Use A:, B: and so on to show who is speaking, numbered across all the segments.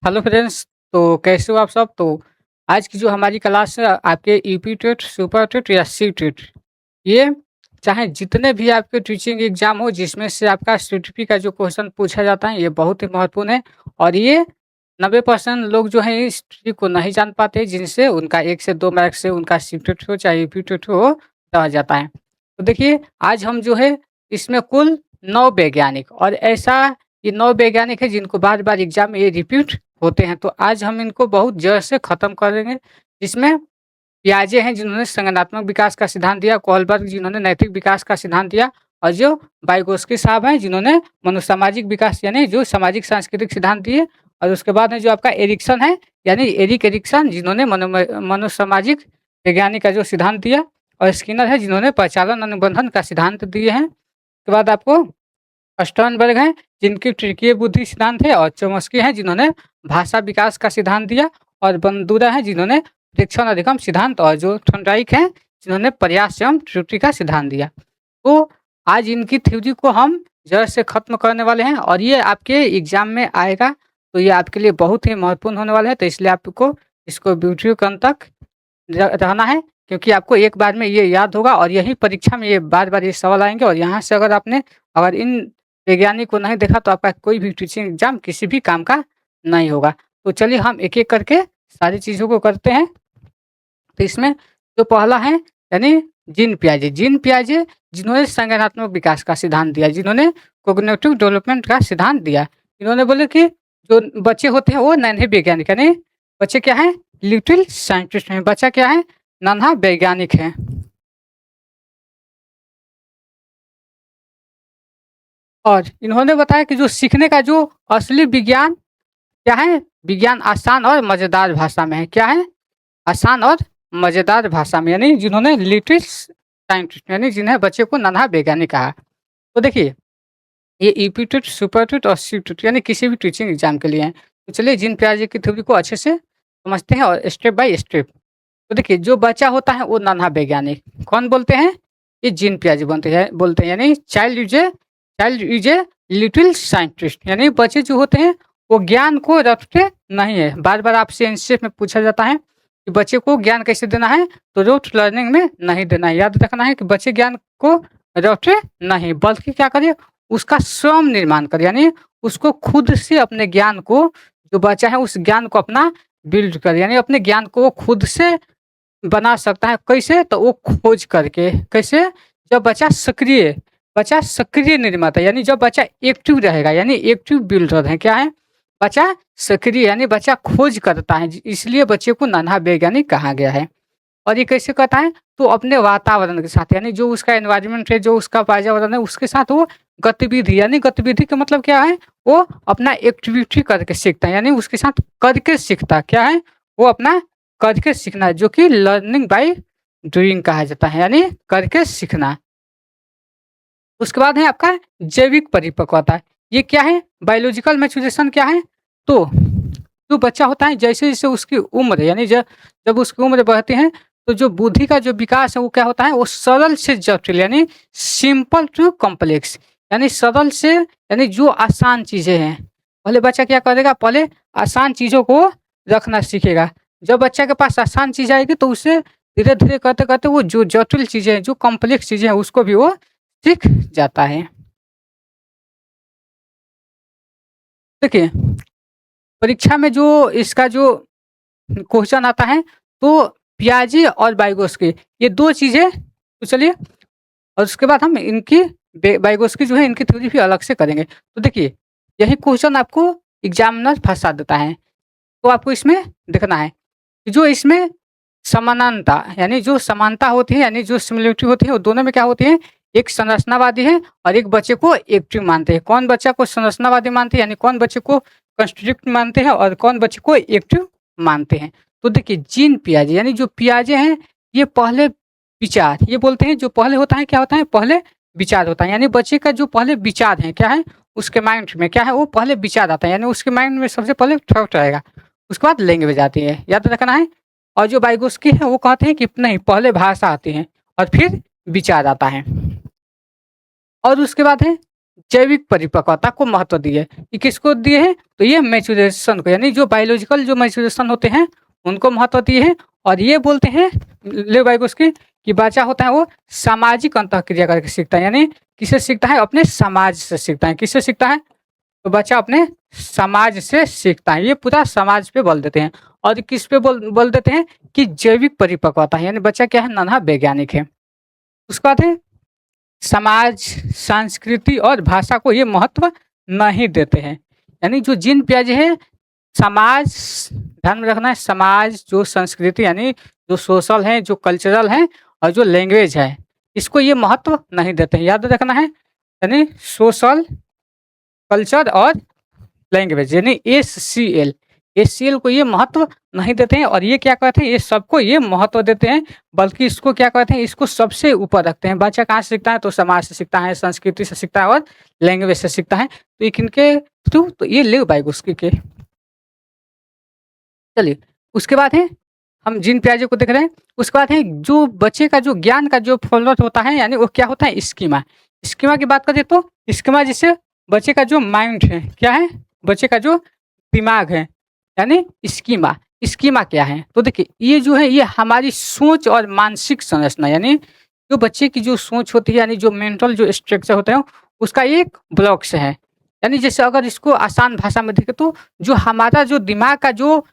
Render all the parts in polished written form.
A: Hello friends, तो कैसे हो आप सब? तो आज की जो हमारी क्लास है आपके यूपी टेट, सुपर टेट या सी टेट, ये चाहे जितने भी आपके टीचिंग एग्जाम हो जिसमें से आपका सीटीपी का जो क्वेश्चन पूछा जाता है ये बहुत ही महत्वपूर्ण है। और ये 90% लोग जो है इस ट्रिक को नहीं जान पाते, जिनसे उनका 1 से 2 मार्क्स से उनका सी टेट हो चाहे यूपी टेट हो रह जाता है। तो देखिए, आज हम जो है इसमें कुल 9 वैज्ञानिक और ऐसा ये 9 वैज्ञानिक है जिनको बार-बार एग्जाम में ये रिपीट होते हैं, तो आज हम इनको बहुत जड़ से खत्म करेंगे। जिसमें पियाजे हैं जिन्होंने संज्ञानात्मक विकास का सिद्धांत दिया, कोहलबर्ग जिन्होंने नैतिक विकास का सिद्धांत दिया और जो वाइगोत्स्की साहब हैं जिन्होंने मनोसामाजिक विकास यानी जो सामाजिक सांस्कृतिक सिद्धांत दिए। और उसके बाद में जो आपका एरिक्सन है यानी एरिक एरिक्सन जिन्होंने मनोसामाजिक वैज्ञानिक का जो सिद्धांत दिया। और स्किनर है जिन्होंने प्रचालन अनुबंधन का सिद्धांत दिए हैं। उसके बाद आपको स्टर्नबर्ग हैं जिनकी तृतीय बुद्धि सिद्धांत है। और चोम्स्की हैं जिन्होंने भाषा विकास का सिद्धांत दिया। और बंदूरा हैं जिन्होंने प्रेक्षण अधिगम सिद्धांत और जो थॉर्नडाइक हैं जिन्होंने प्रयास एवं त्रुटि का सिद्धांत दिया। तो आज इनकी थ्योरी को हम जड़ से खत्म करने वाले हैं और ये आपके एग्जाम में आएगा, तो ये आपके लिए बहुत ही महत्वपूर्ण होने वाला है। तो इसलिए आपको इसको वीडियो के अंत तक रहना है, क्योंकि आपको एक बार में ये याद होगा और यही परीक्षा में ये बार-बार ये सवाल आएँगे। और यहाँ से अगर इन वैज्ञानिक को नहीं देखा तो आपका कोई भी टीचिंग एग्जाम किसी भी काम का नहीं होगा। तो चलिए हम एक-एक करके सारी चीज़ों को करते हैं। तो इसमें जो पहला है यानी जीन पियाजे जिन्होंने संज्ञानात्मक विकास का सिद्धांत दिया, जिन्होंने कॉग्निटिव डेवलपमेंट का सिद्धांत दिया। इन्होंने बोले कि जो बच्चे होते हैं वो नन्हे वैज्ञानिक यानी बच्चे क्या हैं? लिटिल साइंटिस्ट हैं। बच्चा क्या है? नन्हा वैज्ञानिक है। और इन्होंने बताया कि जो सीखने का जो असली विज्ञान क्या है? विज्ञान आसान और मज़ेदार भाषा में है। क्या है? आसान और मज़ेदार भाषा में, यानी जिन्होंने लिटिल साइंटिस्ट यानी जिन्हें बच्चे को नन्हा वैज्ञानिक कहा। तो देखिए, ये ईपीटेट, सुपरटेट और सीटेट यानी किसी भी टीचिंग एग्जाम के लिए हैं। तो चलिए जीन पियाजे की थ्योरी को अच्छे से समझते हैं और स्टेप बाय स्टेप। तो देखिए, जो बच्चा होता है वो नन्हा वैज्ञानिक कौन बोलते हैं? ये जीन पियाजे बोलते हैं यानी child is a little scientist, यानी बच्चे जो होते हैं वो ज्ञान को रटते नहीं है। बार बार आपसे एनसीएफ में पूछा जाता है कि बच्चे को ज्ञान कैसे देना है, तो रोट लर्निंग में नहीं देना है। याद रखना है कि बच्चे ज्ञान को रटे नहीं, बल्कि क्या करे, उसका स्वयं निर्माण करे, यानी उसको खुद से अपने ज्ञान को, जो बच्चा है उस ज्ञान को अपना बिल्ड करे, यानी अपने ज्ञान को वो खुद से बना सकता है। कैसे? तो वो खोज करके। कैसे? जब बच्चा सक्रिय निर्माता, यानी जब बच्चा एक्टिव रहेगा, यानी एक्टिव बिल्डर है। क्या है? बच्चा सक्रिय यानी बच्चा खोज करता है, इसलिए बच्चे को नन्हा वैज्ञानिक कहा गया है। और ये कैसे करता है? तो अपने वातावरण के साथ, यानी जो उसका एनवायरनमेंट है, जो उसका पर्यावरण है, उसके साथ वो गतिविधि, यानी गतिविधि का मतलब क्या है? वो अपना एक्टिविटी करके सीखता है, यानी उसके साथ करके सीखता है। क्या है? वो अपना करके सीखना है, जो कि लर्निंग बाय डूइंग कहा जाता है, यानी करके सीखना। उसके बाद है आपका जैविक परिपक्वता। ये क्या है? बायोलॉजिकल मैच्योरेशन क्या है? तो जो बच्चा होता है जैसे-जैसे उसकी उम्र यानी जब उसकी उम्र बढ़ती है, तो जो बुद्धि का जो विकास है वो क्या होता है? वो सरल से जटिल यानी सिंपल टू कॉम्प्लेक्स, यानी सरल से यानी जो आसान चीज़ें हैं, पहले बच्चा क्या करेगा? पहले आसान चीज़ों को रखना सीखेगा। जब बच्चा के पास आसान चीज़ आएगी तो उसे धीरे-धीरे करते-करते वो जो जटिल चीज़ें हैं, जो कॉम्प्लेक्स चीज़ें हैं उसको भी वो सीख जाता है। देखिए, परीक्षा में जो इसका जो क्वेश्चन आता है, तो पियाजे और वाइगोत्स्की ये 2 चीज़ें, तो चलिए, और उसके बाद हम इनकी वाइगोत्स्की जो है इनकी थ्योरी भी अलग से करेंगे। तो देखिए, यही क्वेश्चन आपको एग्जामिनर फँसा देता है। तो आपको इसमें देखना है कि जो इसमें समानांता यानी जो समानता होती है, यानी जो सिमिलरिटी होती है, वो दोनों में क्या होती है? एक संरचनावादी है और एक बच्चे को एक्टिव मानते हैं। कौन बच्चा को संरचनावादी मानते हैं, यानी कौन बच्चे को कंस्ट्रक्ट मानते हैं और कौन बच्चे को एक्टिव मानते हैं। तो देखिए, जीन पियाजे यानी जो पियाजे हैं, ये पहले विचार, ये बोलते हैं जो पहले होता है क्या होता है? पहले विचार होता है, यानी बच्चे का जो पहले विचार है क्या है? उसके माइंड में क्या है? वो पहले विचार आता है, यानी उसके माइंड में सबसे पहले थॉट आएगा, उसके बाद लैंग्वेज आती है। याद रखना है। और जो वाइगोत्स्की है वो कहते हैं कि नहीं, पहले भाषा आती है और फिर विचार आता है। और उसके बाद है जैविक परिपक्वता को महत्व दिए। ये किसको दिए हैं? तो ये मैच्योरेशन को, यानी जो बायोलॉजिकल जो मैच्योरेशन होते हैं उनको महत्व दिए हैं। और ये बोलते हैं लेव वाइगोस्की कि बच्चा होता है वो सामाजिक अंतःक्रिया करके सीखता है, यानी किससे सीखता है? अपने समाज से सीखता है। किससे सीखता है? तो बच्चा अपने समाज से सीखता है। ये पूरा समाज पे बोल देते हैं। और किस पे बोल देते हैं? कि जैविक परिपक्वता है, यानी बच्चा क्या है? नन्हा वैज्ञानिक है। उसके बाद है समाज, संस्कृति और भाषा को ये महत्व नहीं देते हैं। यानी जो जीन पियाजे है समाज, ध्यान में रखना है, समाज जो संस्कृति यानी जो सोशल है, जो कल्चरल है और जो लैंग्वेज है, इसको ये महत्व नहीं देते हैं। याद रखना है, यानी सोशल, कल्चर और लैंग्वेज, यानी SCL, SCL को ये महत्व नहीं देते हैं। और ये क्या कहते हैं? ये सबको ये महत्व देते हैं, बल्कि इसको क्या कहते हैं? इसको सबसे ऊपर रखते हैं। बच्चा कहाँ से सीखता है? तो समाज से सीखता है, संस्कृति से सीखता है और लैंग्वेज से सीखता है। तो ये किनके थ्रू? तो ये लेव वाइगोस्की के। चलिए, उसके बाद है हम जीन पियाजे को देख रहे हैं। उसके बाद है जो बच्चे का जो ज्ञान का जो फॉलोअर होता है, यानी वो क्या होता है? स्कीमा। स्कीमा की बात करें तो स्कीमा जिससे बच्चे का जो माइंड है, क्या है? बच्चे का जो दिमाग है, यानी स्कीमा। स्कीमा क्या है? तो देखिए ये जो है ये हमारी सोच और मानसिक संरचना, यानी जो बच्चे की जो सोच होती है, यानी जो मेंटल जो स्ट्रक्चर होता है उसका एक ब्लॉक से है। यानी जैसे अगर इसको आसान भाषा में देखें तो जो हमारा जो दिमाग का जो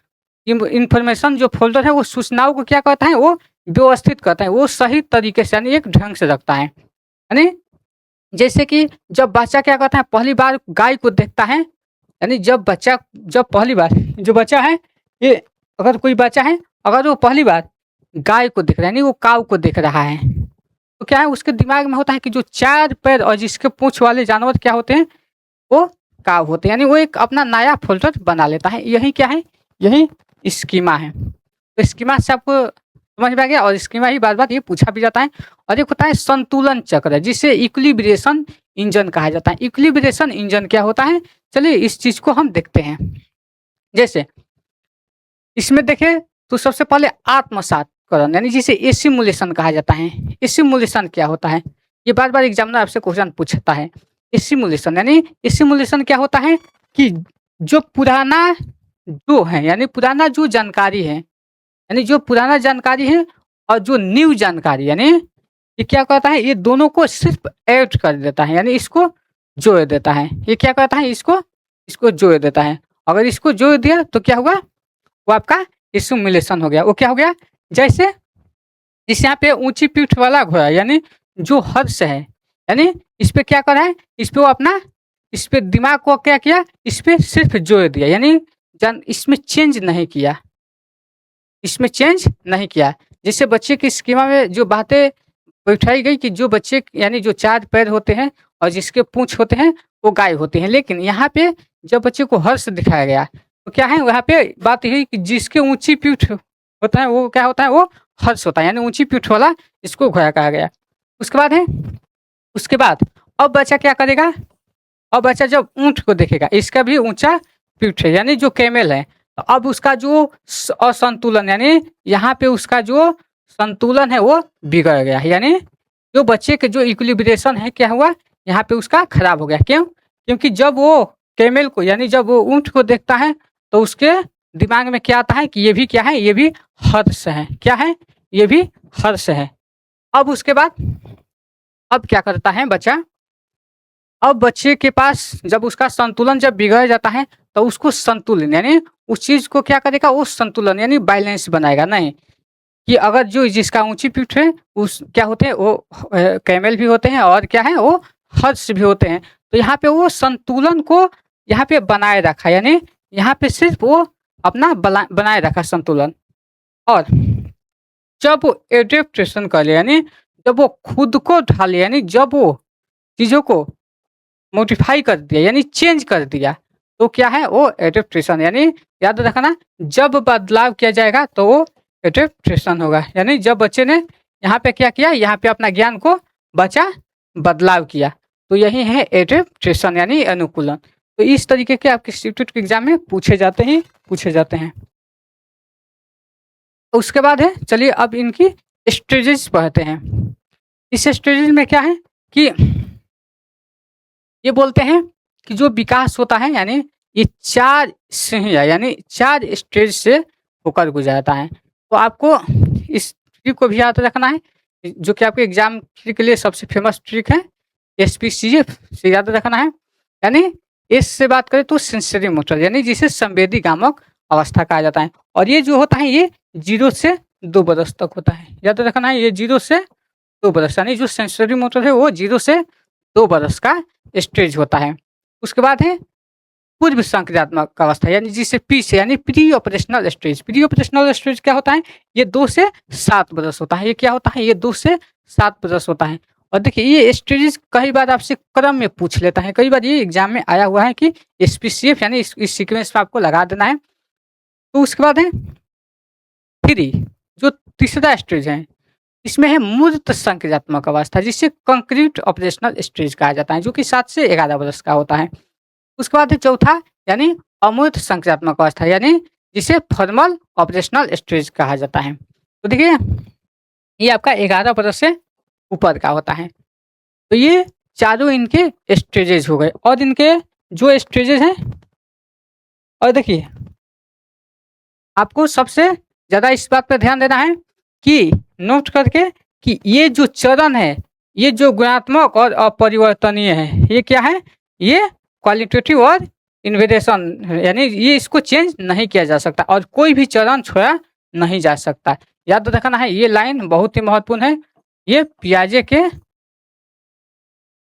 A: इंफॉर्मेशन जो फोल्डर है वो सूचनाओं को क्या करता है? वो व्यवस्थित करता है, वो सही तरीके से यानी एक ढंग से रखता है। यानी जैसे कि जब बच्चा क्या करता है? पहली बार गाय को देखता है, यानी जब पहली बार जो बच्चा है ये, अगर कोई बच्चा है अगर वो पहली बार गाय को देख रहा है, यानी वो काऊ को देख रहा है, तो क्या है उसके दिमाग में होता है कि जो 4 पैर और जिसके पूँछ वाले जानवर क्या होते हैं? वो काऊ होते हैं। यानी वो एक अपना नया फोल्डर बना लेता है। यही क्या है? यही स्कीमा है। तो स्कीमा से आपको समझ में आ गया। और स्कीमा ही बार-बार ये पूछा भी जाता है। और एक होता है संतुलन चक्र, जिसे इक्विलिब्रेशन इंजन कहा जाता है। इक्विलिब्रेशन इंजन क्या होता है? चलिए इस चीज़ को हम देखते हैं। जैसे इसमें देखें तो सबसे पहले आत्मसातकरण, यानी जिसे एसिमुलेशन कहा जाता है। एसिमुलेशन क्या होता है? ये बार-बार एग्जामिनर आपसे क्वेश्चन पूछता है। एसिमुलेशन यानी एसिमुलेशन क्या होता है? कि जो पुराना जो है, यानी पुराना जो जानकारी है, यानी जो पुराना जानकारी है और जो न्यू जानकारी, यानी ये क्या करता है? ये दोनों को सिर्फ ऐड कर देता है, यानी इसको जोड़ देता है। ये क्या करता है? इसको जोड़ देता है। अगर इसको जोड़ दिया तो क्या हुआ? वो आपका एसिमुलेशन हो गया। वो क्या हो गया? जैसे जिस यहाँ पे ऊंची पीठ वाला घोड़ा, यानी जो हर्ष है, यानी इस पे क्या करा है? इस पे वो अपना इस पे दिमाग को क्या किया? इस पे सिर्फ जोड़ दिया, यानी इसमें चेंज नहीं किया, इसमें चेंज नहीं किया। जैसे बच्चे की स्कीमा में जो बातें बैठाई गई कि जो बच्चे यानी जो 4 पैर होते हैं और जिसके पूँछ होते हैं वो गाय होते हैं। लेकिन यहाँ पे जब बच्चे को हर्ष दिखाया गया तो क्या है? वहाँ पे बात यही कि जिसके ऊँची पीठ होता है वो क्या होता है? वो हर्ष होता है, यानी ऊँची पीठ वाला इसको घोड़ा कहा गया। उसके बाद है उसके बाद अब बच्चा क्या करेगा? अब बच्चा जब ऊँट को देखेगा, इसका भी ऊँचा पीठ है, यानी जो कैमल है, तो अब उसका जो असंतुलन, यानी यहाँ पे उसका जो संतुलन है वो बिगड़ गया है। यानी जो बच्चे के जो इक्विलिब्रेशन है क्या हुआ? यहाँ पे उसका खराब हो गया। क्यों? क्योंकि जब वो कैमल को, यानी जब वो ऊँट को देखता है तो उसके दिमाग में क्या आता है? कि ये भी क्या है? ये भी हर्ष है। क्या है? ये भी हर्ष है। अब उसके बाद अब क्या करता है बच्चा? अब बच्चे के पास जब उसका संतुलन जब बिगड़ जाता है तो उसको संतुलन, यानी उस चीज़ को क्या करेगा? वो संतुलन यानी बैलेंस बनाएगा। नहीं कि अगर जो जिसका ऊँची पीठ है उस क्या होते हैं? वो कैमल भी होते हैं और क्या है? वो हर्ष भी होते हैं। तो यहाँ पे वो संतुलन को यहाँ पे बनाए रखा, यानी यहाँ पे सिर्फ वो अपना बनाए रखा संतुलन। और जब वो एडेप्टेशन कर ले, यानी जब वो खुद को ढाले, यानी जब वो चीज़ों को मॉडिफाई कर दिया, यानी चेंज कर दिया, तो क्या है? वो एडेप्टेशन, यानी याद रखना जब बदलाव किया जाएगा तो वो एडेप्टेशन होगा। यानी जब बच्चे ने यहाँ पे क्या किया? यहाँ पे अपना ज्ञान को बच्चा बदलाव किया, तो यही है एडेप्टेशन यानी अनुकूलन। तो इस तरीके के आपके इंस्टीट्यूट के एग्जाम में पूछे जाते हैं। उसके बाद है, चलिए अब इनकी स्टेजेस पढ़ते हैं। इस स्टेजेस में क्या है कि ये बोलते हैं कि जो विकास होता है यानी ये 4 श्रेणियाँ यानी 4 स्टेज से होकर गुजरता है। तो आपको इस ट्रिक को भी याद रखना है, जो कि आपके एग्ज़ाम के लिए सबसे फ़ेमस ट्रिक है, एसपीसीएफ से याद रखना है। यानी एस से बात करें तो सेंसरी मोटर यानी जिसे संवेदीगामक अवस्था कहा जाता है और ये जो होता है ये 0 से 2 बरस तक होता है। याद रखना है ये 0 से 2 बरस यानी जो सेंसरी मोटर है वो 0 से 2 बरस का स्टेज होता है। उसके बाद है पूर्व संक्रियात्मक अवस्था यानी जिसे पी से यानी pre operational stage. Pre operational stage क्या होता है? ये 2 से 7 बरस होता है। ये क्या होता है? ये 2 से 7 बरस होता है। और देखिए ये स्टेजेस कई बार आपसे क्रम में पूछ लेता है। कई बार ये एग्जाम में आया हुआ है कि एसपीसीएफ यानी इस सीक्वेंस में आपको लगा देना है। तो उसके बाद है थ्री, जो तीसरा स्टेज है इसमें है मूर्त संक्रियात्मक अवस्था जिसे कंक्रीट ऑपरेशनल स्टेज कहा जाता है, जो कि 7 से 11 वर्ष का होता है। उसके बाद है चौथा यानी अमूर्त संक्रियात्मक अवस्था यानी जिसे फॉर्मल ऑपरेशनल स्टेज कहा जाता है। तो देखिए ये आपका 11 वर्ष से ऊपर का होता है। तो ये चारों इनके स्टेजेस हो गए और इनके जो स्टेजेस हैं और देखिए आपको सबसे ज़्यादा इस बात पर ध्यान देना है कि नोट करके कि ये जो चरण है ये जो गुणात्मक और अपरिवर्तनीय है ये क्या है? ये क्वालिटेटिव और इन्वेरिएशन यानी ये इसको चेंज नहीं किया जा सकता और कोई भी चरण छोड़ा नहीं जा सकता। याद रखना है ये लाइन बहुत ही महत्वपूर्ण है। ये पियाजे के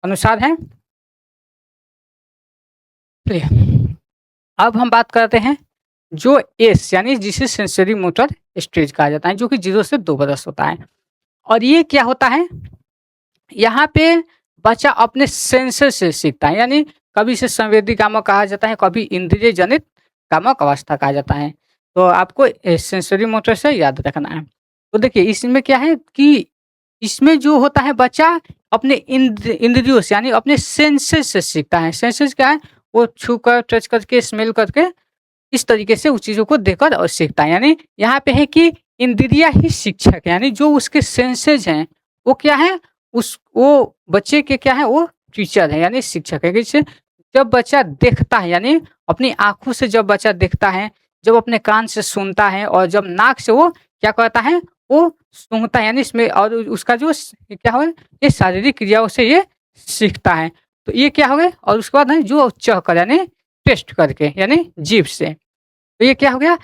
A: अनुसार है। चलिए अब हम बात करते हैं जो एस यानी जिसे सेंसरी मोटर स्टेज कहा जाता है, जो कि 0 से 2 बरस होता है। और ये क्या होता है? यहाँ पे बच्चा अपने सेंसर से सीखता है यानी कभी इसे संवेदी कामक कहा जाता है, कभी इंद्रिय जनित कामक अवस्था कहा जाता है। तो आपको सेंसरी मोटर से याद रखना है। तो देखिए इसमें क्या है कि इसमें जो होता है बच्चा अपने इंद्रियों से यानी अपने सेंसेस से सीखता है। सेंसेस क्या है? वो छू कर, टच करके, स्मेल करके इस तरीके से उस चीज़ों को देखकर और सीखता है। यानी यहाँ पे है कि इंद्रिया ही शिक्षक है यानी जो उसके सेंसेस हैं वो क्या है? वो बच्चे के क्या है? वो टीचर है यानी शिक्षक है। जैसे जब बच्चा देखता है यानी अपनी आँखों से जब बच्चा देखता है, जब अपने कान से सुनता है और जब नाक से वो क्या करता है? वो सूंघता है यानी इसमें और उसका जो क्या हो ये शारीरिक क्रियाओं से ये सीखता है। तो ये क्या हो गया? और उसके बाद है जो चखकर यानी टेस्ट करके यानी जीभ से। तो ये क्या हो गया?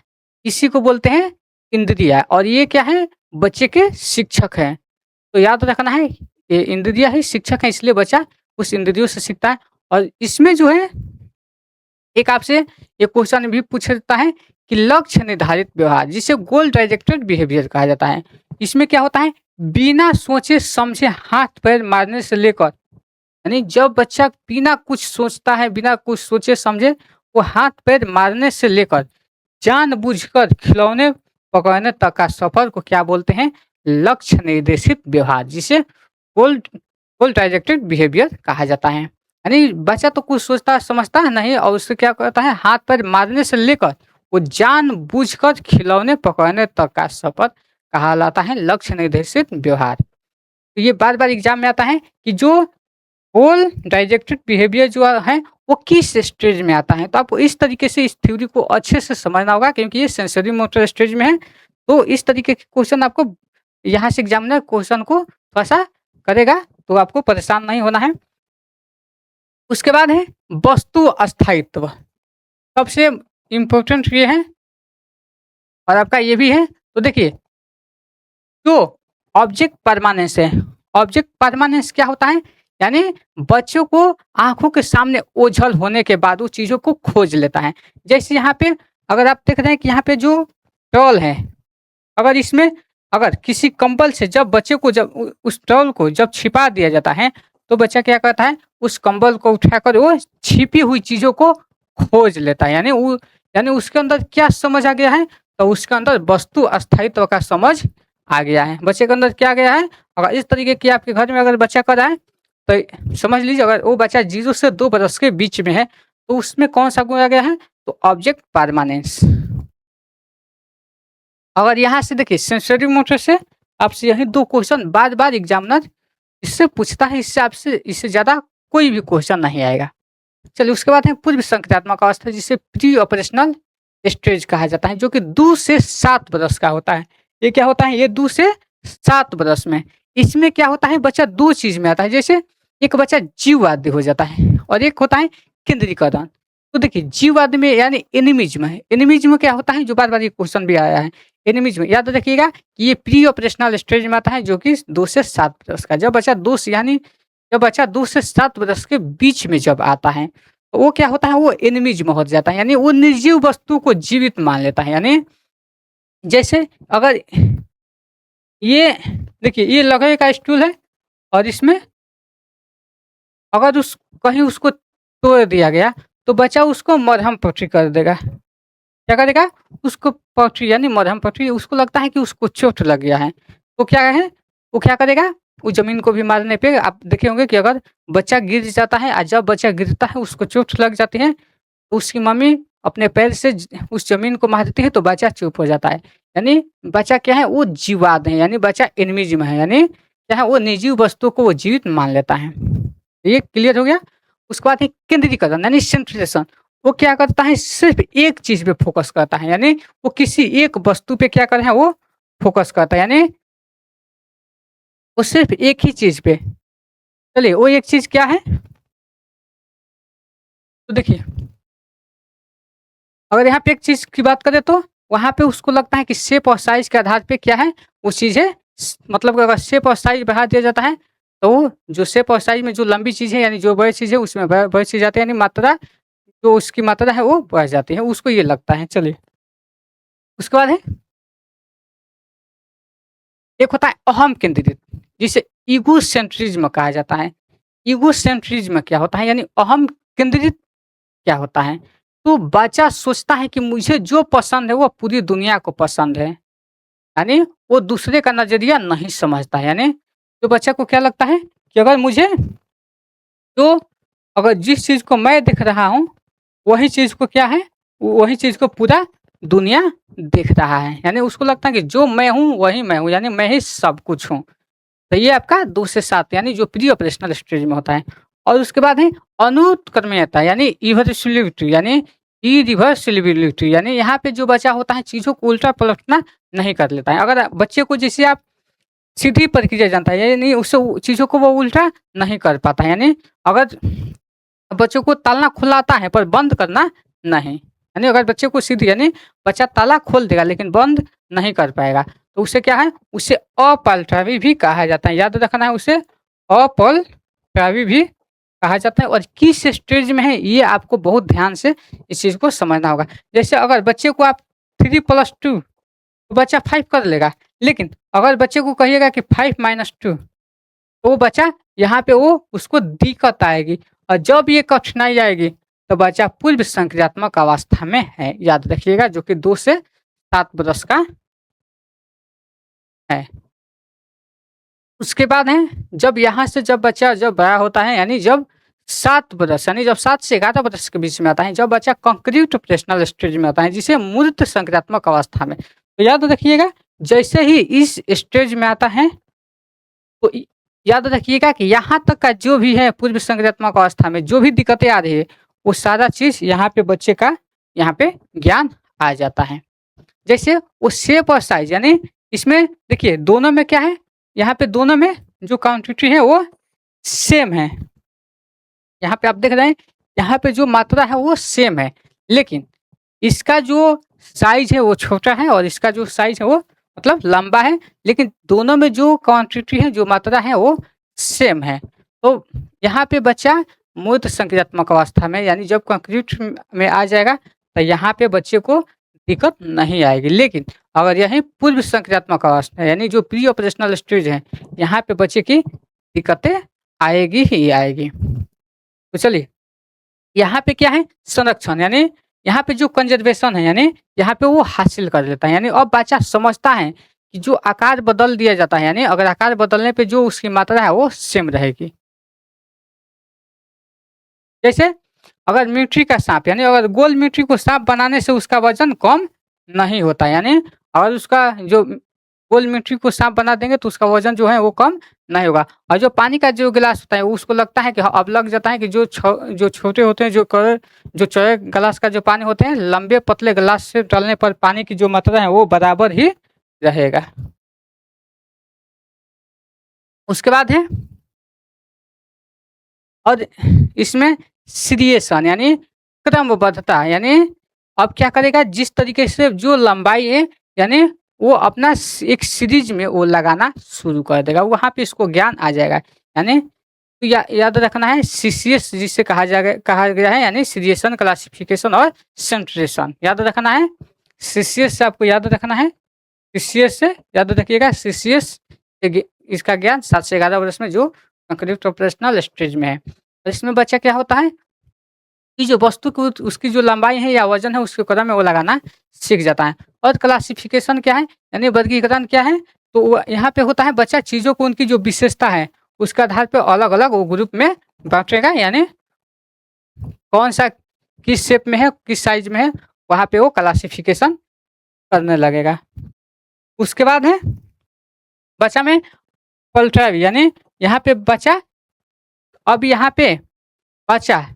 A: इसी को बोलते हैं इंद्रिया और ये क्या है? बच्चे के शिक्षक हैं। तो याद रखना है ये इंद्रिया ही शिक्षक है इसलिए बच्चा उस इंद्रियों से सीखता है। और इसमें जो है एक आपसे ये क्वेश्चन भी पूछ सकता है कि लक्ष्य निर्धारित व्यवहार जिसे गोल डायरेक्टेड बिहेवियर कहा जाता है। इसमें क्या होता है? बिना सोचे समझे हाथ पैर मारने से लेकर यानी जब बच्चा बिना कुछ सोचता है, बिना कुछ सोचे समझे वो हाथ पैर मारने से लेकर जानबूझकर खिलौने पकड़ने तक का सफर को क्या बोलते हैं? लक्ष्य निर्देशित व्यवहार जिसे गोल गोल डायरेक्टेड बिहेवियर कहा जाता है। यानी बच्चा तो कुछ सोचता समझता है नहीं और उससे क्या करता है? हाथ पैर मारने से लेकर वो जानबूझकर खिलौने पकड़ने तक का सफर कहलाता है लक्ष्य निर्देशित व्यवहार। तो ये बार बार एग्जाम में आता है कि जो गोल डायरेक्टेड बिहेवियर जो है वो किस स्टेज में आता है। तो आपको इस तरीके से इस थ्योरी को अच्छे से समझना होगा क्योंकि ये सेंसरी मोटर स्टेज में है। तो इस तरीके के क्वेश्चन आपको यहाँ से एग्जामिनर क्वेश्चन को थोड़ा सा करेगा तो आपको परेशान नहीं होना है। उसके बाद है वस्तु अस्थायित्व, सबसे इम्पोर्टेंट ये है और आपका ये भी है। तो देखिए जो ऑब्जेक्ट परमानेंस है, ऑब्जेक्ट परमानेंस क्या होता है? यानी बच्चों को आंखों के सामने ओझल होने के बाद वो चीज़ों को खोज लेता है। जैसे यहाँ पे अगर आप देख रहे हैं कि यहाँ पे जो टॉल है, अगर इसमें अगर किसी कंबल से जब बच्चे को जब उस टॉल को जब छिपा दिया जाता है तो बच्चा क्या करता है? उस कंबल को उठाकर वो छिपी हुई चीज़ों को खोज लेता है। यानी उसके अंदर क्या समझ आ गया है? तो उसके अंदर वस्तु अस्थायित्व का समझ आ गया है। बच्चे के अंदर क्या आ गया है? अगर इस तरीके की आपके घर में अगर बच्चा कर रहा है तो समझ लीजिए अगर वो बच्चा 0 से 2 बरस के बीच में है तो उसमें कौन सा गुण आ गया है? तो ऑब्जेक्ट परमानेंस। अगर यहाँ से देखिए सेंसरी मोटर से आपसे यही 2 क्वेश्चन बार बार एग्जामिनर इससे पूछता है, इससे आपसे इससे ज़्यादा कोई भी क्वेश्चन नहीं आएगा। चलिए उसके बाद है पूर्व संक्रियात्मक अवस्था, जिसे प्री ऑपरेशनल स्टेज कहा जाता है, जो कि 2 से 7 बरस का होता है। ये क्या होता है? ये 2 से 7 बरस में। इसमें क्या होता है, बच्चा 2 चीज़ में आता है। जैसे एक बच्चा जीववादी हो जाता है और एक होता है केंद्रीकरण। तो देखिए जीववाद में यानी एनिमिज्म है। एनिमिज्म क्या होता है, जो बार-बार ये क्वेश्चन भी आया है। एनिमिज्म याद रखिएगा कि ये प्री ऑपरेशनल स्टेज में आता है, जो कि 2 से 7 बरस का। जब बच्चा 2 से 7 बरस के बीच में जब आता है, तो वो क्या होता है, वो एनिमिज्म हो जाता है, यानी वो निर्जीव वस्तु को जीवित मान लेता है। यानी जैसे अगर ये देखिए ये लोहे का स्टूल है और इसमें अगर उस कहीं उसको तोड़ दिया गया, तो बच्चा उसको मरहम पट्टी कर देगा। क्या करेगा? उसको पट्टी यानी मरहम पट्टी, उसको लगता है कि उसको चोट लग गया है, तो क्या है, वो क्या करेगा, वो ज़मीन को भी मारने पे आप देखे होंगे कि अगर बच्चा गिर जाता है और जब बच्चा गिरता है उसको चोट लग जाती है, तो उसकी मम्मी अपने पैर से उस ज़मीन को मारती है, तो बच्चा चुप हो जाता है। यानी बच्चा क्या है, वो जीवाद है, यानी बच्चा एनिमिज्म है, यानी क्या है, वो निर्जीव वस्तु को वो जीवित मान लेता है। ये क्लियर हो गया? उसके बाद है केंद्रीकरण यानी सेंट्रेशन। वो क्या करता है, सिर्फ एक चीज़ पे फोकस करता है, यानी वो किसी एक वस्तु पे क्या कर रहा है, वो फोकस करता है, यानी वो सिर्फ एक ही चीज़ पे। चलिए वो एक चीज़ क्या है? तो देखिए अगर यहाँ पे एक चीज़ की बात करें, तो वहाँ पे उसको लगता है कि शेप और साइज़ के आधार पे क्या है, वो चीज़ है मतलब अगर शेप और साइज़ बढ़ा दिया जाता है, तो वो जो शेप और साइज़ में जो लंबी चीज़ है यानी जो बड़ी चीज़ है उसमें बड़ी चीज़ आती है, यानी मात्रा जो उसकी मात्रा है वो बढ़ जाती है, उसको ये लगता है। चलिए उसके बाद है एक होता है अहम केंद्रित, जिसे ईगोसेंट्रिज्म कहा जाता है। ईगोसेंट्रिज्म क्या होता है, यानी अहम केंद्रित क्या होता है? तो बच्चा सोचता है कि मुझे जो पसंद है वो पूरी दुनिया को पसंद है, यानी वो दूसरे का नज़रिया नहीं समझता है। यानी तो बच्चे को क्या लगता है कि तो अगर जिस चीज़ को मैं देख रहा हूँ, वही चीज़ को क्या है, वही चीज़ को पूरा दुनिया देख रहा है। यानी उसको लगता है कि जो मैं हूँ वही मैं हूँ, यानी मैं ही सब कुछ हूँ। तो ये आपका 2 से 7 यानी जो प्री ऑपरेशनल स्टेज में होता है। और उसके बाद है अनुत्क्रमणीयता यानी इरिवर्सिबिलिटी यानी इरिवर्सिबिलिटी, यानी यहाँ पे जो बचा होता है चीज़ों को उल्टा-पलटना नहीं कर लेता है। अगर बच्चे को जैसे आप सीधी प्रक्रिया जानता है, यानी उससे चीज़ों को वो उल्टा नहीं कर पाता है। यानी अगर बच्चों को ताला खुला आता है पर बंद करना नहीं। यानी अगर बच्चे को सीधी यानी बच्चा ताला खोल देगा लेकिन बंद नहीं कर पाएगा, तो उसे क्या है, उसे अपलटावी भी कहा जाता है। याद रखना है, उसे अपलटावी भी कहा जाता है। और किस स्टेज में है ये आपको बहुत ध्यान से इस चीज़ को समझना होगा। जैसे अगर बच्चे को आप 3+2 तो बच्चा 5 कर लेगा, लेकिन अगर बच्चे को कहिएगा कि 5-2 तो वो बच्चा यहाँ पे वो उसको दिक्कत आएगी, और जब ये कठिनाई आएगी तो बच्चा पूर्व संक्रियात्मक अवस्था में है। याद रखिएगा, जो कि 2 से 7 बरस का है। उसके बाद है जब यहाँ से जब बच्चा जब बड़ा होता है, यानी जब 7 बरस यानी जब 7 से 11 बरस के बीच में आता है, जब बच्चा कंक्रीट ऑपरेशनल स्टेज में आता है, जिसे मूर्त संक्रियात्मक अवस्था में। तो याद रखिएगा, जैसे ही इस स्टेज में आता है, तो याद रखिएगा कि यहाँ तक का जो भी है पूर्व संक्रियात्मक अवस्था में जो भी दिक्कतें आ रही है, वो सारा चीज़ यहाँ पे बच्चे का यहाँ पे ज्ञान आ जाता है। जैसे वो शेप और साइज, यानी इसमें देखिए दोनों में क्या है, यहाँ पे दोनों में जो क्वांटिटी है वो सेम है। यहाँ पे आप देख रहे हैं, यहाँ पे जो मात्रा है वो सेम है, लेकिन इसका जो साइज है वो छोटा है और इसका जो साइज है वो मतलब लंबा है, लेकिन दोनों में जो क्वांटिटी है, जो मात्रा है वो सेम है। तो यहाँ पे बच्चा मूर्त संक्रियात्मक अवस्था में यानी जब कंक्रीट में आ जाएगा, तो यहाँ पे बच्चे को दिक्कत नहीं आएगी। लेकिन अगर यही पूर्व संक्रियात्मक अवस्था यानी जो प्री ऑपरेशनल स्टेज है, यहाँ पे बच्चे की दिक्कतें आएगी ही आएगी। तो चलिए यहाँ पे क्या है, संरक्षण, यानी यहाँ पे जो कंजर्वेशन है, यानी यहाँ पे वो हासिल कर लेता है। यानी अब बच्चा समझता है कि जो आकार बदल दिया जाता है, यानी अगर आकार बदलने पे जो उसकी मात्रा है वो सेम रहेगी। जैसे अगर मिलिट्री का सांप, यानी अगर गोल मिलिट्री को सांप बनाने से उसका वजन कम नहीं होता, यानी अगर उसका जो गोल मिट्टी को साफ बना देंगे तो उसका वजन जो है वो कम नहीं होगा। और जो पानी का जो गिलास होता है उसको लगता है कि अब लग जाता है कि जो छोटे होते हैं जो चौड़े गिलास का जो पानी होते हैं लंबे पतले गिलास से डालने पर पानी की जो मात्रा है वो बराबर ही रहेगा। उसके बाद है और इसमें सीरिएशन यानी क्रमबद्धता, यानी अब क्या करेगा जिस तरीके से जो लंबाई है यानी वो अपना एक सीरीज में वो लगाना शुरू कर देगा, वहाँ पे इसको ज्ञान आ जाएगा। यानी तो याद रखना है सीसीएस जिसे कहा गया है, यानी सीरिएशन, क्लासिफिकेशन और सेंट्रेशन याद रखना है। सीसीएस से आपको याद रखना है, सीसीएस से याद रखिएगा। सीसीएस इसका ज्ञान 7 से 11 वर्ष में जो कंक्रीट ऑपरेशनल स्टेज में है। तो इसमें बच्चा क्या होता है कि जो वस्तु को उसकी जो लंबाई है या वजन है उसके क्रम में वो लगाना सीख जाता है। और क्लासिफिकेशन क्या है यानी वर्गीकरण क्या है, तो यहाँ पे होता है बच्चा चीज़ों को उनकी जो विशेषता है उसके आधार पर अलग अलग वो ग्रुप में बांटेगा, यानी कौन सा किस शेप में है किस साइज में है वहाँ पे वो क्लासिफिकेशन करने लगेगा। उसके बाद है बच्चा में पलटावी, यानी यहाँ पे बच्चा अब यहाँ पे बच्चा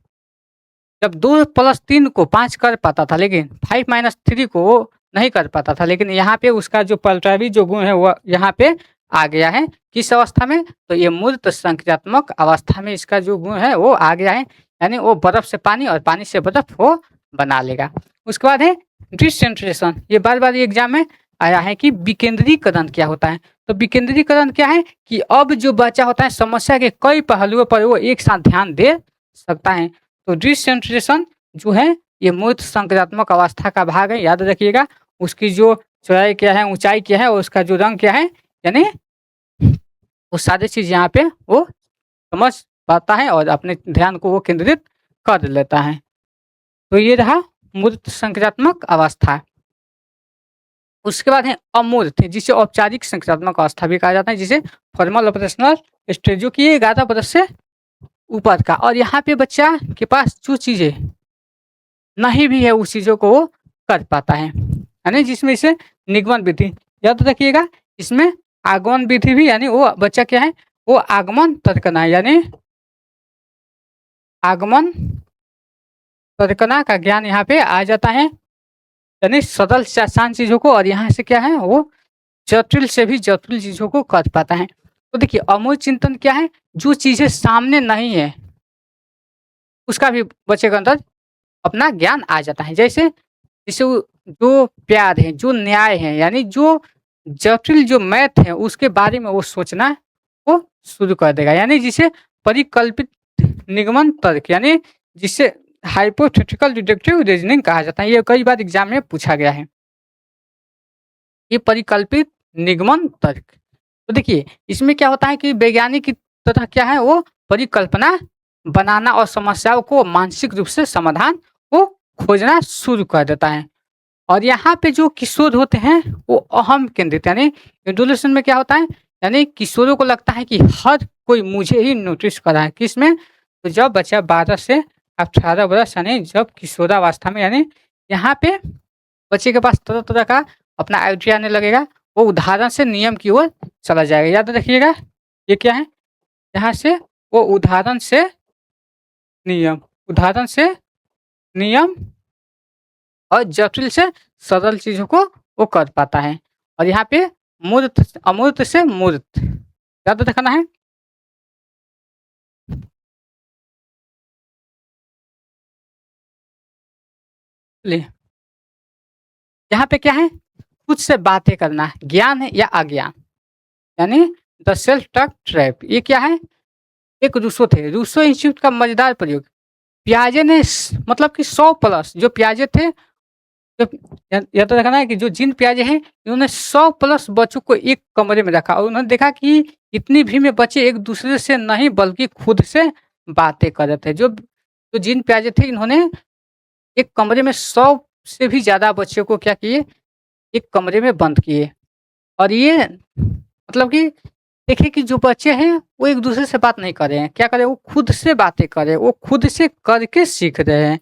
A: जब 2+3 को 5 कर पाता था लेकिन 5-3 को वो नहीं कर पाता था, लेकिन यहाँ पे उसका जो पलटावी जो गुण है वो यहाँ पे आ गया है। किस अवस्था में, तो ये मूर्त संख्यात्मक अवस्था में इसका जो गुण है वो आ गया है, यानी वो बर्फ से पानी और पानी से बर्फ वो बना लेगा। उसके बाद है डिसेंट्रेशन, ये बार बार एग्जाम में आया है कि विकेंद्रीकरण क्या होता है। तो विकेंद्रीकरण क्या है कि अब जो बच्चा होता है समस्या के कई पहलुओं पर वो एक साथ ध्यान दे सकता है। तो डिसेंट्रेशन जो है ये मूर्त संक्रियात्मक अवस्था का भाग है, याद रखिएगा। उसकी जो चौड़ाई क्या है, ऊंचाई क्या है और उसका जो रंग क्या है, यानी वो सारी चीज यहाँ पे वो समझ पाता है और अपने ध्यान को वो केंद्रित कर लेता है। तो ये रहा मूर्त संक्रियात्मक अवस्था। उसके बाद है अमूर्त, जिसे औपचारिक संक्रियात्मक अवस्था भी कहा जाता है, जिसे फॉर्मल ऑपरेशनल स्टेज, जो कि 11 से ऊपर का। और यहाँ पे बच्चा के पास जो चीजें नहीं भी है उस चीजों को वो कर पाता है, यानी जिसमें इसे निगमन विधि याद रखिएगा। इसमें आगमन विधि भी, यानी वो बच्चा क्या है वो आगमन तर्कना, यानी आगमन तर्कना का ज्ञान यहाँ पे आ जाता है, यानी सरल से आसान चीजों को, और यहाँ से क्या है वो जटिल से भी जटिल चीजों को कर पाता है। तो देखिए अमूर्त चिंतन क्या है, जो चीजें सामने नहीं है उसका भी बच्चे के अंदर अपना ज्ञान आ जाता है। जैसे जैसे जो प्यार है, जो न्याय है, यानी जो जटिल जो मैथ है उसके बारे में वो सोचना वो शुरू कर देगा, यानी जिसे परिकल्पित निगमन तर्क, यानी जिसे हाइपोथेटिकल डिडक्टिव रीजनिंग कहा जाता है। ये कई बार एग्जाम में पूछा गया है, ये परिकल्पित निगमन तर्क। तो देखिए इसमें क्या होता है कि वैज्ञानिक की तरह क्या है वो परिकल्पना बनाना और समस्याओं को मानसिक रूप से समाधान को खोजना शुरू कर देता है। और यहाँ पे जो किशोर होते हैं वो अहम केंद्रित, यानी एडोलेशन में क्या होता है, यानी किशोरों को लगता है कि हर कोई मुझे ही नोटिस कर रहा है। किसमें, तो जब बच्चा 12 से 18 वर्ष, यानी जब किशोरावस्था में, यानी यहाँ पे बच्चे के पास तरह तरह का अपना आइडिया आने लगेगा, वो उदाहरण से नियम की ओर चला जाएगा। याद रखिएगा ये क्या है, यहाँ से वो उदाहरण से नियम और जटिल से सरल चीजों को वो कर पाता है। और यहाँ पे मूर्त, अमूर्त से मूर्त याद रखना है। यहाँ पे क्या है, खुद से बातें करना, ज्ञान है या अज्ञान, यानी द सेल्फ टॉक ट्रैप। ये क्या है, एक रूसो थे, रूसो इंस्टीट्यूट का मजेदार प्रयोग। पियाजे ने मतलब कि 100+ जो पियाजे थे, तो याद रखना है कि जो जिन पियाजे हैं इन्होंने 100+ बच्चों को एक कमरे में रखा और उन्होंने देखा कि इतनी भीड़ में बच्चे एक दूसरे से नहीं बल्कि खुद से बातें कर रहे थे। जो जिन पियाजे थे इन्होंने एक कमरे में 100 से भी ज्यादा बच्चों को क्या किए, एक कमरे में बंद किए। और ये मतलब कि देखिए कि जो बच्चे हैं वो एक दूसरे से बात नहीं कर रहे हैं, क्या कर रहे हैं, वो खुद से बातें कर रहे हैं, वो खुद से करके सीख रहे हैं।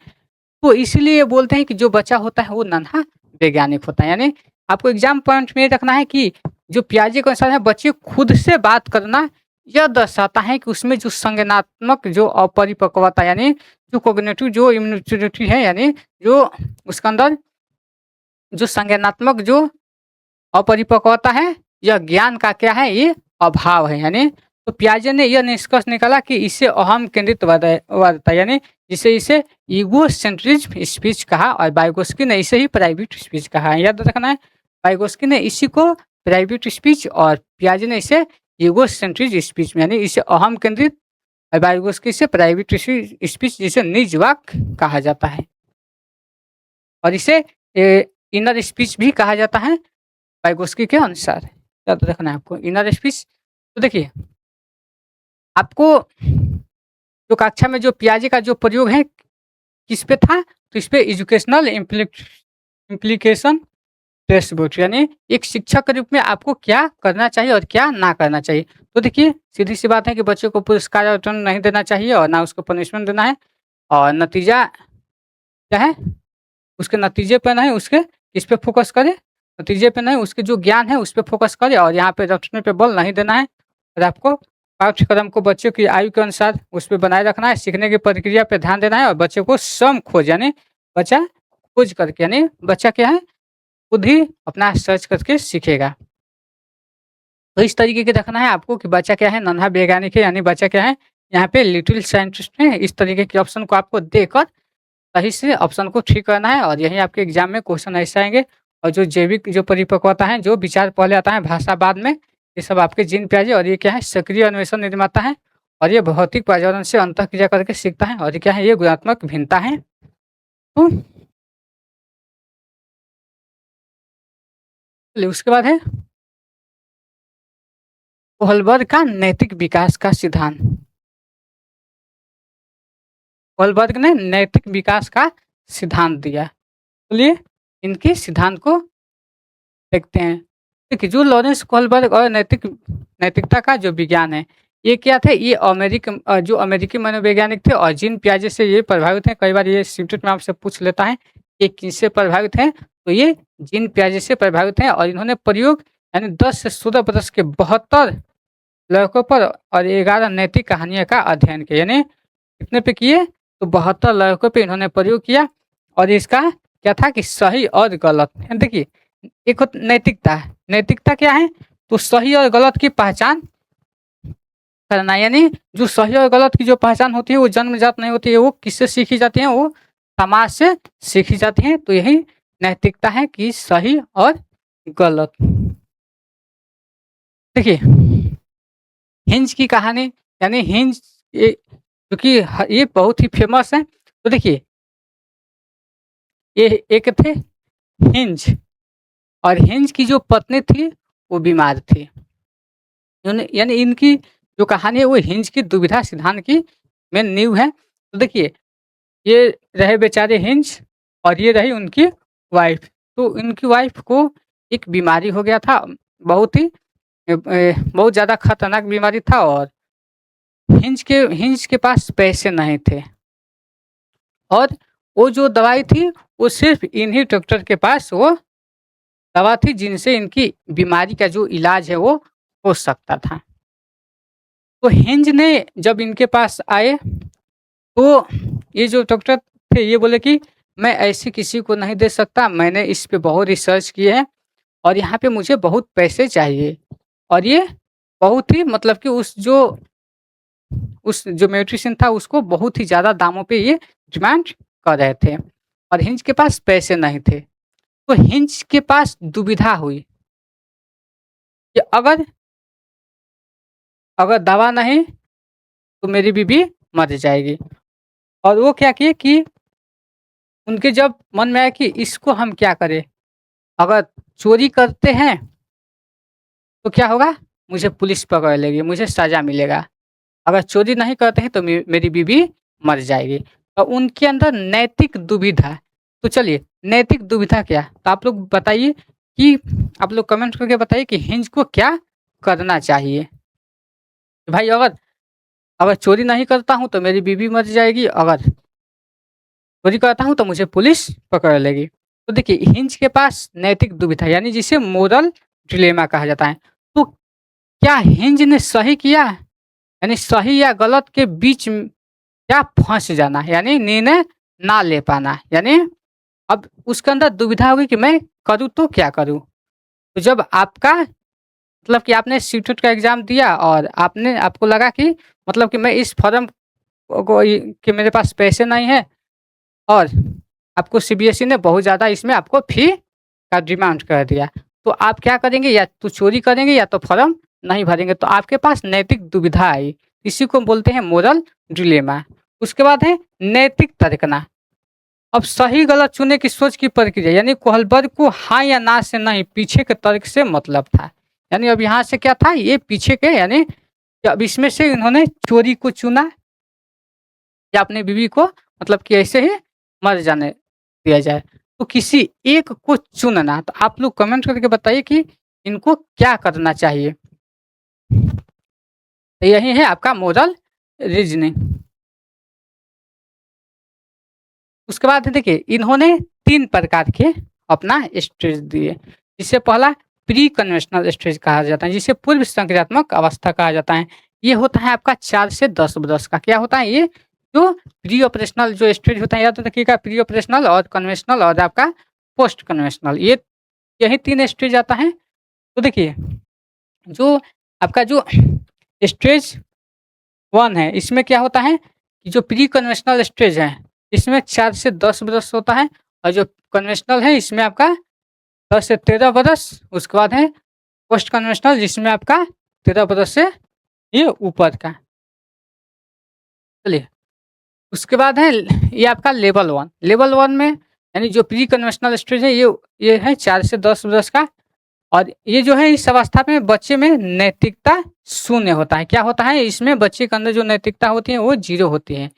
A: तो इसीलिए बोलते हैं कि जो बच्चा होता है वो नन्हा वैज्ञानिक होता है। यानी आपको एग्जाम पॉइंट में रखना है कि जो पियाजे के अनुसार है बच्चे खुद से बात करना यह दर्शाता है कि उसमें जो संज्ञानात्मक जो अपरिपक्वता यानी जो कॉग्निटिव जो इम्यूनिटी है यानी जो उसके अंदर जो संज्ञानात्मक जो अपरिपक्वता है, यह ज्ञान का क्या है, ये अभाव है। यानी तो पियाजे ने यह निष्कर्ष निकाला कि इसे अहम केंद्रित वादता यानी जिसे इसे ईगोसेंट्रिज्म स्पीच कहा और वाइगोस्की ने इसे ही प्राइवेट स्पीच कहा है। याद रखना है, वाइगोस्की ने इसी को प्राइवेट स्पीच और पियाजे ने इसे ईगोसेंट्रिक स्पीच यानी इसे अहम केंद्रित और वाइगोस्की से प्राइवेट स्पीच जिसे निज वाक्य कहा जाता है और इसे इनर स्पीच भी कहा जाता है वाइगोस्की के अनुसार। याद रखना है आपको इनर स्पीच। तो देखिए आपको जो कक्षा में जो पियाजे का जो प्रयोग है किस पे था, तो इस पे एजुकेशनल इम्प्लीकेशन टेस्ट बुक यानी एक शिक्षक के रूप में आपको क्या करना चाहिए और क्या ना करना चाहिए। तो देखिए सीधी सी बात है कि बच्चे को पुरस्कार और दंड नहीं देना चाहिए और ना उसको पनिशमेंट देना है और नतीजा क्या है उसके नतीजे पे नहीं उसके किस पे फोकस करे, नतीजे पे नहीं उसके जो ज्ञान है उस पर फोकस करे और यहाँ पे रटने पे बल नहीं देना है और आपको पाठ्यक्रम को बच्चों की आयु के अनुसार उस पर बनाए रखना है, सीखने की प्रक्रिया पे ध्यान देना है और बच्चे को स्वयं खोज यानी बच्चा खोज करके यानी बच्चा क्या है खुद ही अपना सर्च करके सीखेगा। तो इस तरीके के रखना है आपको कि बच्चा क्या है नन्हा वैज्ञानिक है यानी बच्चा क्या है यहाँ पे लिटिल साइंटिस्ट है। इस तरीके के ऑप्शन को आपको देकर सही से ऑप्शन को ठीक करना है और यही आपके एग्जाम में क्वेश्चन ऐसे आएंगे। और जो जैविक जो परिपक्वता है जो विचार पहले आता है भाषा बाद में, ये सब आपके जीन पियाजे और ये क्या है सक्रिय अन्वेषण निर्माता है और ये भौतिक पर्यावरण से अंतः क्रिया करके सीखता है और ये क्या है ये गुणात्मक भिन्नता है। तो चलिए उसके बाद है कोहलबर्ग का नैतिक विकास का सिद्धांत। कोहलबर्ग ने नैतिक विकास का सिद्धांत दिया। चलिए इनके सिद्धांत को देखते हैं। देखिए जो लॉरेंस कोहलबर्ग और नैतिकता का जो विज्ञान है ये क्या थे, ये जो अमेरिकी मनोवैज्ञानिक थे और जीन पियाजे से ये प्रभावित हैं। कई बार ये सीटेट में आपसे पूछ लेता है कि किससे प्रभावित हैं, तो ये जीन पियाजे से प्रभावित हैं और इन्होंने प्रयोग यानी 10 से 16 बरस के 72 लड़कों पर और 11 नैतिक कहानियों का अध्ययन किया। यानी कितने पे किए, तो 72 लड़कों पे इन्होंने प्रयोग किया और इसका क्या था कि सही और गलत। देखिए एक नैतिकता है, नैतिकता क्या है, तो सही और गलत की पहचान करना। यानी जो सही और गलत की जो पहचान होती है वो जन्मजात नहीं होती है, वो किससे सीखी जाती है, वो समाज से सीखी जाती है। तो यही नैतिकता है कि सही और गलत। देखिए हिंज की कहानी यानी हिंज क्योंकि ये बहुत ही फेमस है। तो देखिए ये एक थे हिंज और हिंज की जो पत्नी थी वो बीमार थी। यानी इनकी जो कहानी है वो हिंज की दुविधा सिद्धांत की मेन नींव है। तो देखिए ये रहे बेचारे हिंज और ये रही उनकी वाइफ। तो इनकी वाइफ को एक बीमारी हो गया था, बहुत ज़्यादा खतरनाक बीमारी था और हिंज के पास पैसे नहीं थे और वो जो दवाई थी वो सिर्फ इन्हीं डॉक्टर के पास वो दवा थी जिनसे इनकी बीमारी का जो इलाज है वो हो सकता था। तो हिंज ने जब इनके पास आए तो ये जो डॉक्टर थे ये बोले कि मैं ऐसे किसी को नहीं दे सकता, मैंने इस पे बहुत रिसर्च किए हैं और यहाँ पे मुझे बहुत पैसे चाहिए। और ये बहुत ही मतलब कि उस जो मेडिसिन था उसको बहुत ही ज़्यादा दामों पे ये डिमांड कर रहे थे और हिंज के पास पैसे नहीं थे। तो हिंज के पास दुविधा हुई कि अगर दवा नहीं तो मेरी बीवी मर जाएगी। और वो क्या किए कि उनके जब मन में आया कि इसको हम क्या करें, अगर चोरी करते हैं तो क्या होगा, मुझे पुलिस पकड़ लेगी, मुझे सज़ा मिलेगा। अगर चोरी नहीं करते हैं तो मेरी बीवी मर जाएगी। और उनके अंदर नैतिक दुविधा। तो चलिए नैतिक दुविधा क्या, तो आप लोग बताइए कि आप लोग कमेंट करके बताइए कि हिंज को क्या करना चाहिए। तो भाई अगर चोरी नहीं करता हूँ तो मेरी बीवी मर जाएगी, अगर चोरी करता हूँ तो मुझे पुलिस पकड़ लेगी। तो देखिए हिंज के पास नैतिक दुविधा यानी जिसे मोरल डिलेमा कहा जाता है। तो क्या हिंज ने सही किया? यानी सही या गलत के बीच क्या फँस जाना, यानी निर्णय ना ले पाना। यानी अब उसके अंदर दुविधा होगी कि मैं करूँ तो क्या करूँ? तो जब आपका मतलब कि आपने सीटेट का एग्ज़ाम दिया और आपको लगा कि मतलब कि मैं इस फॉर्म को कि मेरे पास पैसे नहीं हैं और आपको सीबीएसई ने बहुत ज़्यादा इसमें आपको फ़ी का डिमांड कर दिया। तो आप क्या करेंगे? या तो चोरी करेंगे या तो फॉर्म नहीं भरेंगे। तो आपके पास नैतिक दुविधा आई। इसी को बोलते हैं मोरल डिलेमा। उसके बाद है नैतिक तर्कना। अब सही गलत चुनने की सोच की प्रक्रिया, यानी कोहलबर्ग को हाँ या ना से नहीं, पीछे के तर्क से मतलब था। यानी अब यहाँ से क्या था, ये पीछे के, यानी अब इसमें से इन्होंने चोरी को चुना या अपनी बीवी को मतलब कि ऐसे ही मर जाने दिया जाए। तो किसी एक को चुनना। तो आप लोग कमेंट करके बताइए कि इनको क्या करना चाहिए। तो यही है आपका मोरल रीजनिंग। उसके बाद देखिए इन्होंने 3 प्रकार के अपना स्टेज दिए। जिससे पहला प्री कन्वेंशनल स्टेज कहा जाता है, जिसे पूर्व संक्रियात्मक अवस्था कहा जाता है। ये होता है आपका 4 से 10 बरस का। क्या होता है ये? जो प्री ऑपरेशनल जो स्टेज होता है, याद रखिएगा, प्री ऑपरेशनल और कन्वेंशनल और आपका पोस्ट कन्वेंशनल, ये यही 3 स्टेज आता है। तो देखिए जो आपका जो स्टेज 1 है, इसमें क्या होता है कि जो प्री कन्वेंशनल स्टेज है, इसमें 4 से 10 बरस होता है और जो कन्वेंशनल है इसमें आपका 10 से 13 बरस। उसके बाद है पोस्ट कन्वेंशनल, जिसमें आपका 13 बरस से ये ऊपर का। चलिए उसके बाद है ये आपका लेवल 1। लेवल 1 में यानी जो प्री कन्वेंशनल स्टेज है, ये है 4 से 10 बरस का। और ये जो है इस अवस्था में बच्चे में नैतिकता शून्य होता है। क्या होता है? इसमें बच्चे के अंदर जो नैतिकता होती है वो 0 होती है।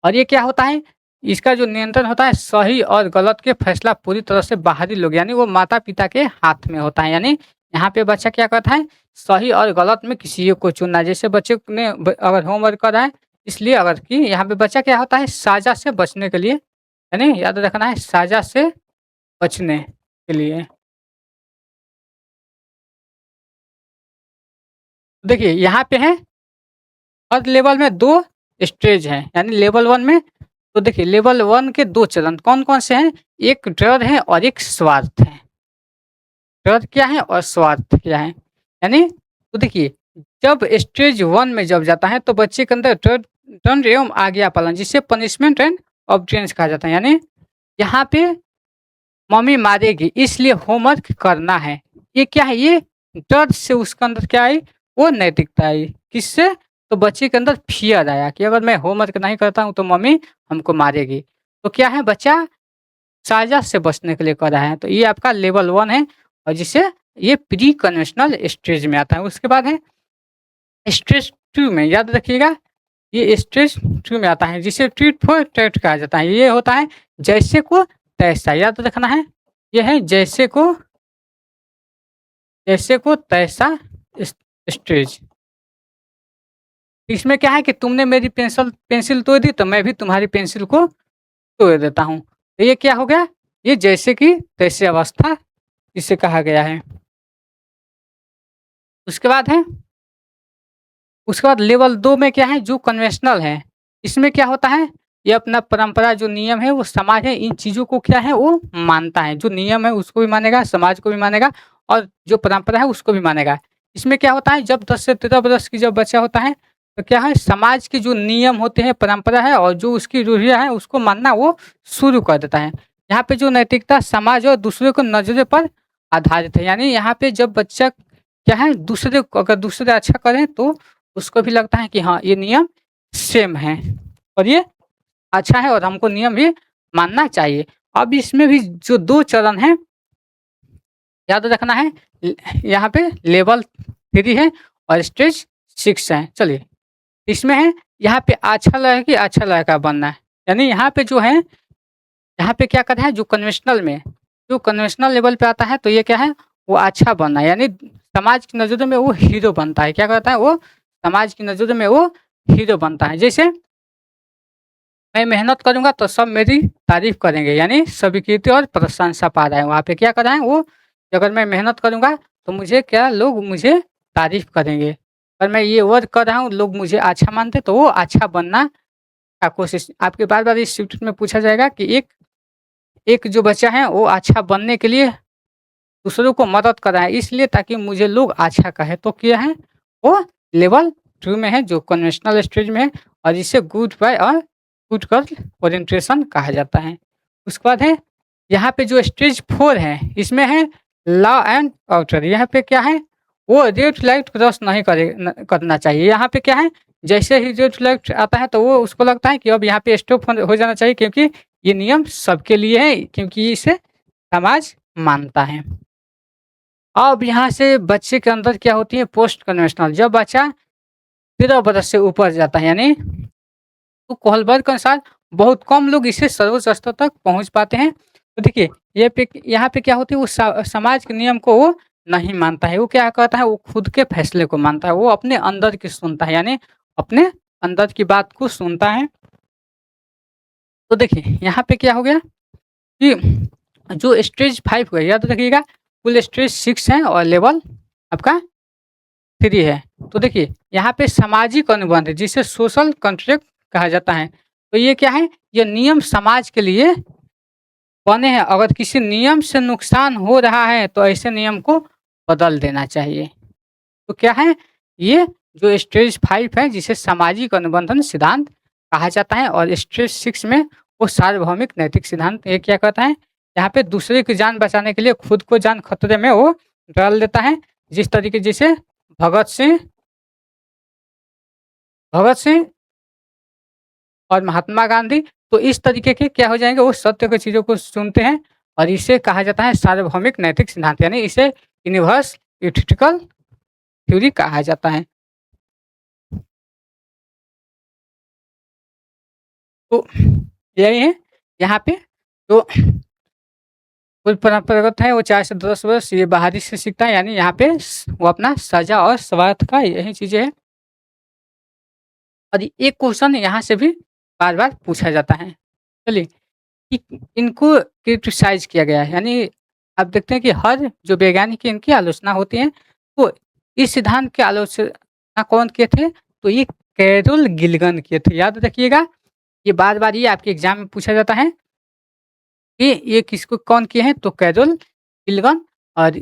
A: और ये क्या होता है? इसका जो नियंत्रण होता है सही और गलत के फैसला पूरी तरह से बाहरी लोग, यानी वो माता-पिता के हाथ में होता है। यानी यहाँ पे बच्चा क्या करता है? सही और गलत में किसी एक को चुनना। जैसे बच्चे ने अगर होमवर्क करा है, इसलिए अगर कि यहाँ पे बच्चा क्या होता है? साझा से बचने के लिए, यानी याद रखना है, साझा से बचने के लिए। देखिए यहाँ पे है हर लेवल में 2 स्टेज हैं। यानी लेवल 1 में, तो देखिए लेवल 1 के 2 चरण कौन-कौन से हैं? एक डर है और एक स्वार्थ है। डर क्या है और स्वार्थ क्या है? यानी तो देखिए जब स्टेज 1 में जब जाता है तो बच्चे के अंदर दंड एवं आज्ञा पालन, जिसे पनिशमेंट एंड ऑब्डियंस कहा जाता है। यानी यहाँ पे मम्मी मारेगी इसलिए होमवर्क करना है। ये क्या है? ये डर से उसके अंदर क्या आई? वो नैतिकता आई। किससे? तो बच्चे के अंदर फ़ियर आया कि अगर मैं होमवर्क नहीं करता हूँ तो मम्मी हमको मारेगी। तो क्या है? बच्चा साझा से बचने के लिए कर रहा है। तो ये आपका लेवल 1 है और जिसे ये प्री कन्वेंशनल स्टेज में आता है। उसके बाद है स्टेज 2 में, याद रखिएगा, ये स्टेज 2 में आता है जिसे टिट फॉर टैट कहा जाता है। ये होता है जैसे को तैसा, याद रखना है। ये है जैसे को तैसा स्टेज। इसमें क्या है कि तुमने मेरी पेंसिल तोड़ दी तो मैं भी तुम्हारी पेंसिल को तोड़ देता हूँ। तो ये क्या हो गया? ये जैसे कि तैसे अवस्था इसे कहा गया है। उसके बाद है उसके बाद लेवल 2 में क्या है? जो कन्वेंशनल है, इसमें क्या होता है? ये अपना परंपरा जो नियम है, वो समाज है, इन चीज़ों को क्या है? वो मानता है। जो नियम है उसको भी मानेगा, समाज को भी मानेगा और जो परंपरा है उसको भी मानेगा। इसमें क्या होता है? जब 10 से 13 वर्ष की जब बच्चा होता है तो क्या है? समाज के जो नियम होते हैं, परंपरा है और जो उसकी रूढ़ियाँ हैं उसको मानना वो शुरू कर देता है। यहाँ पे जो नैतिकता समाज और दूसरे को नज़रिए पर आधारित है। यानी यहाँ पे जब बच्चा क्या है? दूसरे को, अगर दूसरे अच्छा करें तो उसको भी लगता है कि हाँ, ये नियम सेम है और ये अच्छा है और हमको नियम भी मानना चाहिए। अब इसमें भी जो 2 चरण हैं, याद रखना है, यहाँ पे लेवल 3 है और स्टेज 6 है। चलिए इसमें है यहाँ पे अच्छा लड़की अच्छा लड़का बनना है। यानी यहाँ पे जो है, यहाँ पे क्या करना है? जो कन्वेंशनल लेवल पे आता है तो ये क्या है? वो अच्छा बनना है। यानी समाज की नज़रों में वो हीरो बनता है। क्या करता है? वो समाज की नज़रों में वो हीरो बनता है। जैसे मैं मेहनत करूँगा तो सब मेरी तारीफ़ करेंगे, यानी स्वीकृति और प्रशंसा पा रहा है। वहाँ पे क्या कर रहा है वो? कि अगर मैं मेहनत करूँगा तो मुझे क्या लोग मुझे तारीफ़ करेंगे। अगर मैं ये वर्क कर रहा हूँ लोग मुझे अच्छा मानते तो वो अच्छा बनना का कोशिश आपके बार-बार इस शिफ्ट में पूछा जाएगा कि एक एक जो बच्चा है वो अच्छा बनने के लिए दूसरों को मदद कर रहा है इसलिए ताकि मुझे लोग अच्छा कहें तो क्या है वो लेवल 2 में है जो कन्वेंशनल स्टेज में है और इसे गुड बाय और गुड गर्ल ओरिएंटेशन कहा जाता है। उसके बाद है यहाँ पे जो स्टेज 4 है इसमें है लॉ एंड ऑर्डर यहाँ पे क्या है वो रेड लाइट क्रॉस नहीं करना चाहिए। यहाँ पे क्या है जैसे ही रेड लाइट आता है तो वो उसको लगता है कि अब यहाँ पे स्टॉप हो जाना चाहिए क्योंकि ये नियम सबके लिए है क्योंकि इसे समाज मानता है। अब यहाँ से बच्चे के अंदर क्या होती है पोस्ट कन्वेंशनल जब बच्चा 13 बरस से ऊपर जाता है यानी तो कोहलबर्ग के अनुसार बहुत कम लोग इसे सर्वोच्च स्तर तक पहुँच पाते हैं। तो देखिए यहाँ पे क्या होती है वो समाज के नियम को वो नहीं मानता है। वो क्या कहता है वो खुद के फैसले को मानता है। वो अपने अंदर की सुनता है यानी अपने अंदर की बात को सुनता है। तो देखिए यहाँ पे क्या हो गया कि जो स्टेज 5 है याद रखिएगा कुल स्टेज 6 है और लेवल आपका 3 है। तो देखिए यहाँ पे सामाजिक अनुबंध जिसे सोशल कॉन्ट्रैक्ट कहा जाता है। तो ये क्या है ये नियम समाज के लिए बने हैं। अगर किसी नियम से नुकसान हो रहा है तो ऐसे नियम को बदल देना चाहिए। तो क्या है ये जो स्टेज 5 है जिसे सामाजिक अनुबंधन सिद्धांत कहा जाता है और स्टेज 6 में वो सार्वभौमिक नैतिक सिद्धांत ये क्या कहता है यहाँ पे दूसरे की जान बचाने के लिए खुद को जान खतरे में वो डाल देता है। जिस तरीके जैसे भगत सिंह भगत सिंह और महात्मा गांधी तो इस तरीके के क्या हो जाएंगे वो सत्य की चीज़ों को सुनते हैं और इसे कहा जाता है सार्वभौमिक नैतिक सिद्धांत यानी इसे यूनिवर्स इथिकल थ्योरी कहा जाता है। तो यही है यहाँ पे तो कुल परंपरागत है वो 4 से 10 वर्ष ये बाहरी से सीखता है यानी यहाँ पे वो अपना सजा और स्वार्थ का यही चीज़ें है। और एक क्वेश्चन यहाँ से भी बार-बार पूछा जाता है। चलिए कि इनको क्रिटिसाइज़ किया गया है यानी आप देखते हैं कि हर जो वैज्ञानिक है इनकी आलोचना होती है। तो इस सिद्धांत की आलोचना कौन किए थे? तो ये कैरोल गिल्गन किए थे। याद रखिएगा ये बार-बार ये आपके एग्ज़ाम में पूछा जाता है कि ये किसको कौन किए हैं? तो कैरोल गिल्गन और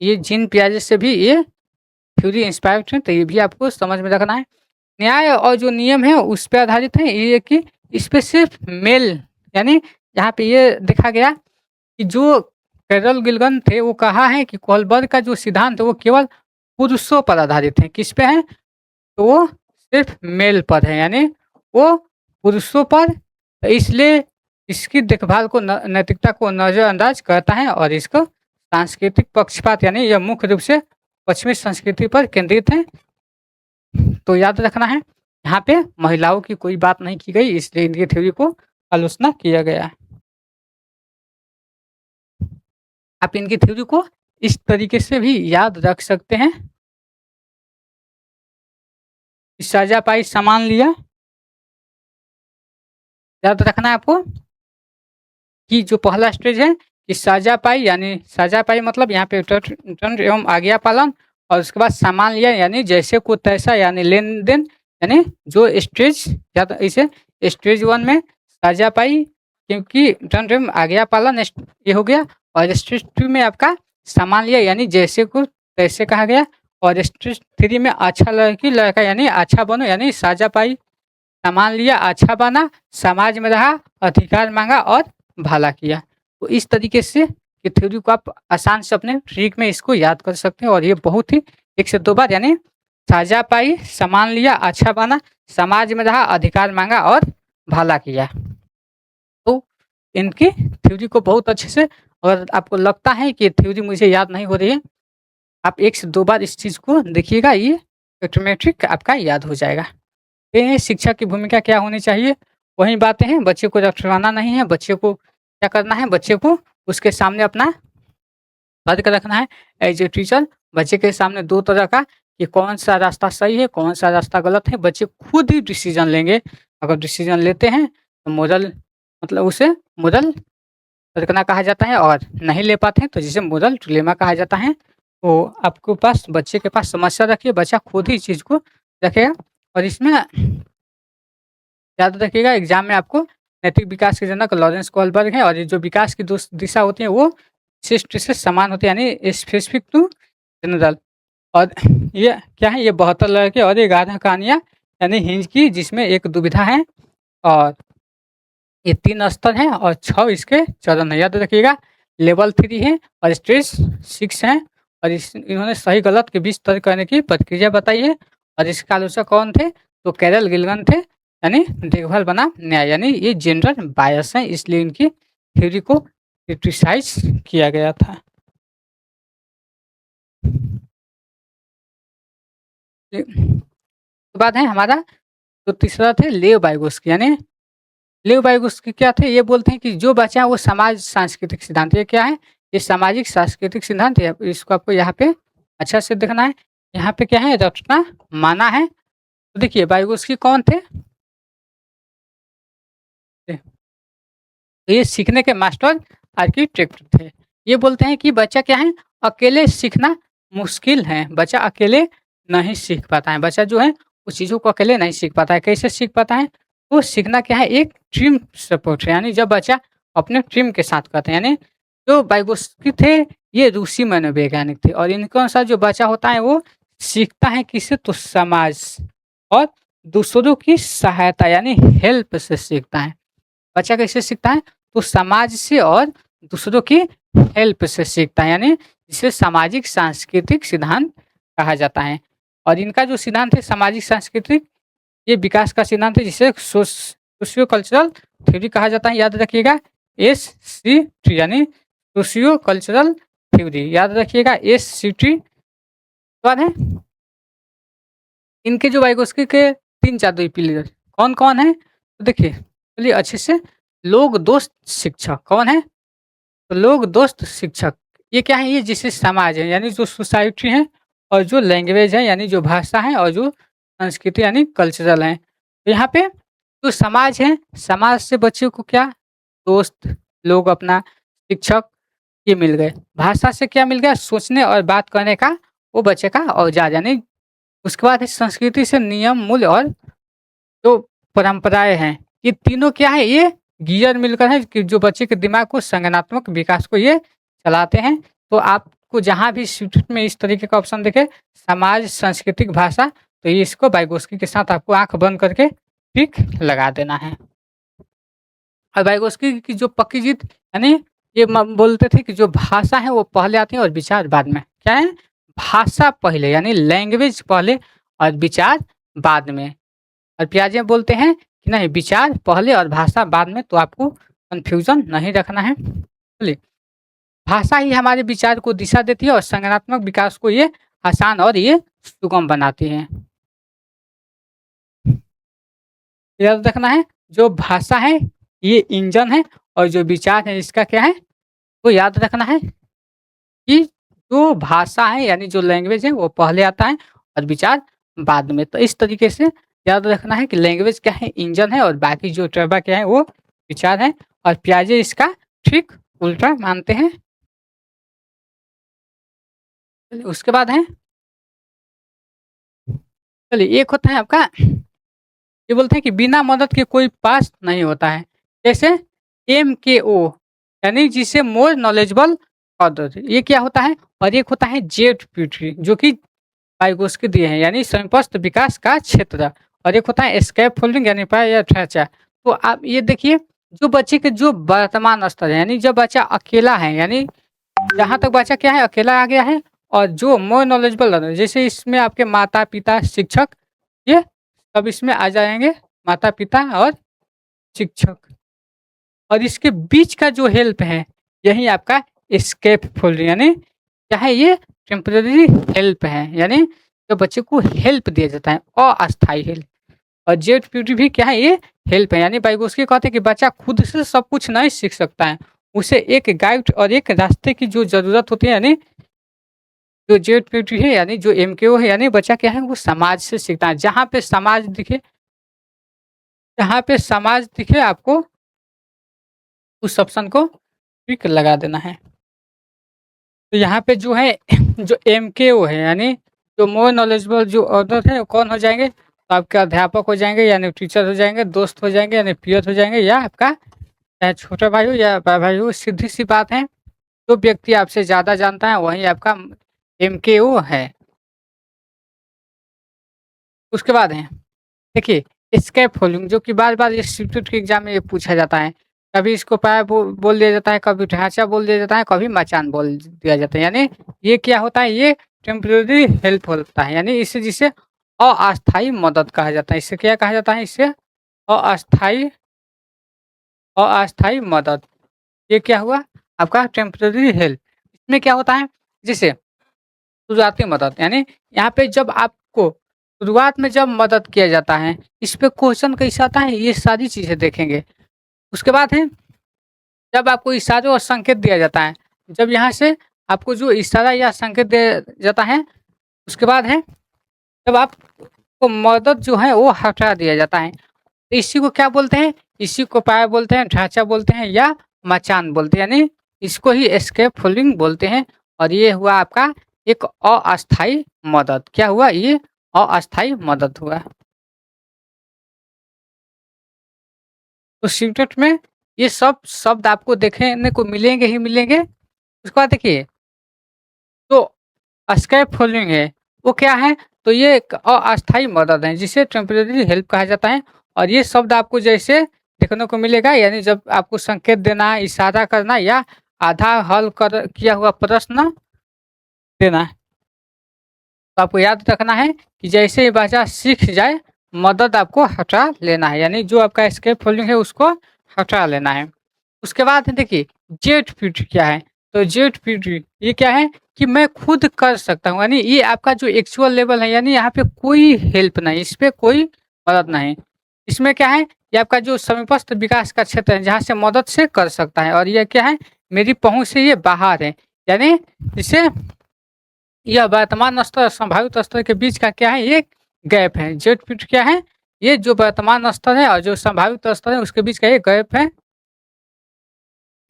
A: ये जीन पियाजे से भी ये थ्योरी इंस्पायर्ड है तो ये भी आपको समझ में रखना है। न्याय और जो नियम है उस पे आधारित है ये कि इस पे सिर्फ मेल यानी यहाँ पे ये देखा गया कि जो कैरल गिल्गन थे वो कहा है कि कोलबर्ग का जो सिद्धांत है वो केवल पुरुषों पर आधारित है। किस पे है? तो वो सिर्फ मेल पर है यानी वो पुरुषों पर तो इसलिए इसकी देखभाल को नैतिकता को नज़रअंदाज करता है और इसको सांस्कृतिक पक्षपात यानी यह मुख्य रूप से पश्चिमी संस्कृति पर केंद्रित है। तो याद रखना है यहाँ पे महिलाओं की कोई बात नहीं की गई इसलिए इनकी थ्योरी को आलोचना किया गया है। आप इनकी थ्योरी को इस तरीके से भी याद रख सकते हैं। सजा पाई सामान लिया याद रखना है आपको कि जो पहला स्टेज है कि सजा पाई यानी सजा पाई मतलब यहाँ पे दंड एवं आज्ञा पालन और उसके बाद सामान लिया यानी जैसे को तैसा यानी लेन देन यानी जो स्टेज या इसे स्टेज 1 में सजा पाई क्योंकि दंड एवं आज्ञा पालन ये हो गया और स्टेज 2 में आपका सामान लिया यानी जैसे को तैसे कहा गया और स्टेज 3 में अच्छा लड़की लड़का यानी अच्छा बनो यानी साजा पाई सामान लिया अच्छा बना समाज में रहा अधिकार मांगा और भला किया। तो इस तरीके से ये थ्योरी को आप आसान से अपने ट्रिक में इसको याद कर सकते हैं और ये बहुत ही 1 से 2 बार यानी साझा पाई सामान लिया अच्छा बना समाज में रहा अधिकार मांगा और भला किया। तो इनकी थ्योरी को बहुत अच्छे से अगर आपको लगता है कि थ्योरी मुझे याद नहीं हो रही है आप 1 से 2 बार इस चीज़ को देखिएगा ये ऑटोमेटिक आपका याद हो जाएगा। ये शिक्षा की भूमिका क्या होनी चाहिए? वही बातें हैं बच्चे को रटवाना नहीं है, बच्चे को क्या करना है बच्चे को उसके सामने अपना तर्क रखना है एज ए टीचर बच्चे के सामने 2 तरह का कि कौन सा रास्ता सही है, कौन सा रास्ता गलत है, बच्चे खुद ही डिसीजन लेंगे। अगर डिसीजन लेते हैं तो मोरल मतलब उसे मोरल तर्कना कहा जाता है और नहीं ले पाते हैं तो जिसे मोरल डिलेमा कहा जाता है। तो आपके पास बच्चे के पास समस्या रखिए, बच्चा खुद ही चीज़ को रखेगा और इसमें याद रखिएगा एग्ज़ाम में आपको नैतिक विकास के जनक लॉरेंस कोहलबर्ग हैं और ये जो विकास की दिशा होती है वो विशिष्ट से समान होती है यानी स्पेसिफिक टू जनरल। और ये क्या है, ये 72 लड़के और 11 कहानियाँ यानी हिंज की, जिसमें एक दुविधा है और ये 3 स्तर हैं और 6 इसके चरण हैं। याद रखिएगा लेवल 3 है और स्टेज 6 है और इन्होंने सही गलत के बीच तर्क करने की प्रक्रिया बताई है और इसके आलोचक कौन थे? तो कैरल गिलगन थे, यानी देखभाल बनाम न्याय, यानी ये जेंडर बायस हैं इसलिए इनकी थ्योरी को क्रिटिसाइज़ किया गया था। ये उसके बाद है हमारा जो तीसरा थे लेव वाइगोस्की, यानी लेव वाइगोस्की क्या थे? ये बोलते हैं कि जो बचा है वो समाज सांस्कृतिक सिद्धांत। ये क्या है? ये सामाजिक सांस्कृतिक सिद्धांत है। इसको आपको यहाँ पे अच्छा से देखना है। यहाँ पे क्या है? रचना माना है। तो देखिए वाइगोस्की कौन थे? तो ये सीखने के मास्टर आर्किटेक्ट थे। ये बोलते हैं कि बच्चा क्या है? अकेले सीखना मुश्किल है। बच्चा अकेले नहीं सीख पाता है। बच्चा जो है उस चीज़ों को अकेले नहीं सीख पाता है। कैसे सीख पाता है? वो सीखना क्या है? एक टीम सपोर्ट है। यानी जब बच्चा अपने टीम के साथ करते हैं, यानी जो वाइगोस्की थे ये रूसी मनोवैज्ञानिक थे और इनके अनुसार जो बच्चा होता है वो सीखता है किससे? तो समाज और दूसरों की सहायता यानी हेल्प से सीखता है। बच्चा कैसे सीखता है? तो समाज से और दूसरों की हेल्प से सीखता है, यानी जिसे सामाजिक सांस्कृतिक सिद्धांत कहा जाता है। और इनका जो सिद्धांत है सामाजिक सांस्कृतिक, ये विकास का सिद्धांत है जिसे सोशियो कल्चरल थ्योरी कहा जाता है। याद रखिएगा SCT यानी सोशियो कल्चरल थ्योरी, याद रखिएगा SCT। बाद है इनके जो वाइगोस्की के 3 जादुई पिलर कौन-कौन है? तो देखिए चलिए अच्छे से, लोग दोस्त शिक्षक कौन है? तो लोग दोस्त शिक्षक ये क्या है? ये जिसे समाज है यानी जो सोसाइटी है और जो लैंग्वेज है यानी जो भाषा है और जो संस्कृति यानी कल्चरल है। तो यहाँ पे जो समाज है, समाज से बच्चे को क्या? दोस्त, लोग अपना, शिक्षक ये मिल गए। भाषा से क्या मिल गया? सोचने और बात करने का वो बच्चे का औजार, यानी उसके बाद है संस्कृति से नियम, मूल्य और जो परंपराएँ हैं, ये तीनों क्या है? ये गियर मिलकर है कि जो बच्चे के दिमाग को संज्ञानात्मक विकास को ये चलाते हैं। तो आपको जहाँ भी स्टेटमेंट में इस तरीके का ऑप्शन दिखे समाज, सांस्कृतिक, भाषा, तो ये इसको वाइगोस्की के साथ आपको आँख बंद करके टिक लगा देना है। और वाइगोस्की की जो पक्की जीत, यानी ये बोलते थे कि जो भाषा है वो पहले आती है और विचार बाद में। क्या है? भाषा पहले यानी लैंग्वेज पहले और विचार बाद में। और पियाजे बोलते हैं कि नहीं, विचार पहले और भाषा बाद में। तो आपको कन्फ्यूज़न नहीं रखना है। चलिए, भाषा ही हमारे विचार को दिशा देती है और संज्ञानात्मक विकास को ये आसान और ये सुगम बनाती है। याद रखना है जो भाषा है ये इंजन है और जो विचार है इसका क्या है? तो याद रखना है कि जो भाषा है यानी जो लैंग्वेज है वो पहले आता है और विचार बाद में। तो इस तरीके से याद रखना है कि लैंग्वेज क्या है? इंजन है और बाकी जो टर्बा क्या है? वो विचार है और पियाजे इसका ठीक उल्टा मानते हैं। चलिए उसके बाद है, चलिए एक होता है आपका, ये बोलते हैं कि बिना मदद के कोई पास नहीं होता है। जैसे MKO यानी जिसे मोर नॉलेजेबल अदर, ये क्या होता है? और एक होता है ZPT जो कि वाइगोस्की दिए हैं यानी संपस्त विकास का क्षेत्र, और एक होता है स्कैप फोल्डिंग यानी प्राय या ढांचा। तो आप ये देखिए जो बच्चे के जो वर्तमान स्तर है यानी जब बच्चा अकेला है, यानी जहाँ तक बच्चा क्या है? अकेला आ गया है, और जो मोर नॉलेजेबल जैसे इसमें आपके माता पिता शिक्षक ये सब इसमें आ जाएंगे, माता पिता और शिक्षक। और इसके बीच का जो हेल्प है यही आपका एस्केप फोल्डिंग, यानी क्या है? ये टेम्परेरी हेल्प है, यानी जो बच्चे को हेल्प दिया जाता है अस्थायी हेल्प। और जेड भी क्या है? ये हेल्प है, यानी वाइगोस्की कहते हैं कि बच्चा खुद से सब कुछ नहीं सीख सकता है, उसे एक गाइड और एक रास्ते की जो ज़रूरत होती है। यानी जो जेड है यानी जो MKO है, यानी बच्चा क्या है? वो समाज से सीखता है। जहाँ पे समाज दिखे आपको उस ऑप्शन को टिक लगा देना है। तो यहाँ पे जो है जो एमकेओ है यानी जो मोर नॉलेजेबल जो ऑथर है वो कौन हो जाएंगे? तो आपके अध्यापक हो जाएंगे यानी टीचर हो जाएंगे, दोस्त हो जाएंगे यानी पीयर हो जाएंगे, या आपका चाहे छोटा भाई हो या बड़ा भाई हो, सीधी सी बात है। जो व्यक्ति आपसे ज़्यादा जानता है वही आपका एमकेओ है। उसके बाद है देखिए स्कैफोल्डिंग, जो कि बार-बार ये सीटेट के एग्ज़ाम में ये पूछा जाता है। कभी इसको पाया बोल दिया जाता है, कभी ढाँचा बोल दिया जाता है, कभी मचान बोल दिया जाता है। यानी ये क्या होता है? ये टेम्परेरी हेल्प होता है, यानी इसे जिसे अस्थायी मदद कहा जाता है। इसे क्या कहा जाता है? इसे अस्थायी अस्थायी मदद। ये क्या हुआ? आपका टेम्परेरी हेल्प। इसमें क्या होता है? जैसे शुरुआती मदद, यानी यहाँ पे जब आपको शुरुआत में जब मदद किया जाता है, इस पे क्वेश्चन कैसा आता है, ये सारी चीज़ें देखेंगे। उसके बाद है जब आपको इशारे और संकेत दिया जाता है, जब यहाँ से आपको जो इशारा या संकेत दिया जाता है, उसके बाद है जब आपको मदद जो है वो हटा दिया जाता है। तो इसी को क्या बोलते हैं? इसी को पाया बोलते हैं, ढाँचा बोलते हैं या मचान बोलते हैं, यानी इसको ही स्कैफोल्डिंग बोलते हैं। और ये हुआ आपका एक अस्थायी मदद। क्या हुआ? ये अस्थायी मदद हुआ। तो सिंटेक्स में ये सब शब्द आपको देखने को मिलेंगे ही मिलेंगे। उसके बाद देखिए जो स्कैफोल्डिंग है वो क्या है? तो ये एक अस्थायी मदद है जिसे टेम्परेरी हेल्प कहा जाता है। और ये शब्द आपको जैसे देखने को मिलेगा, यानी जब आपको संकेत देना है, इशारा करना या आधा हल कर किया हुआ प्रश्न देना है। तो आपको याद रखना है कि जैसे ही बच्चा सीख जाए, मदद आपको हटा लेना है, यानी जो आपका स्कैफोल्डिंग है उसको हटा लेना है। उसके बाद देखिए जेड-पीटी क्या है? तो जेड-पीटी ये क्या है कि मैं खुद कर सकता हूँ, यानी ये आपका जो एक्चुअल लेवल है, यानी यहाँ पे कोई हेल्प नहीं, इस पे कोई मदद नहीं। इसमें क्या है? ये आपका जो समीपस्थ विकास का क्षेत्र है जहाँ से मदद से कर सकता है, और ये क्या है? मेरी पहुँच से ये बाहर है, यानी इसे यह वर्तमान स्तर और संभावित स्तर के बीच का क्या है? ये गैप है। जेड-पीटी क्या है? ये जो वर्तमान स्तर है और जो संभावित स्तर है उसके बीच का ये गैप है।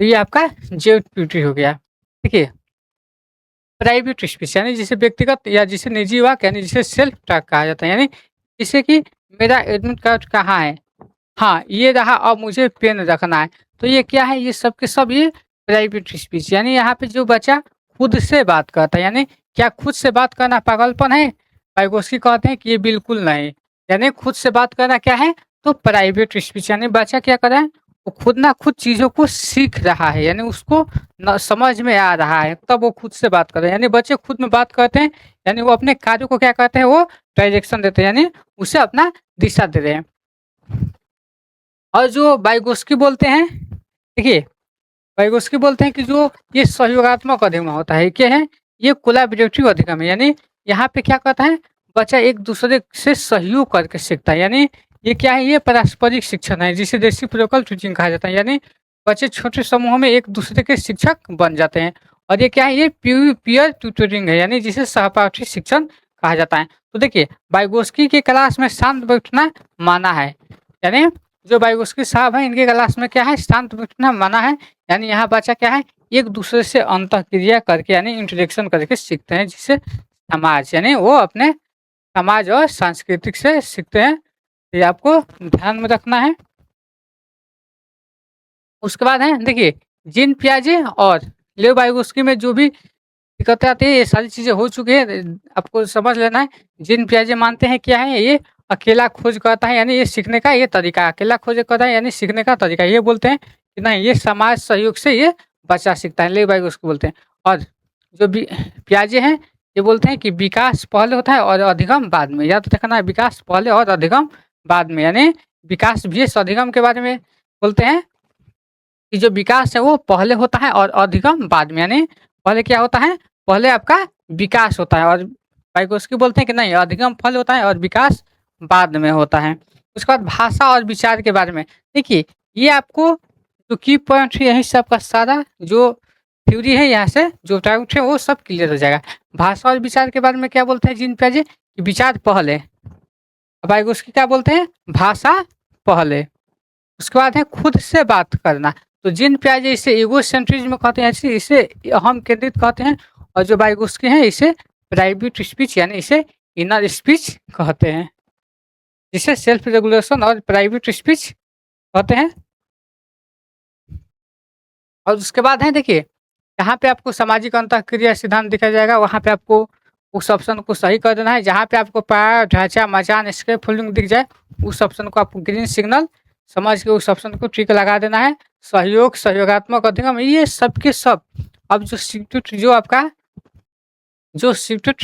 A: तो ये आपका जेड-पीटी हो गया। देखिए प्राइवेट स्पीच यानी जिसे व्यक्तिगत या जिसे निजी वाक्य यानी जिसे सेल्फ टॉक कहा जाता है, यानी जैसे कि मेरा एडमिट कार्ड कहाँ है? हाँ, ये रहा, अब मुझे पेन रखना है। तो ये क्या है? ये सब के सब ये प्राइवेट स्पीच, यानी यहाँ पे जो बच्चा खुद से बात करता है, यानी क्या खुद से बात करना पागलपन है? वाइगोस्की कहते हैं कि ये बिल्कुल नहीं। यानी खुद से बात करना क्या है? तो प्राइवेट स्पीच, यानी बच्चा क्या कर रहा है? वो खुद ना खुद चीज़ों को सीख रहा है, यानी उसको न समझ में आ रहा है, तब वो खुद से बात कर रहे हैं। यानी बच्चे खुद में बात करते हैं, यानी वो अपने कार्य को क्या करते हैं? वो डायरेक्शन देते हैं, यानी उसे अपना दिशा दे रहे हैं। और जो वाइगोस्की बोलते हैं, देखिए वाइगोस्की बोलते हैं कि जो ये सहयोगात्मक अधिगम होता है, क्या है? ये कोलैबोरेटिव अधिगम है, यानी यहाँ पे क्या करता है? बच्चा एक दूसरे से सहयोग करके सीखता है, यानी ये क्या है? ये पारस्परिक शिक्षण है जिसे रेसिप्रोकल टीचिंग कहा जाता है, यानी बच्चे छोटे समूह में एक दूसरे के शिक्षक बन जाते हैं। और ये क्या है? ये पीयर ट्यूटरिंग है, यानी जिसे सहपाठी शिक्षण कहा जाता है। तो देखिए वाइगोस्की की क्लास में शांत बैठना माना है, यानी जो वाइगोस्की साहब हैं इनके क्लास में क्या है? शांत बैठना मना है, यानी यहाँ बच्चा क्या है? एक दूसरे से अंतःक्रिया करके यानी इंटरेक्शन करके सीखते हैं, जिससे समाज यानी वो अपने समाज और सांस्कृतिक से सीखते हैं। ये आपको ध्यान में रखना है। उसके बाद है देखिए जीन पियाजे और लेव वाइगोस्की में जो भी दिक्कतें आती है, ये सारी चीज़ें हो चुकी है, आपको समझ लेना है। जीन पियाजे मानते हैं क्या है? ये अकेला खोज करता है, यानी ये सीखने का ये तरीका है, अकेला खोज करता है यानी सीखने का तरीका। ये बोलते हैं कि नहीं, ये समाज सहयोग से ये बच्चा सीखता है, लेव वाइगोस्की बोलते हैं। और जो पियाजे हैं ये बोलते हैं कि विकास पहले होता है और अधिगम बाद में। याद रखना है, विकास पहले और अधिगम बाद में, यानी विकास भी अधिगम के बारे में बोलते हैं कि जो विकास है वो पहले होता है और अधिगम बाद में, यानी पहले क्या होता है? पहले आपका विकास होता है, और वाइगोस्की बोलते हैं कि नहीं, अधिगम पहले होता है और विकास बाद में होता है। उसके बाद भाषा और विचार के बारे में देखिए, ये आपको जो की पॉइंट है यही से आपका सारा जो थ्योरी है यहाँ से जो डाउट है वो सब क्लियर हो जाएगा। भाषा और विचार के बारे में क्या बोलते हैं जीन पियाजे? कि विचार पहले, वाइगोस्की क्या बोलते हैं? भाषा पहले। उसके बाद है खुद से बात करना। तो जीन पियाजे इसे ईगोसेंट्रिज्म कहते हैं, इसे अहम केंद्रित कहते हैं, और जो वाइगोस्की है इसे प्राइवेट स्पीच यानी इसे इनर स्पीच कहते हैं, जिसे सेल्फ रेगुलेशन और प्राइवेट स्पीच कहते हैं। और उसके बाद है देखिए, यहाँ पे आपको सामाजिक अंतःक्रिया सिद्धांत दिखा जाएगा, वहाँ पे आपको उस ऑप्शन को सही कर देना है। जहाँ पे आपको पाया, ढांचा, मचान, स्केप फोल्डिंग दिख जाए, उस ऑप्शन को आपको ग्रीन सिग्नल समझ के उस ऑप्शन को टिक लगा देना है। सहयोग, सहयोगात्मक अधिगम, ये सब के सब अब जो सीटेट जो आपका जो सीटेट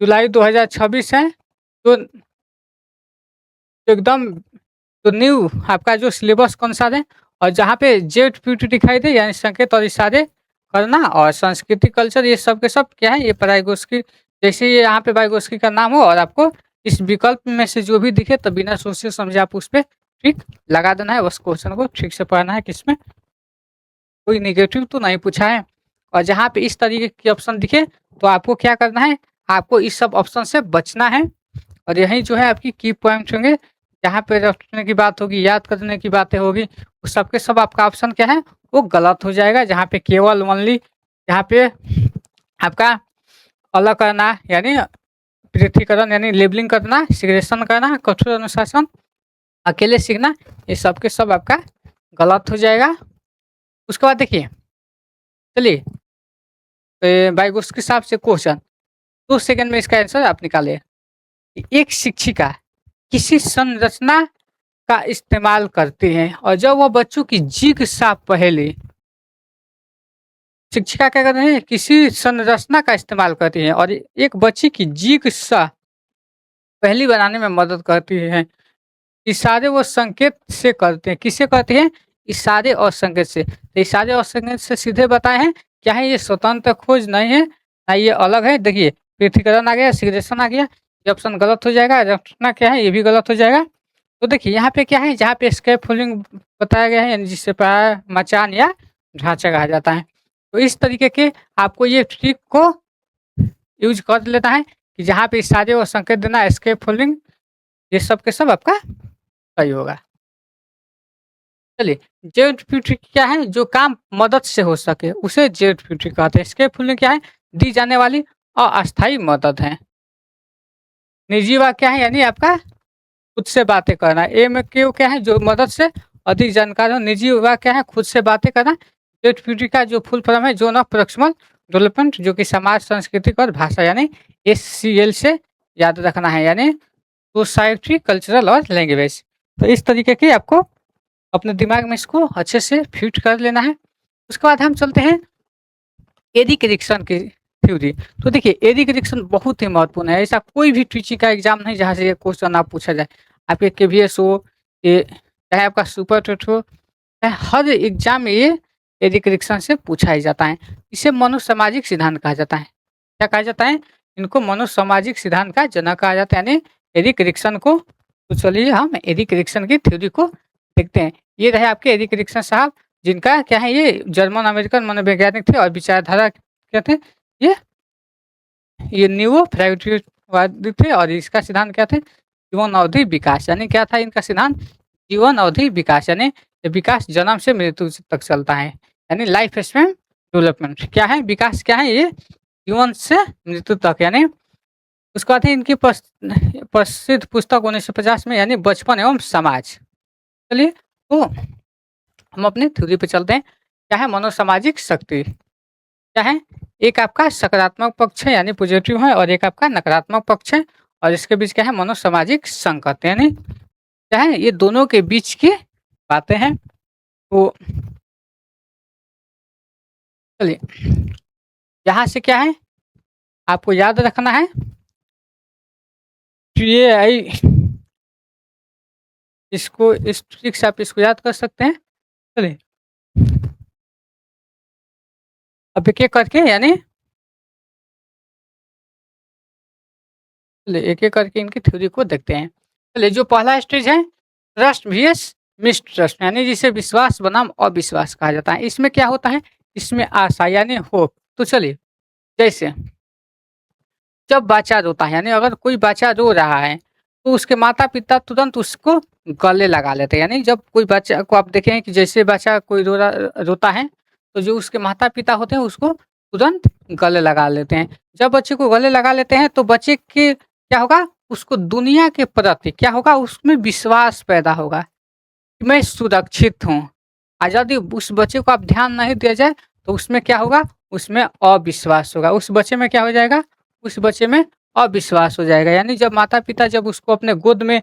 A: जुलाई 2026 है, तो एकदम तो न्यू आपका जो सिलेबस कौन सा है, और जहाँ पे जेड पीटी दिखाई दे यानी संकेत और इशारे करना, और संस्कृति कल्चर, ये सब के सब क्या है, ये वाइगोस्की, जैसे ये यहाँ पे वाइगोस्की का नाम हो और आपको इस विकल्प में से जो भी दिखे तो बिना सोचे समझे आप उस पर ठीक लगा देना है। बस क्वेश्चन को ठीक से पढ़ना है कि इसमें कोई निगेटिव तो नहीं पूछा है। और जहाँ पे इस तरीके के ऑप्शन दिखे तो आपको क्या करना है, आपको इस सब ऑप्शन से बचना है। और यही जो है आपकी की पॉइंट होंगे, जहाँ पे रटने की बात होगी, याद करने की बातें होगी, उस सब के सब आपका ऑप्शन क्या है, वो गलत हो जाएगा। जहाँ पे केवल ओनली, जहाँ पे आपका अलग करना यानी पृथकीकरण यानी लेबलिंग करना, सिग्रेशन करना, कठोर अनुशासन, अकेले सीखना, ये सब के सब आपका गलत हो जाएगा। उसके बाद देखिए, चलिए वाइगोस्की के हिसाब से क्वेश्चन 2 सेकंड में इसका आंसर आप निकालिए। एक शिक्षिका किसी संरचना का इस्तेमाल करती हैं और जब वह बच्चों की जिज्ञासा पहले, शिक्षिका क्या कर रहे हैं, किसी संरचना का इस्तेमाल करती है और एक बच्चे की जिज्ञासा पहली बनाने में मदद करती है। इशारे व संकेत से करते हैं, किससे करते हैं, इशारे और संकेत से। तो इशारे और संकेत से सीधे बताए हैं, क्या है, ये स्वतंत्र खोज नहीं है ना, ये अलग है। देखिए पृथकीकरण आ गया, सिग्रेशन आ गया, ये ऑप्शन गलत हो जाएगा। रटना क्या है, ये भी गलत हो जाएगा। तो देखिए यहाँ पे क्या है, जहाँ पे स्केप फोल्डिंग बताया गया है यानी जिससे पाया, मचान या ढांचा कहा जाता है। तो इस तरीके के आपको ये ट्रिक को यूज कर लेना है कि जहाँ पे इशारे और संकेत देना, स्केप फोल्डिंग, ये सब के सब आपका सही होगा। चलिए जेड फ्यूटी क्या है, जो काम मदद से हो सके उसे जेड फ्यूटी कहते हैं। स्केप फोल्डिंग क्या है, दी जाने वाली अस्थायी मदद है। निजी वाक्य क्या है, यानी आपका खुद से बातें करना। ए में क्यों क्या है, जो मदद से अधिक जानकारी हो। निजी वाक्य क्या है, खुद से बातें करना। जेड फ्यूटी का जो फुल फॉर्म है, जोन ऑफ प्रोक्सिमल डेवलपमेंट, जो कि समाज, सांस्कृतिक और भाषा यानी SCL से याद रखना है, यानी सोसाइटी, कल्चरल और लैंग्वेज। तो इस तरीके की आपको अपने दिमाग में इसको अच्छे से फिट कर लेना है। उसके बाद हम चलते हैं एरिक एरिक्सन की थ्योरी। तो देखिए एरिक एरिक्सन बहुत ही महत्वपूर्ण है। ऐसा कोई भी टीचिंग का एग्जाम नहीं जहाँ से ये क्वेश्चन आप पूछा जाए, आपके KVS हो, ये चाहे आपका सुपर टेट हो, चाहे हर एग्जाम में ये एरिक एरिक्सन से पूछा ही जाता है। इसे मनोसामाजिक सिद्धांत कहा जाता है। क्या कहा जाता है, इनको मनोसामाजिक सिद्धांत का जनक कहा जाता है, यानी एरिक एरिक्सन को। तो चलिए हम एरिक एरिक्सन की थ्योरी को देखते हैं। ये रहे आपके एरिक एरिक्सन साहब, जिनका क्या है, ये जर्मन अमेरिकन मनोवैज्ञानिक थे और विचारधारा क्या थे, ये न्यू फ्रैगवादी थे। और इसका सिद्धांत क्या थे, जीवन अवधि विकास, यानी क्या था इनका सिद्धांत, जीवन अवधि विकास, यानी विकास जन्म से मृत्यु तक चलता है, यानी लाइफ स्पैन डेवलपमेंट। क्या है विकास, क्या है, ये जीवन से मृत्यु तक। यानी उसके बाद इनकी प्रसिद्ध पुस्तक 1950 में, यानी बचपन एवं समाज। चलिए तो हम अपने थ्योरी पे चलते हैं। क्या है मनोसामाजिक शक्ति, क्या है, एक आपका सकारात्मक पक्ष है यानी पॉजिटिव है, और एक आपका नकारात्मक पक्ष है, और इसके बीच क्या है मनोसामाजिक संकट, यानी क्या है, ये दोनों के बीच की बातें हैं। तो चलिए यहाँ से क्या है आपको याद रखना है, इसको इस ट्रिक से आप इसको याद कर सकते हैं। चलिए अब एक एक करके, यानी चलिए एक एक करके इनकी थ्योरी को देखते हैं। चलिए जो पहला स्टेज है, ट्रस्ट vs मिसट्रस्ट, यानी जिसे विश्वास बनाम अविश्वास कहा जाता है। इसमें क्या होता है, इसमें आशा यानी होप। तो चलिए जैसे जब बच्चा रोता है, यानी अगर कोई बच्चा रो रहा है तो उसके माता-पिता तुरंत उसको गले लगा लेते हैं। यानी जब कोई बच्चा को आप देखें कि जैसे बच्चा कोई रोता है, तो जो उसके माता-पिता होते हैं उसको तुरंत गले लगा लेते हैं। जब बच्चे को गले लगा लेते हैं तो बच्चे के क्या होगा, उसको दुनिया के प्रति क्या होगा, उसमें विश्वास पैदा होगा कि मैं सुरक्षित हूँ। यदि उस बच्चे को आप ध्यान नहीं दिया जाए तो उसमें क्या होगा, उसमें अविश्वास होगा। उस बच्चे में क्या हो जाएगा, उस बच्चे में अविश्वास हो जाएगा। यानी जब माता-पिता जब उसको अपने गोद में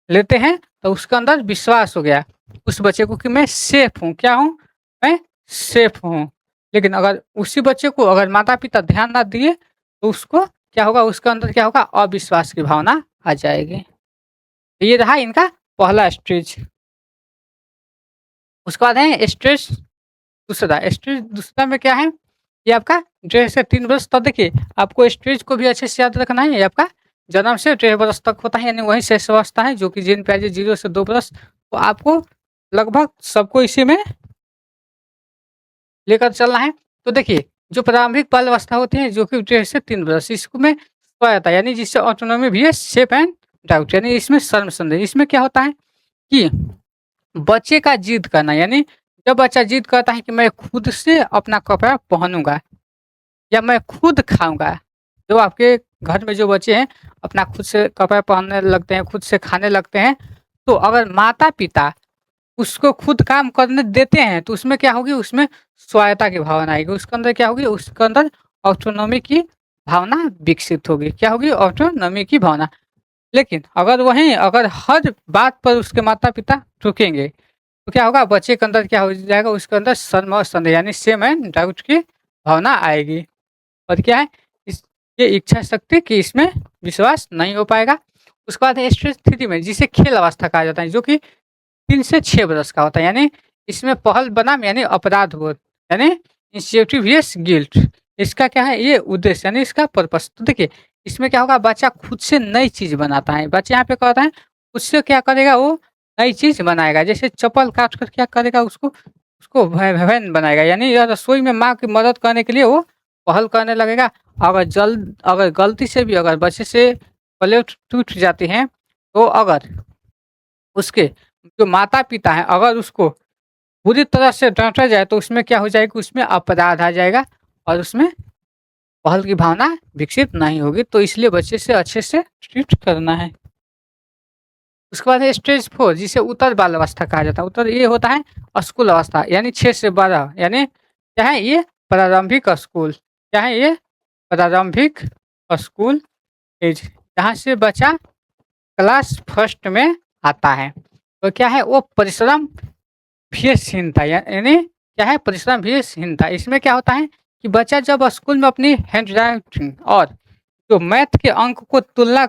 A: लेते हैं तो उसके अंदर विश्वास हो गया उस बच्चे को कि मैं सेफ हूँ। क्या हूँ? मैं सेफ हूँ। लेकिन अगर उसी बच्चे को अगर माता-पिता ध्यान ना दिए तो उसको क्या होगा, उसके अंदर क्या होगा, अविश्वास की भावना आ जाएगी। ये रहा इनका पहला स्टेज। उसके बाद है स्टेज दूसरा। स्टेज दूसरा में क्या है, ये आपका 1.5 से 3 वर्ष तक। देखिए आपको स्टेज को भी अच्छे से याद रखना है। ये आपका जन्म से 1.5 वर्ष तक होता है, यानी वही शेष अवस्था है जो कि जीन पियाजे 0 से 2 वर्ष। तो आपको लगभग सबको इसी में लेकर चलना है। तो देखिए जो प्रारंभिक बाल अवस्था होती है जो कि 1.5 से 3 वर्ष, इसमें स्वायत्ता यानी जिससे ऑटोनॉमी भी है, सेफ एंड डाउट यानी इसमें शर्म संदेह। इसमें क्या होता है कि बच्चे का जिद करना, यानी जब बच्चा जिद करता है कि मैं खुद से अपना कपड़ा पहनूंगा या मैं खुद खाऊंगा। जो आपके घर में जो बच्चे हैं अपना खुद से कपड़ा पहनने लगते हैं, खुद से खाने लगते हैं, तो अगर माता पिता उसको खुद काम करने देते हैं तो उसमें क्या होगी, उसमें स्वायत्ता की भावना आएगी। उसके अंदर क्या होगी, उसके अंदर ऑटोनॉमी की भावना विकसित होगी। क्या होगी, ऑटोनॉमी की भावना। लेकिन अगर वहीं अगर हर बात पर उसके माता पिता टोकेंगे तो क्या होगा, बच्चे के अंदर क्या हो जाएगा, उसके अंदर शर्म और संदेह यानी सेम एंड डाउट की भावना आएगी। और क्या है, इस ये इच्छा शक्ति कि इसमें विश्वास नहीं हो पाएगा। उसके बाद है स्टेज 3 में, जिसे खेल अवस्था कहा जाता है, जो कि 3 से 6 वर्ष का होता है। यानी इसमें पहल बनाम यानी अपराध बोध यानी इंस्टिंक्टिव यस गिल्ट, इसका क्या है, ये उद्देश्य यानी इसका पर्पस। तो देखिए इसमें क्या होगा, बच्चा खुद से नई चीज बनाता है। बच्चा यहाँ पे कहता है खुद से क्या करेगा, वो नई चीज बनाएगा। जैसे चप्पल काट कर क्या करेगा, उसको उसको वैन बनाएगा। यानी यह रसोई में माँ की मदद करने के लिए वो पहल करने लगेगा। अगर गलती से भी अगर बच्चे से प्लेट टूट जाती है तो अगर उसके जो माता-पिता हैं अगर उसको पूरी तरह से डाँटा जाए तो उसमें क्या हो जाएगा, उसमें अपराध आ जाएगा और उसमें पहल की भावना विकसित नहीं होगी। तो इसलिए बच्चे से अच्छे से ट्रीट करना है। उसके बाद है स्टेज 4, जिसे उत्तर बाल अवस्था कहा जाता है। उत्तर ये होता है स्कूल अवस्था, यानी 6 से 12 यानी क्या है, ये प्रारंभिक स्कूल। क्या है ये, प्रारंभिक स्कूल एज, जहाँ से बच्चा क्लास फर्स्ट में आता है। तो क्या है, वो परिश्रम भेषहीनता यानी क्या है, परिश्रम भेषहीनता। इसमें क्या होता है कि बच्चा जब स्कूल में अपनी हैंडराइटिंग और जो मैथ के अंक को तुलना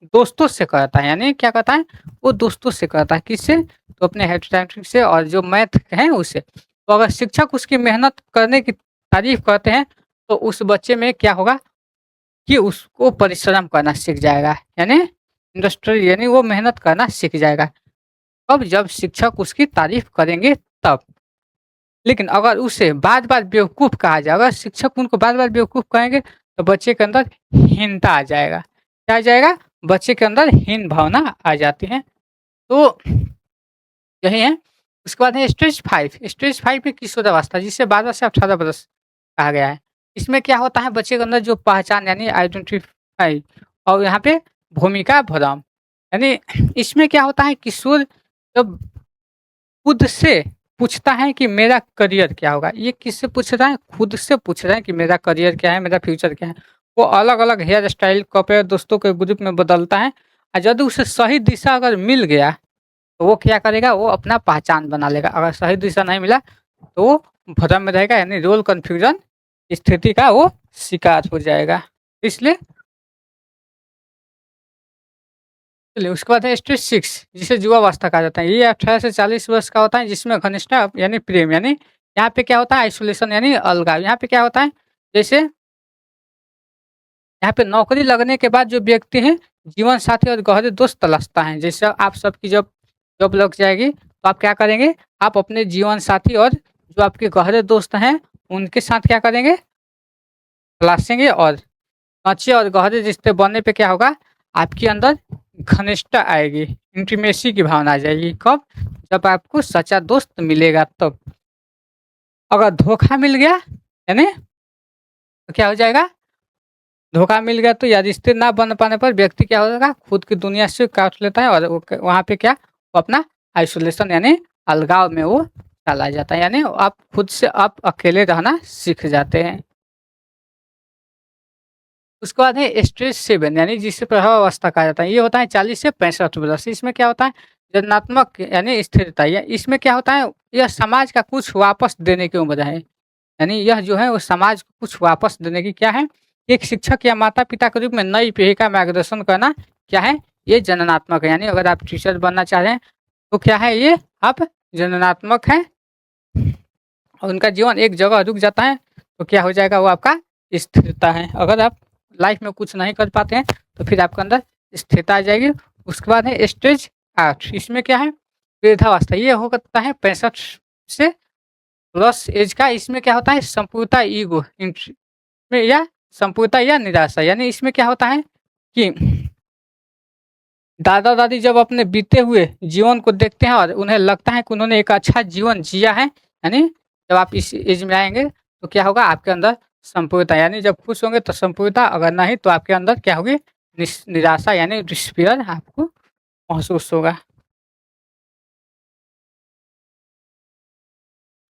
A: दोस्तों से करता है, यानी क्या करता है, वो दोस्तों से करता है। किससे, तो अपने हैंडराइटिंग से और जो मैथ है उससे। तो अगर शिक्षक उसकी मेहनत करने की तारीफ करते हैं तो उस बच्चे में क्या होगा कि उसको परिश्रम करना सीख जाएगा, यानी इंडस्ट्री यानी वो मेहनत करना सीख जाएगा। अब जब शिक्षक उसकी तारीफ करेंगे तब। लेकिन अगर उसे बार-बार बेवकूफ़ कहा जाए, अगर शिक्षक उनको बार-बार बेवकूफ़ कहेंगे तो बच्चे के अंदर हीनता आ जाएगा। क्या आ जाएगा? बच्चे के अंदर हीन भावना आ जाती है। तो यही है। उसके बाद है स्टेज 5। स्टेज 5 में किशोरावस्था, जिसे 12 से 18 वर्ष कहा गया है। इसमें क्या होता है, बच्चे के अंदर जो पहचान यानी आइडेंटिफ़ाई और यहाँ पे भूमिका भ्रम, यानी इसमें क्या होता है, किशोर जब खुद से पूछता है कि मेरा करियर क्या होगा। ये किससे पूछ रहा है? खुद से पूछ रहा है कि मेरा करियर क्या है, मेरा फ्यूचर क्या है। वो अलग-अलग हेयर स्टाइल, कपड़े, दोस्तों के ग्रुप में बदलता है और यदि उसे सही दिशा अगर मिल गया, तो वो क्या करेगा, वो अपना पहचान बना लेगा। अगर सही दिशा नहीं मिला, तो वो भ्रम में रहेगा, यानी रोल कन्फ्यूजन स्थिति का वो शिकार हो जाएगा। इसलिए चलिए उसके बाद है स्टेज 6, जिसे युवावस्था कहा जाता है। ये 18 से 40 वर्ष का होता है, जिसमें घनिष्ठता यानी प्रेम, यानी यहाँ पे क्या होता है, आइसोलेशन यानी अलगाव। यहाँ पे क्या होता है, जैसे यहाँ पे नौकरी लगने के बाद जो व्यक्ति है जीवन साथी और गहरे दोस्त तलाशता है। जैसे आप सबकी जब जॉब लग जाएगी तो आप क्या करेंगे, आप अपने जीवन साथी और जो आपके गहरे दोस्त हैं उनके साथ क्या करेंगे, तलाशेंगे। और अच्छे और गहरे रिश्ते बनने पे क्या होगा, आपके अंदर घनिष्ठता आएगी, इंटीमेसी की भावना आ जाएगी। कब? जब आपको सच्चा दोस्त मिलेगा तब। अगर धोखा मिल गया यानी तो क्या हो जाएगा? धोखा मिल गया तो या रिश्ते ना बन पाने पर व्यक्ति क्या हो जाएगा? खुद की दुनिया से काट लेता है और वो वहाँ पे क्या? वो अपना आइसोलेशन यानी अलगाव में वो चला जाता है, यानी आप खुद से आप अकेले रहना सीख जाते हैं। उसके बाद है स्टेज 7 यानी जिसे प्रभाव अवस्था कहा जाता है। ये होता है 40 से 65 वर्ष। इसमें क्या होता है? रचनात्मक यानी स्थिरता। या इसमें क्या होता है? यह समाज का कुछ वापस देने की उम्र है। यानी यह जो है वो समाज को कुछ वापस देने की क्या है? एक शिक्षक या माता-पिता के रूप में नई पीढ़ी का मार्गदर्शन करना क्या है? ये जननात्मक है। यानी अगर आप टीचर बनना चाह रहे हैं तो क्या है ये? आप जननात्मक हैं और उनका जीवन एक जगह रुक जाता है तो क्या हो जाएगा? वो आपका स्थिरता है। अगर आप लाइफ में कुछ नहीं कर पाते हैं तो फिर आपके अंदर स्थिरता आ जाएगी। उसके बाद है स्टेज 8। इसमें क्या है? वृद्धावस्था। ये होता है 65 से प्लस एज का। इसमें क्या होता है? संपूर्णता ईगो में या संपूर्णता या निराशा। यानी इसमें क्या होता है कि दादा-दादी जब अपने बीते हुए जीवन को देखते हैं और उन्हें लगता है कि उन्होंने एक अच्छा जीवन जिया है, यानी जब आप इस एज में आएँगे तो क्या होगा? आपके अंदर संपूर्णता यानी जब खुश होंगे तो संपूर्णता, अगर नहीं तो आपके अंदर क्या होगी? निराशा यानी डिस्पेयर आपको महसूस होगा।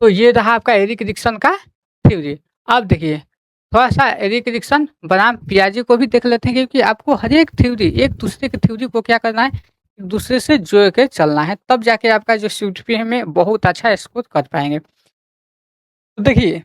A: तो ये रहा आपका एरिक डिक्सन का थ्योरी। अब देखिए, थोड़ा-सा एरिक डिक्सन बनाम पियाजे को भी देख लेते हैं, क्योंकि आपको हर एक थ्योरी, एक दूसरे की थ्योरी को क्या करना है? एक दूसरे से जोड़ के चलना है, तब जाके आपका जो सीटीपीए में बहुत अच्छा स्कोर कर पाएँगे। तो देखिए,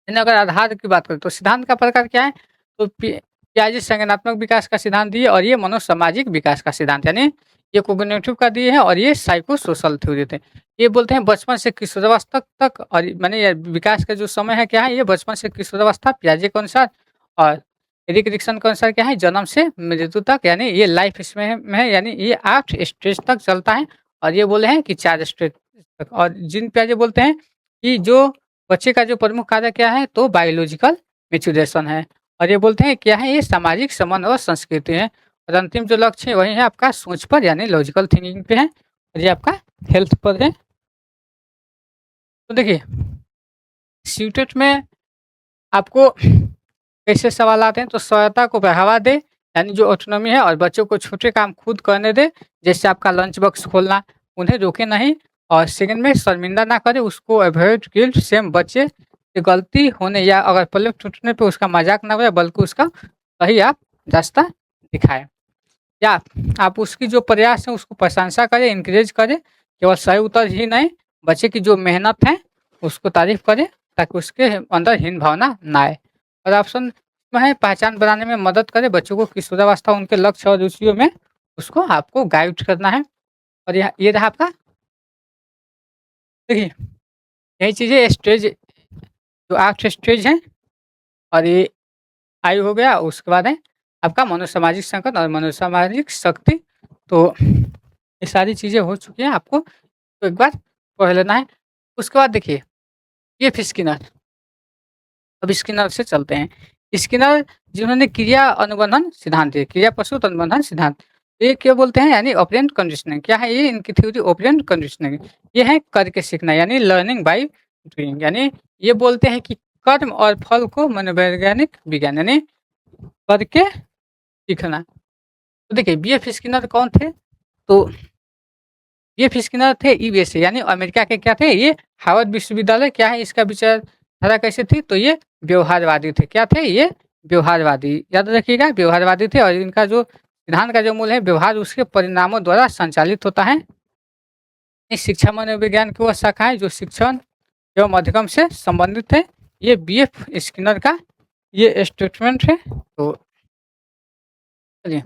A: अगर आधार की बात करें तो सिद्धांत का प्रकार क्या है? तो पियाजे संज्ञानात्मक विकास का सिद्धांत दिए और ये मनोसामाजिक विकास का सिद्धांत, यानी ये कोग्निटिव का दिए हैं और ये साइको सोशल थ्योरी थे। ये बोलते हैं बचपन से किशोरावस्था तक, और माने ये विकास का जो समय है क्या है? ये बचपन से किशोरावस्था पियाजे के अनुसार, और एरिक डिक्सन के अनुसार क्या है? जन्म से मृत्यु तक, यानी ये लाइफ इसमें में है, यानी ये 8 स्टेज तक चलता है। और ये बोले हैं कि 4 स्टेज तक। और जीन पियाजे बोलते हैं कि जो बच्चे का जो प्रमुख कार्य क्या है? तो बायोलॉजिकल मैच्योरेशन है। और ये बोलते हैं क्या है? ये सामाजिक संबंध और संस्कृति है। और अंतिम जो लक्ष्य है वही है आपका सोच पर, यानी लॉजिकल थिंकिंग पे है, और ये आपका हेल्थ पर है। तो देखिए, सीटेट में आपको कैसे सवाल आते हैं? तो स्वायत्तता को बढ़ावा दे, यानी जो ऑटोनॉमी है, और बच्चों को छोटे काम खुद करने दे, जैसे आपका लंच बॉक्स खोलना, उन्हें रोके नहीं। और सेकंड में शर्मिंदा ना करे, उसको अवॉइड गिल्ट, सेम बच्चे की गलती होने या अगर पलक टूटने पे उसका मजाक ना उड़ाए, बल्कि उसका सही आप रास्ता दिखाएँ। या आप उसकी जो प्रयास है उसको प्रशंसा करें, एनकरेज करें, केवल सही उत्तर ही नहीं, बच्चे की जो मेहनत है उसको तारीफ़ करें, ताकि उसके अंदर हीन भावना ना आए। और ऑप्शन में है पहचान बनाने में मदद करें, बच्चों को किशोरावस्था उनके लक्ष्य और रुचियों में उसको आपको गाइड करना है। और ये रहा आपका, देखिए, यही चीज़ें स्टेज, जो 8 स्टेज हैं, और ये आयु हो गया, उसके बाद है आपका मनोसामाजिक संकट और मनोसामाजिक शक्ति। तो ये सारी चीज़ें हो चुकी हैं, आपको तो एक बार पढ़ लेना है। उसके बाद देखिए, ये स्किनर, अब स्किनर से चलते हैं। स्किनर जिन्होंने क्रिया अनुबंधन सिद्धांत दिए, क्रिया प्रसूत अनुबंधन सिद्धांत। ये क्या बोलते हैं? यानी ऑपरेंट कंडीशनिंग। क्या है ये? इनकी थ्योरी ऑपरेंट कंडीशनिंग। ये है करके सीखना, यानी लर्निंग बाय डूइंग। यानी ये बोलते हैं कि कर्म और फल को मनोवैज्ञानिक विज्ञान, यानी करके सीखना। तो देखिए, बीएफ स्किनर कौन थे? तो बीएफ स्किनर थे यूएसए, यानी अमेरिका के क्या थे? ये हार्वर्ड विश्वविद्यालय। क्या है इसका विचारधारा कैसे थी? तो ये व्यवहारवादी थे। क्या थे ये? व्यवहारवादी। याद रखिएगा, व्यवहारवादी थे। और इनका जो सिद्धांत का जो मूल है, व्यवहार उसके परिणामों द्वारा संचालित होता है। इस शिक्षा मनोविज्ञान की वह शाखा है जो शिक्षण एवं अधिगम से संबंधित है। ये बीएफ स्किनर का ये स्टेटमेंट है। तो चलिए,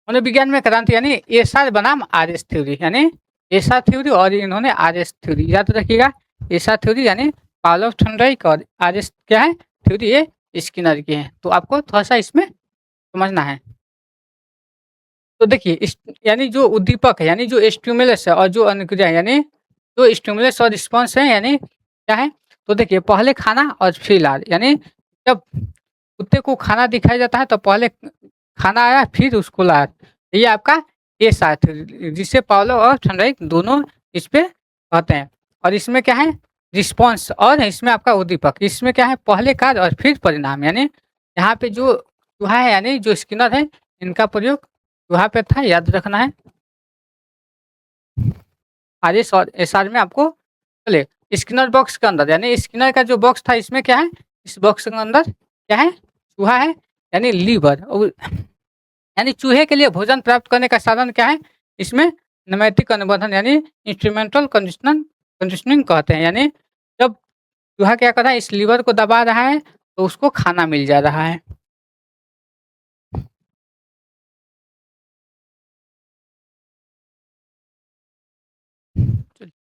A: मनोविज्ञान में क्रांति, यानी एसआर बनाम आरएस थ्योरी, यानी एसआर थ्योरी और इन्होंने आरएस थ्योरी। याद रखिएगा, एसआर थ्योरी यानी पावलोव थॉर्नडाइक, और आरएस क्या है? थ्योरी ये स्किनर की है। तो आपको थोड़ा-सा इसमें समझना है। तो देखिए, यानी जो उद्दीपक है, यानी जो स्टिमुलस है, और जो अनुक्रिया है, यानी जो स्टिमुलस और रिस्पॉन्स है, यानी क्या है? तो देखिए, पहले खाना और फिर इलाज। यानी जब कुत्ते को खाना दिखाया जाता है तो पहले खाना आया फिर उसको लाया। ये आपका ए साथ जिसे पावलो और थर्मोडाइक दोनों इस पे कहते हैं। और इसमें क्या है रिस्पॉन्स और इसमें आपका उद्दीपक। इसमें क्या है पहले कार्य और फिर परिणाम, यानी यहाँ पे जो चूहा है यानी जो स्किनर है इनका प्रयोग चूहा पे था, याद रखना है। आरएस और एसआर में आपको चले स्किनर बॉक्स के अंदर, यानी स्किनर का जो बॉक्स था इसमें क्या है, इस बॉक्स के अंदर क्या है चूहा है यानी लीवर, और यानी चूहे के लिए भोजन प्राप्त करने का साधन क्या है, इसमें नैमित्तिक अनुबंधन यानी इंस्ट्रूमेंटल कंडीशनिंग कहते हैं। यानी जब चूहा क्या कर रहा है इस लीवर को दबा रहा है तो उसको खाना मिल जा रहा है।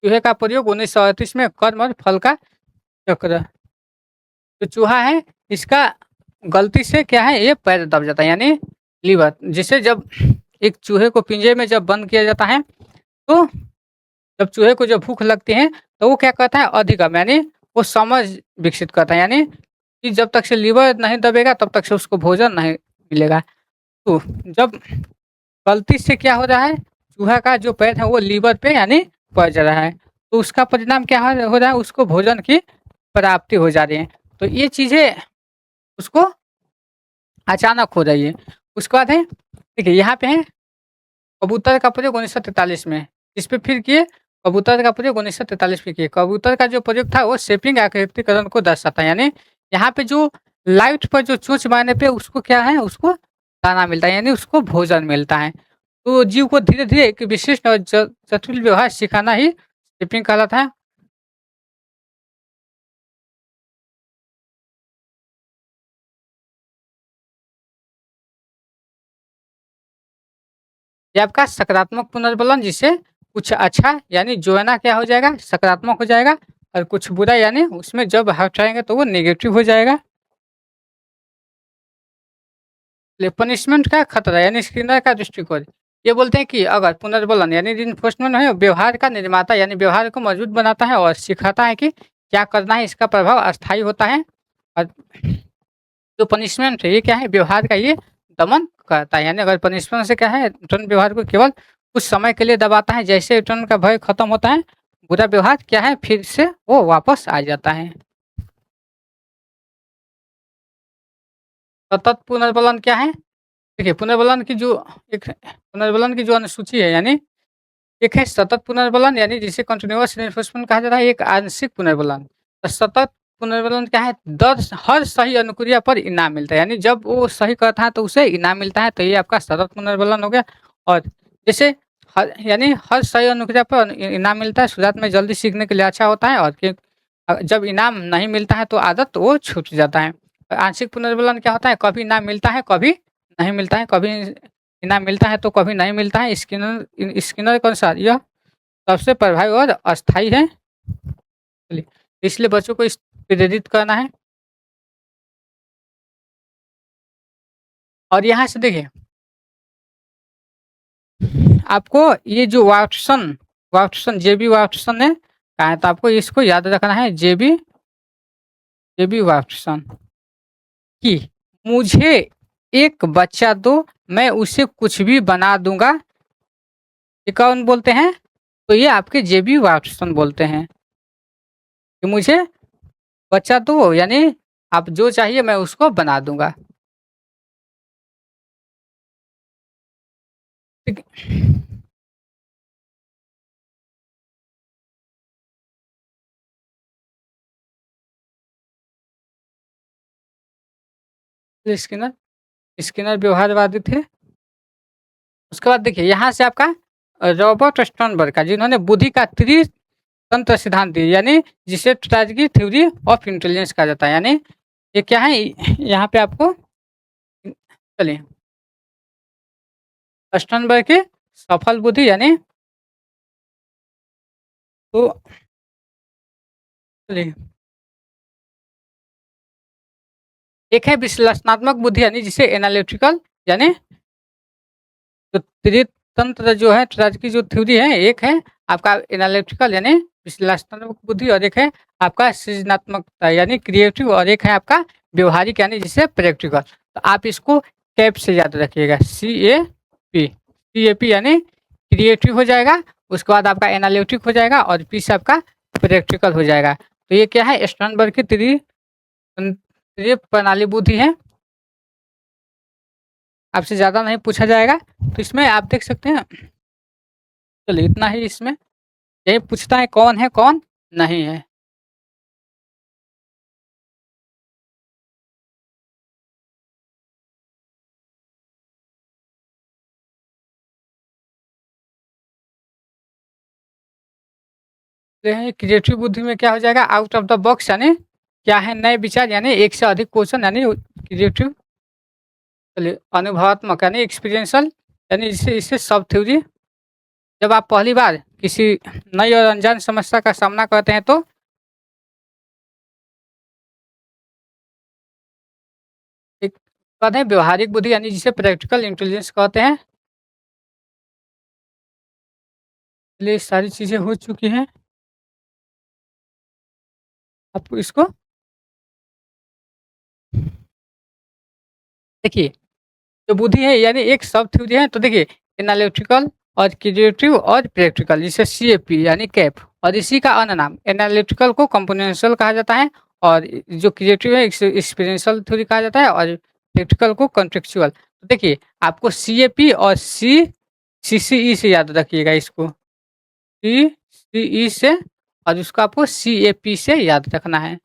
A: चूहे का प्रयोग 1938 में कर्म और फल का चक्र। जो चूहा है इसका गलती से क्या है ये पैर दब जाता है यानी लीवर, जिसे जब एक चूहे को पिंजरे में जब बंद किया जाता है तो जब चूहे को जब भूख लगती है तो वो क्या करता है अधिगम, यानी वो समझ विकसित करता है, यानी कि जब तक से लीवर नहीं दबेगा तब तक से उसको भोजन नहीं मिलेगा। तो जब गलती से क्या हो रहा है चूहा का जो पैर है वो लीवर पे यानी पड़ जा रहा है, तो उसका परिणाम क्या हो रहा है उसको भोजन की प्राप्ति हो जा रही है। तो ये चीज़ें उसको अचानक हो रही है। उसके बाद है देखिए यहाँ पे है कबूतर का प्रयोग 1943 में, इस पे फिर किए कबूतर का प्रयोग 1943 में किए। कबूतर का जो प्रयोग था वो शेपिंग आकृतिकरण को दर्शाता है, यानी यहाँ पे जो लाइट पर जो चोंच मारने पे उसको क्या है उसको दाना मिलता है यानी उसको भोजन मिलता है। तो जीव को धीरे धीरे एक विशिष्ट और जटिल व्यवहार सिखाना ही शेपिंग कहलाता है। ये आपका सकारात्मक पुनर्बलन, जिससे कुछ अच्छा यानी जो है ना क्या हो जाएगा सकारात्मक हो जाएगा, और कुछ बुरा यानी उसमें जब हटाएंगे तो वो नेगेटिव हो जाएगा। पनिशमेंट का खतरा यानी स्किनर का दृष्टिकोण, ये बोलते हैं कि अगर पुनर्बलन यानी रिइंफोर्समेंट है व्यवहार का निर्माता यानी व्यवहार को मजबूत बनाता है और सिखाता है कि क्या करना है, इसका प्रभाव अस्थायी होता है। और जो पनिशमेंट है ये क्या है व्यवहार का ये दमन करता है, यानी अगर पनिशमेंट से क्या है रिटर्न व्यवहार को केवल कुछ समय के लिए दबाता है, जैसे रिटर्न का भय खत्म होता है बुरा व्यवहार क्या है फिर से वो वापस आ जाता है। सतत पुनर्बलन क्या है, देखिए पुनर्बलन की जो एक पुनर्बलन की जो अनुसूची है, यानी एक है सतत पुनर्बलन यानी जिसे कंटिन्यूअस रिइंफोर्समेंट कहा जाता है, एक आंशिक पुनर्बलन। तो सतत पुनर्बलन क्या है दर हर सही अनुक्रिया पर इनाम मिलता है, यानी जब वो सही करता है तो उसे इनाम मिलता है, तो ये आपका सतत पुनर्बलन हो गया। और जैसे यानी हर सही अनुक्रिया पर इनाम मिलता है, शुरुआत में जल्दी सीखने के लिए अच्छा होता है, और जब इनाम नहीं मिलता है तो आदत तो वो छूट जाता है। आंशिक पुनर्बलन क्या होता है कभी इनाम मिलता है कभी नहीं मिलता है, कभी इनाम मिलता है तो कभी नहीं मिलता है। स्किनर के अनुसार यह सबसे प्रभावी और अस्थायी है, चलिए, इसलिए बच्चों को इस प्रेरित करना है। और यहाँ से देखिए आपको ये जो वाटसन जेबी वाटसन है कहा है, तो आपको इसको याद रखना है जेबी जेबी वाटसन कि मुझे एक बच्चा दो मैं उसे कुछ भी बना दूंगा, ये कौन बोलते हैं, तो ये आपके जेबी वाटसन बोलते हैं कि मुझे बच्चा दो यानी आप जो चाहिए मैं उसको बना दूंगा। ठीक है। स्किनर स्किनर व्यवहारवादी थे। उसके बाद देखिए यहाँ से आपका रॉबर्ट स्टर्नबर्ग का, जिन्होंने बुद्धि का त्रितंत्र सिद्धांत दिया, यानी जिसे ट्रेजेडी थ्योरी ऑफ इंटेलिजेंस कहा जाता है, यानी ये क्या है यहाँ पे आपको चलिए स्टर्नबर्ग की सफल बुद्धि यानी तो चलिए एक है विश्लेषणात्मक बुद्धि यानी जिसे एनालिटिकल, यानी तो त्रितंत्र जो है ट्रेजेडी जो थ्योरी है, एक है आपका एनालिटिकल यानी विश्लेषणात्मक बुद्धि, और एक है आपका सृजनात्मकता यानी क्रिएटिव, और एक है आपका व्यवहारिक यानी जिसे प्रैक्टिकल। तो आप इसको कैप से याद रखिएगा, CAP यानी क्रिएटिव हो जाएगा, उसके बाद आपका एनालिटिक हो जाएगा और P से आपका प्रैक्टिकल हो जाएगा। तो ये क्या है, स्टर्नबर्ग की त्रिय प्रणाली बुद्धि है। आपसे ज़्यादा नहीं पूछा जाएगा, तो इसमें आप देख सकते हैं। चलिए इतना ही, इसमें यही पूछता है कौन है कौन नहीं है। क्रिएटिव बुद्धि में क्या हो जाएगा, आउट ऑफ द बॉक्स यानी क्या है, नए विचार यानी एक से अधिक क्वेश्चन यानी क्रिएटिव। चलिए अनुभवात्मक यानी एक्सपीरियंशियल, यानी इससे सब थ्योरी। जब आप पहली बार किसी नई और अनजान समस्या का सामना करते हैं तो एक बात है व्यवहारिक बुद्धि यानी जिसे प्रैक्टिकल इंटेलिजेंस कहते हैं। चलिए सारी चीज़ें हो चुकी हैं, आपको इसको देखिए, जो बुद्धि है यानी एक सब थ्योरी है। तो देखिए एनालिटिकल और क्रिएटिव और प्रैक्टिकल, जिसे CAP यानी कैप, और इसी का अन्य नाम एनालिटिकल को कंपोनेंशियल कहा जाता है, और जो क्रिएटिव है एक्सपीरियंशियल थ्योरी कहा जाता है, और प्रैक्टिकल को कॉन्टेक्चुअल। तो देखिए आपको CAP और CCE से याद रखिएगा, इसको CCE से, और उसको आपको CAP से याद रखना है।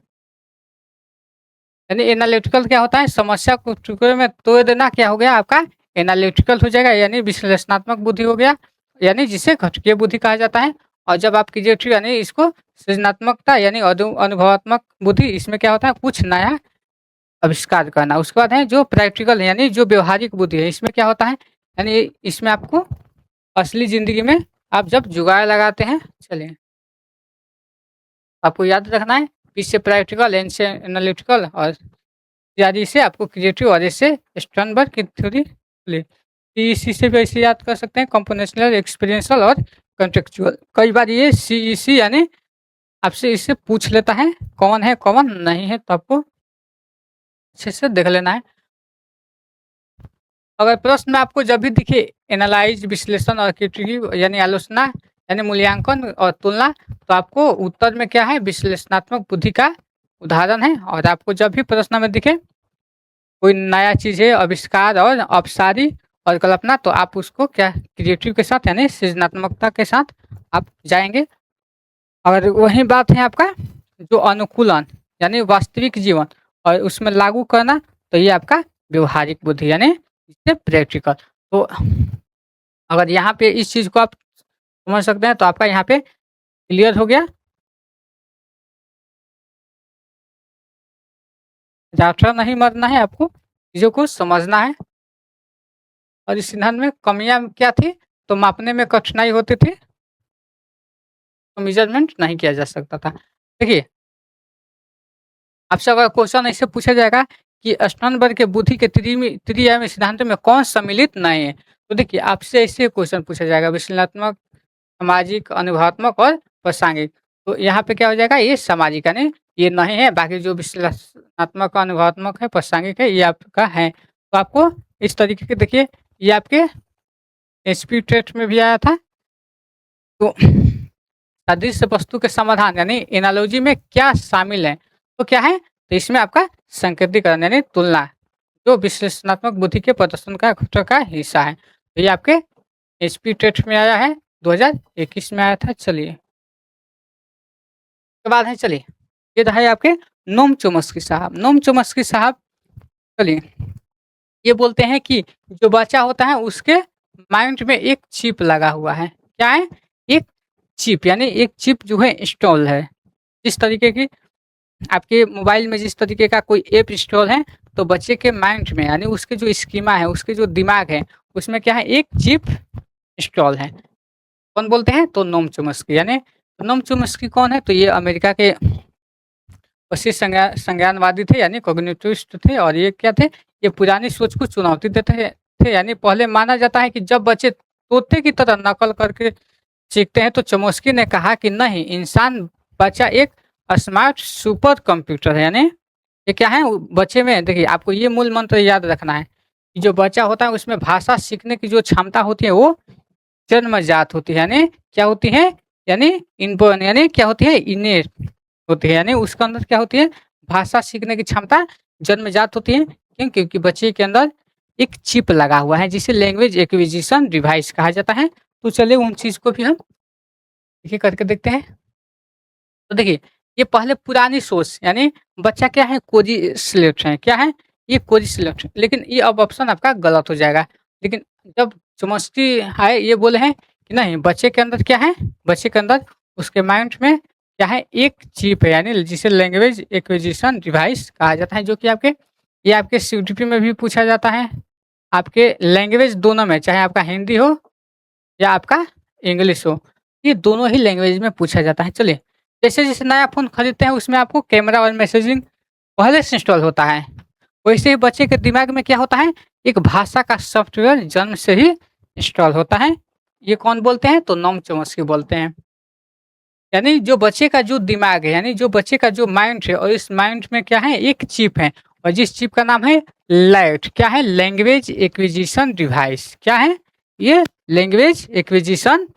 A: यानी एनालिटिकल क्या होता है, समस्या को टुकड़े में तोड़ देना, क्या हो गया आपका एनालिटिकल हो जाएगा, यानी विश्लेषणात्मक बुद्धि हो गया, यानी जिसे घटकीय बुद्धि कहा जाता है। और जब आप क्रिएटिव यानी इसको सृजनात्मकता यानी अनुभवात्मक बुद्धि, इसमें क्या होता है कुछ नया आविष्कार करना। उसके बाद है जो प्रैक्टिकल यानी जो व्यवहारिक बुद्धि है, इसमें क्या होता है, यानी इसमें आपको असली जिंदगी में आप जब जुगाड़ लगाते हैं। चलिए आपको याद रखना है, पी से प्रैक्टिकल, एन से एनालिटिकल, और यानी से आपको क्रिएटिव, और इससे स्टर्नबर्ग की थ्योरी। CEC से भी ऐसे याद कर सकते हैं, कंपोनेंशियल, एक्सपीरियंशियल और कॉन्टेक्चुअल। कई बार ये CEC यानी आपसे इससे पूछ लेता है कौन है कौन नहीं है, तो आपको अच्छे से देख लेना है। अगर प्रश्न में आपको जब भी दिखे एनालाइज, विश्लेषण और क्रिटिक यानी आलोचना यानी मूल्यांकन और तुलना, तो आपको उत्तर में क्या है विश्लेषणात्मक बुद्धि का उदाहरण है। और आपको जब भी प्रश्न में दिखे कोई नया चीज़ है, आविष्कार और अपसारी और कल्पना, तो आप उसको क्या क्रिएटिव के साथ यानी सृजनात्मकता के साथ आप जाएंगे। और वही बात है आपका जो अनुकूलन यानी वास्तविक जीवन और उसमें लागू करना, तो ये आपका व्यवहारिक बुद्धि यानी इससे प्रैक्टिकल। तो अगर यहाँ पे इस चीज़ को आप समझ सकते हैं तो आपका यहाँ पे क्लियर हो गया। डॉक्टर नहीं मरना है, आपको चीज़ों को समझना है। और इस ईंधन में कमियां क्या थी, तो मापने में कठिनाई होती थी, तो मेजरमेंट नहीं किया जा सकता था। देखिए आपसे अगर क्वेश्चन ऐसे पूछा जाएगा कि स्टर्नबर्ग के बुद्धि के त्रिआयामी सिद्धांत में कौन सम्मिलित नहीं है, तो देखिए आपसे ऐसे क्वेश्चन पूछा जाएगा विश्लेषणात्मक, सामाजिक, अनुभवात्मक और प्रासंगिक। तो यहाँ पे क्या हो जाएगा, ये सामाजिक यानी ये नहीं है, बाकी जो विश्लेषणात्मक, अनुभवात्मक है, प्रासंगिक है, ये आपका है। तो आपको इस तरीके के देखिए ये आपके SP टेट में भी आया था। तो सदृश वस्तु के समाधान यानी एनालॉजी में क्या शामिल है, तो क्या है, तो इसमें आपका संकेतीकरण यानी तुलना, जो विश्लेषणात्मक बुद्धि के प्रदर्शन का घटक का हिस्सा है। तो ये आपके SP टेट में आया है, 2021 में आया था। चलिए के बाद है, चलिए ये रहा है आपके नोम चोम्स्की साहब। नोम चोम्स्की साहब, चलिए ये बोलते हैं कि जो बच्चा होता है उसके माइंड में एक चिप लगा हुआ है। क्या है, एक चिप, यानी एक चिप जो है इंस्टॉल है। जिस तरीके की आपके मोबाइल में जिस तरीके का कोई ऐप इंस्टॉल है, तो बच्चे के माइंड में यानी उसके जो स्कीमा है, उसके जो दिमाग है, उसमें क्या है एक चिप इंस्टॉल है। कौन बोलते हैं, तो नोम चोम्स्की। यानी नोम चोम्स्की कौन है, तो ये अमेरिका के प्रसिद्ध संज्ञानवादी थे यानी कॉग्निटिविस्ट थे। और ये क्या थे, ये पुरानी सोच को चुनौती देते थे। यानी पहले माना जाता है कि जब बच्चे तोते की तरह नकल करके सीखते हैं, तो चोम्स्की ने कहा कि नहीं, इंसान बच्चा एक स्मार्ट सुपर कंप्यूटर है। यानी ये क्या है, बच्चे में देखिए आपको ये मूल मंत्र याद रखना है कि जो बच्चा होता है उसमें भाषा सीखने की जो क्षमता होती है वो जन्मजात होती है, यानी क्या होती है? यानी इनबॉर्न, यानी क्या होती है? इनेट होती है, यानी उसके अंदर क्या होती है? भाषा सीखने की क्षमता जन्मजात होती है। क्यों? क्योंकि बच्चे के अंदर एक चिप लगा हुआ है जिसे लैंग्वेज एक्विजिशन डिवाइस कहा जाता है। तो चलिए उन चीज़ को भी हम देखिए करके देखते हैं। तो देखिए, ये पहले पुरानी सोच, यानी बच्चा क्या है? कोजी सिलेक्ट है, क्या है? ये कोजी सिलेक्ट, लेकिन ये अब ऑप्शन आपका गलत हो जाएगा। लेकिन जब चुमस्की है ये बोले हैं कि नहीं, बच्चे के अंदर क्या है? बच्चे के अंदर उसके माइंड में क्या है? एक चिप है, यानी जिसे लैंग्वेज एक्विजिशन डिवाइस कहा जाता है, जो कि आपके ये आपके सीटीपी में भी पूछा जाता है। आपके लैंग्वेज दोनों में, चाहे आपका हिंदी हो या आपका इंग्लिश हो, ये दोनों ही लैंग्वेज में पूछा जाता है। चलिए, जैसे-जैसे नया फ़ोन खरीदते हैं उसमें आपको कैमरा और मैसेजिंग पहले से इंस्टॉल होता है। वैसे ही बच्चे के दिमाग में क्या होता है? एक भाषा का सॉफ्टवेयर जन्म से ही इंस्टॉल होता है। ये कौन बोलते हैं? तो नोम चॉम्स्की बोलते हैं। यानी जो बच्चे का जो दिमाग है, यानी जो बच्चे का जो माइंड है, और इस माइंड में क्या है? एक चिप है, और जिस चिप का नाम है लैट, क्या है? Language acquisition device. क्या है? ये लैंग्वेज एक्विजिशन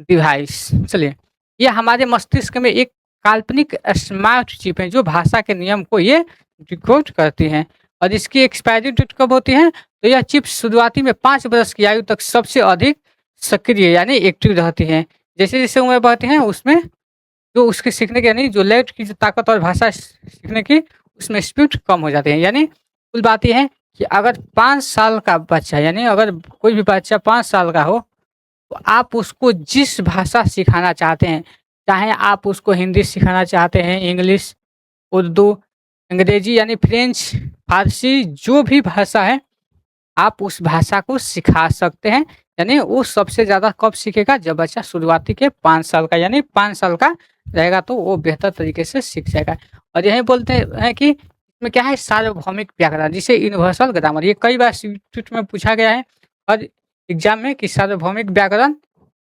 A: डिवाइस। चलिए, ये हमारे मस्तिष्क में एक काल्पनिक स्मार्ट चिप है जो भाषा के नियम को ये डिकोड करती है। और इसकी एक्सपायरी डेट कब होती है? तो यह चिप शुरुआती में 5 वर्ष की आयु तक सबसे अधिक सक्रिय यानी एक्टिव रहती है। जैसे-जैसे उम्र बढ़ती है उसमें जो उसके सीखने की, यानी जो लैट की जो ताकत और भाषा सीखने की, उसमें स्पीड कम हो जाती है। यानी कुल बात ये है कि अगर 5 साल का बच्चा, यानी अगर कोई भी बच्चा 5 साल का हो, तो आप उसको जिस भाषा सिखाना चाहते हैं, चाहे आप उसको हिंदी सिखाना चाहते हैं, इंग्लिश, उर्दू, अंग्रेजी यानी फ्रेंच, फ़ारसी, जो भी भाषा है, आप उस भाषा को सिखा सकते हैं। यानी वो सबसे ज़्यादा कब सीखेगा? जब बच्चा शुरुआती के 5 साल का, यानी 5 साल का रहेगा, तो वो बेहतर तरीके से सीख जाएगा। और यही बोलते हैं कि इसमें क्या है? सार्वभौमिक व्याकरण, जिसे यूनिवर्सल ग्रामर, ये कई बार सीटेट में पूछा गया है और एग्जाम में, कि सार्वभौमिक व्याकरण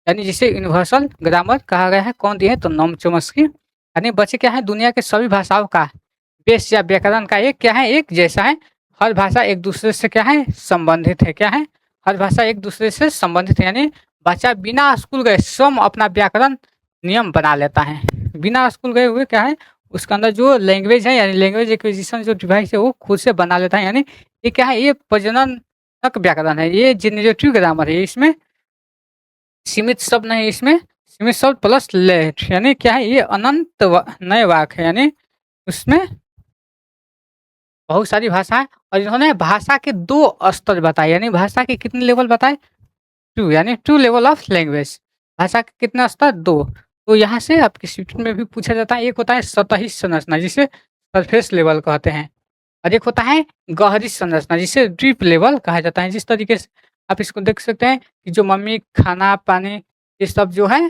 A: यानी जिसे यूनिवर्सल ग्रामर कहा गया है, कौन दिए हैं? तो नोम चॉम्स्की। यानी बच्चे क्या है? दुनिया के सभी भाषाओं का बेस या व्याकरण का एक क्या है? एक जैसा है। हर भाषा एक दूसरे से क्या है? संबंधित है। क्या है? हर भाषा एक दूसरे से संबंधित है, यानी बच्चा बिना स्कूल गए स्वयं अपना व्याकरण नियम बना लेता है। बिना स्कूल गए हुए क्या है? उसके अंदर जो लैंग्वेज है, यानी लैंग्वेज एक्विजिशन जो डिवाइस है, वो खुद से बना लेता है। यानी ये क्या है? ये प्रजननक व्याकरण है, ये जेनरेटिव ग्रामर है। इसमें सीमित शब्द नहीं, इसमें सीमित शब्द प्लस लेट, यानी क्या है? ये अनंत नए वाक्य है, यानी उसमें बहुत सारी भाषा है। और इन्होंने भाषा के 2 स्तर बताए, यानी भाषा के कितने लेवल बताए? 2, यानी 2 लेवल ऑफ लैंग्वेज। भाषा के कितना स्तर? 2। तो यहाँ से आपके सीटेट में भी पूछा जाता है। एक होता है सतही संरचना, जिसे सरफेस लेवल कहते हैं, और एक होता है गहरी संरचना, जिसे डीप लेवल कहा जाता है। जिस तरीके से आप इसको देख सकते हैं कि जो मम्मी, खाना, पानी, ये सब जो है,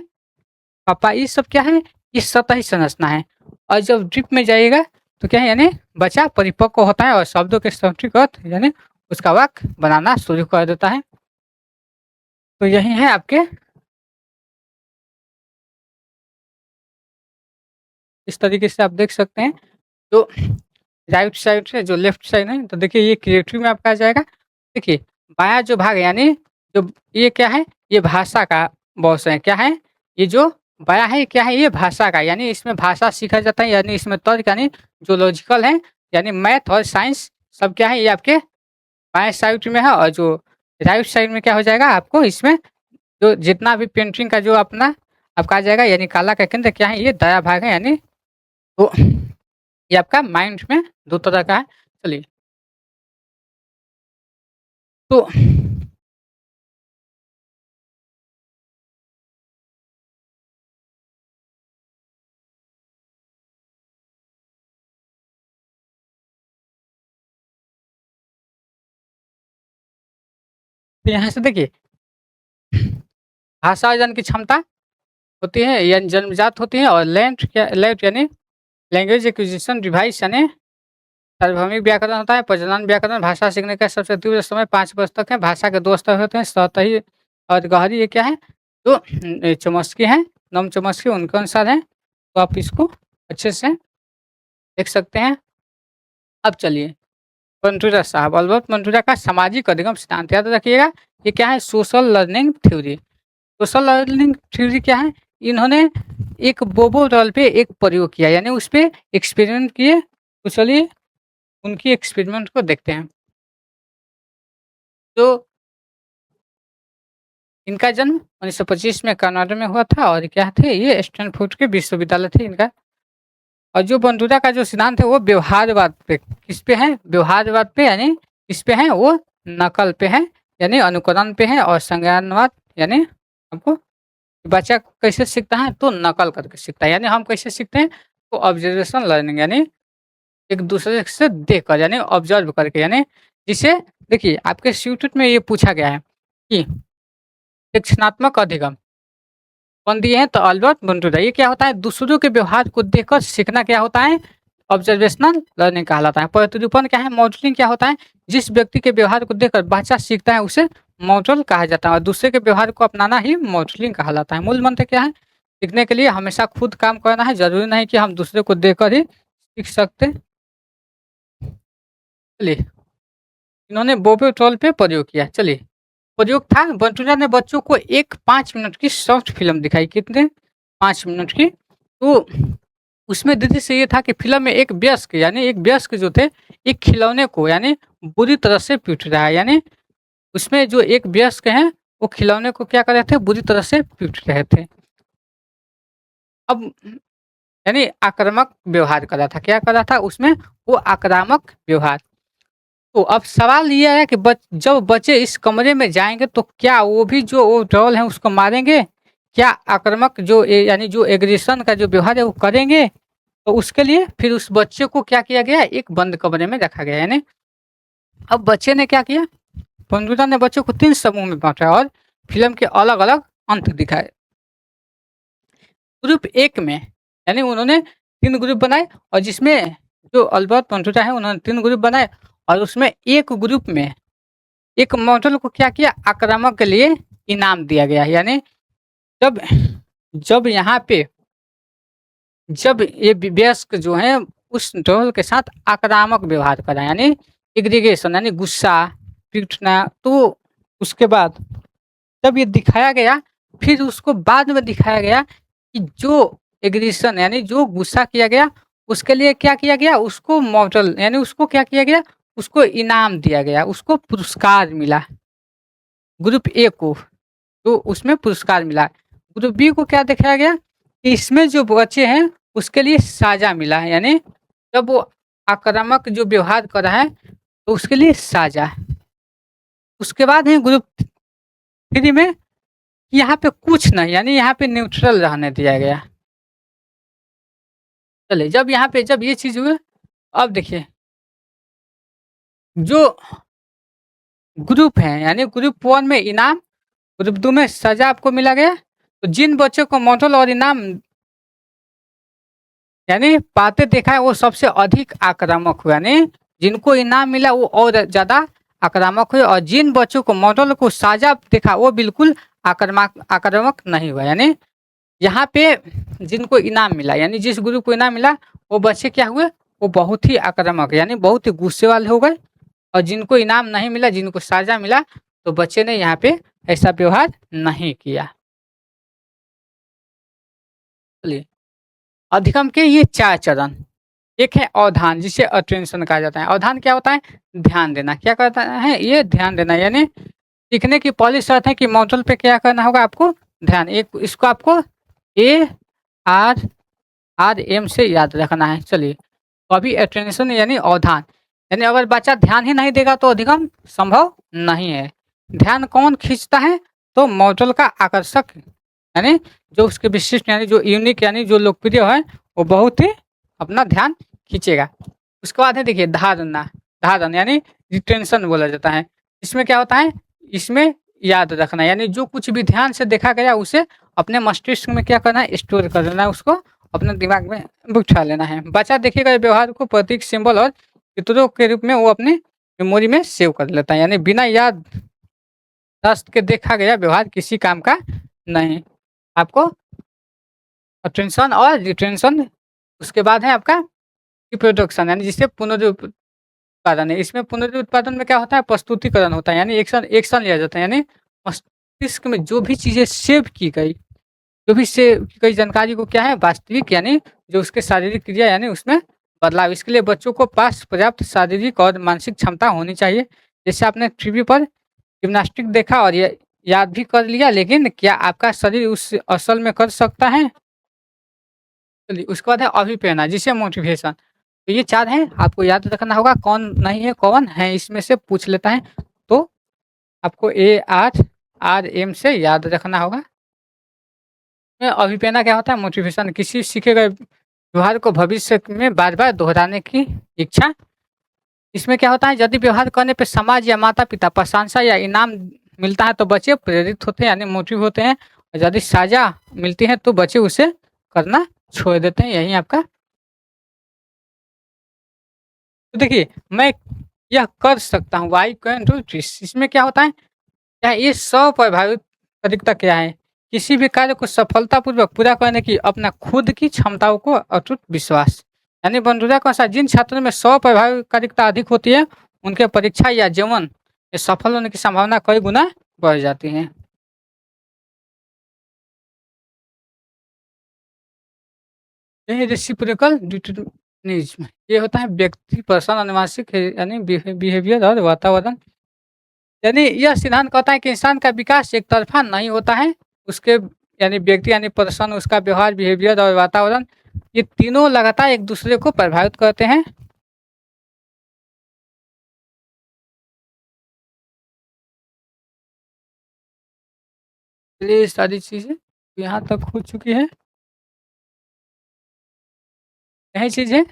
A: पापा, ये सब क्या है? ये सतही संरचना है। और जब डीप में जाइएगा तो क्या है? यानी बच्चा परिपक्व होता है और शब्दों के सटीक अर्थ, यानी उसका वाक्य बनाना शुरू कर देता है। तो यही है आपके, इस तरीके से आप देख सकते हैं। जो राइट साइड से जो लेफ्ट साइड है, तो देखिए ये क्रिएटिव में आपका आ जाएगा। देखिए, बायां जो भाग है, यानी जो ये क्या है? ये भाषा का बॉस है। क्या है? ये जो बायां है, ये क्या है? ये भाषा का, यानी इसमें भाषा सीखा जाता है, यानी इसमें तर्क, यानी जो लॉजिकल है, यानी मैथ और साइंस सब क्या है? ये आपके बाएं साइड में है। और जो राइट साइड में क्या हो जाएगा? आपको इसमें जो जितना भी पेंटिंग का जो अपना आपका आ जाएगा, यानी काला का केंद्र क्या है? ये दायां भाग है, यानी तो ये आपका माइंड में 2 तरह का है। चलिए, तो यहाँ से देखिए, भाषा अर्जन की क्षमता होती है, यानी जन्मजात होती है, और लैंड यानी लैंग्वेज एक्विजिशन डिवाइस, यानी सार्वभौमिक व्याकरण होता है। प्रजनन व्याकरण भाषा सीखने का सबसे तीव्र समय 5 वर्ष तक है। भाषा के 2 स्तर होते हैं, सतही और गहरी। ये क्या है? जो चॉम्स्की है, नोम चॉम्स्की, उनके अनुसार है। तो आप इसको अच्छे से देख सकते हैं। अब चलिए, बंटूरा साहब, अल्बर्ट बंटूरा का सामाजिक अधिगम सिद्धांत याद रखिएगा। ये क्या है? Social learning theory. Social learning theory क्या है? इन्होंने एक बोबो डॉल पे एक प्रयोग किया, यानी उस पे एक्सपेरिमेंट किए। तो चलिए उनकी एक्सपेरिमेंट को देखते हैं। तो इनका जन्म 1925 में कनाडा में हुआ था और क्या थे ये? स्टैनफोर्ड के विश्वविद्यालय थे इनका। और जो बंटूरा का जो सिद्धांत है वो व्यवहारवाद पे, किस पे है? व्यवहारवाद पे, यानी किस पे है वो? नकल पे है, यानी अनुकरण पे है। और संज्ञानवाद, यानी हमको बच्चा कैसे सीखता है? तो नकल करके सीखता है। यानी हम कैसे सीखते हैं? तो ऑब्जर्वेशन लर्निंग, यानी एक दूसरे से देखकर, यानी ऑब्जर्व करके। यानी जिसे देखिए आपके इंस्टीट्यूट में ये पूछा गया है कि शिक्षणात्मक अधिगम कौन दिए हैं? तो अल्बर्ट बंटूरा। ये क्या होता है? दूसरों के व्यवहार को देखकर सीखना क्या होता है? ऑब्जर्वेशनल लर्निंग कहलाता है। प्रतिरूपण क्या है? मॉडलिंग क्या होता है? जिस व्यक्ति के व्यवहार को देखकर बच्चा सीखता है उसे मॉडल कहा जाता है, और दूसरे के व्यवहार को अपनाना ही मॉडलिंग कहलाता है। मूल मंत्र क्या है? सीखने के लिए हमेशा खुद काम करना है, जरूरी नहीं कि हम दूसरे को देखकर ही सीख सकते। चलिए इन्होंने बोबे टॉल पे प्रयोग किया। चलिए प्रयोग था, बंटूरा ने बच्चों को एक 5 मिनट की शॉर्ट फिल्म दिखाई। कितने? 5 मिनट की। तो उसमें दृश्य ये था कि फिल्म में एक वयस्क, यानी एक वयस्क जो थे, एक खिलौने को यानी बुरी तरह से पीट रहा है। यानी उसमें जो एक वयस्क हैं वो खिलौने को क्या कर रहे थे? बुरी तरह से पीट रहे थे। अब यानी आक्रामक व्यवहार कर रहा था। क्या कर रहा था उसमें? वो आक्रामक व्यवहार। तो अब सवाल ये है कि जब बच्चे इस कमरे में जाएंगे तो क्या वो भी जो वो डॉल है उसको मारेंगे? क्या आक्रामक जो यानी जो एग्रेशन का जो व्यवहार है वो करेंगे? तो उसके लिए फिर उस बच्चे को क्या किया गया? एक बंद कमरे में रखा गया। यानी अब बच्चे ने क्या किया? बंटूरा ने बच्चों को 3 समूह में बांटा और फिल्म के अलग अलग अंत दिखाए। ग्रुप 1 में यानी उन्होंने 3 ग्रुप बनाए, और जिसमें जो अल्बर्ट बंटूरा है उन्होंने 3 ग्रुप बनाए, और उसमें एक ग्रुप में एक मॉडल को क्या किया? आक्रामक के लिए इनाम दिया गया। यानी जब जब यहाँ पे जब ये वयस्क जो है उस डॉल के साथ आक्रामक व्यवहार करा, यानी एग्रीगेशन यानी गुस्सा, पीटना, तो उसके बाद जब ये दिखाया गया, फिर उसको बाद में दिखाया गया कि जो एग्रेशन यानी जो गुस्सा किया गया उसके लिए क्या किया गया? उसको मॉडल यानी उसको क्या किया गया? उसको इनाम दिया गया, उसको पुरस्कार मिला ग्रुप ए को। तो उसमें पुरस्कार मिला। ग्रुप बी को क्या दिखाया गया कि इसमें जो बच्चे हैं उसके लिए साजा मिला है। यानी जब वो आक्रामक जो व्यवहार कर रहा है तो उसके लिए साजा। उसके बाद है ग्रुप 3 में, यहाँ पे कुछ नहीं, यानी यहाँ पे न्यूट्रल रहने दिया गया। चलिए जब यहाँ पे जब ये चीज हुई, अब देखिए जो ग्रुप है यानी ग्रुप 1 में इनाम, ग्रुप 2 में सजा आपको मिला गया। तो जिन बच्चों को मॉडल और इनाम यानी पाते देखा है वो सबसे अधिक आक्रामक हुआ, यानी जिनको इनाम मिला वो और ज्यादा आक्रामक हुए, और जिन बच्चों को मॉडल को साजा देखा वो बिल्कुल आक्रामक नहीं हुआ। यानी यहाँ पे जिनको इनाम मिला यानी जिस ग्रुप को इनाम मिला वो बच्चे क्या हुए? वो बहुत ही आक्रामक यानी बहुत ही गुस्से वाले हो गए। और जिनको इनाम नहीं मिला, जिनको साजा मिला, तो बच्चे ने यहाँ पे ऐसा व्यवहार नहीं किया। चलिए अधिगम के ये 4 चरण। एक है अवधान, जिसे अटेंशन कहा जाता है। अवधान क्या होता है? ध्यान देना। क्या करता है ये? ध्यान देना। यानी सीखने की पहली शर्त है कि मॉडल पे क्या करना होगा आपको? ध्यान। एक इसको आपको ARM से याद रखना है। चलिए अभी अटेंशन यानी अवधान, यानी अगर बच्चा ध्यान ही नहीं देगा तो अधिगम संभव नहीं है। ध्यान कौन खींचता है? तो मॉडल का आकर्षक यानी जो उसके विशिष्ट यानी जो यूनिक यानी जो लोकप्रिय है वो बहुत ही अपना ध्यान खींचेगा। उसके बाद है देखिए धारणा। धारण यानी रिटेंशन बोला जाता है। इसमें क्या होता है? इसमें याद रखना, यानी जो कुछ भी ध्यान से देखा गया उसे अपने मस्तिष्क में क्या करना है? स्टोर कर लेना है, उसको अपने दिमाग में बिठा लेना है। बच्चा देखेगा व्यवहार को प्रतीक, सिंबल और चित्रों के रूप में वो अपनी मेमोरी में सेव कर लेता है। यानी बिना याद दस्त के देखा गया व्यवहार किसी काम का नहीं। आपको अटेंशन और रिटेंशन, उसके बाद है आपका रिप्रोडक्शन यानी जिसे पुनरुत्पादन उत्पादन है। इसमें पुनरुत्पादन में क्या होता है, प्रस्तुतिकरण होता है, यानी एक्शन एक्शन लिया जाता है, यानी मस्तिष्क में जो भी चीज़ें सेव की गई, जो भी सेव की गई जानकारी को क्या है, वास्तविक यानी जो उसके शारीरिक क्रिया यानी उसमें बदलाव। इसके लिए बच्चों को पास पर्याप्त शारीरिक और मानसिक क्षमता होनी चाहिए। जैसे आपने टीवी पर जिम्नास्टिक देखा और ये याद भी कर लिया, लेकिन क्या आपका शरीर उस असल में कर सकता है? चलिए, उसके बाद है अभिप्रेरणा जिसे मोटिवेशन। तो ये 4 हैं, आपको याद रखना होगा कौन नहीं है, कौन है इसमें से पूछ लेता है, तो आपको ARRM से याद रखना होगा। अभिप्रेरणा क्या होता है? मोटिवेशन, किसी सीखे गए व्यवहार को भविष्य में बार-बार दोहराने की इच्छा। इसमें क्या होता है, यदि व्यवहार करने पे समाज या माता-पिता प्रशंसा या इनाम मिलता है तो बच्चे प्रेरित होते हैं यानी मोटिव होते हैं, और यदि सज़ा मिलती है तो बच्चे उसे करना छोड़ देते हैं। यही आपका, तो देखिए मैं यह कर सकता हूँ, आई कैन डू दिस, इसमें क्या होता है, क्या ये स्वप्रभावित तरीका क्या है? किसी भी कार्य को सफलतापूर्वक पूरा करने की अपना खुद की क्षमताओं को अटूट विश्वास। यानी बंधुरा के अनुसार जिन छात्रों में स्वप्रभाविता अधिक होती है, उनके परीक्षा या जीवन में सफल होने की संभावना कई गुना बढ़ जाती है। यही रेसिप्रोकल डिटरमिनिज्म, ये होता है व्यक्ति, पर्सन, अनुवांशिक यानी बिहेवियर और वातावरण। यानी यह सिद्धांत कहता है कि इंसान का विकास एक तरफा नहीं होता है, उसके यानी व्यक्ति यानी पर्सन, उसका व्यवहार, बिहेवियर और वातावरण, ये तीनों लगातार एक दूसरे को प्रभावित करते हैं। ये सारी चीजें यहाँ तक हो चुकी है, यही चीजें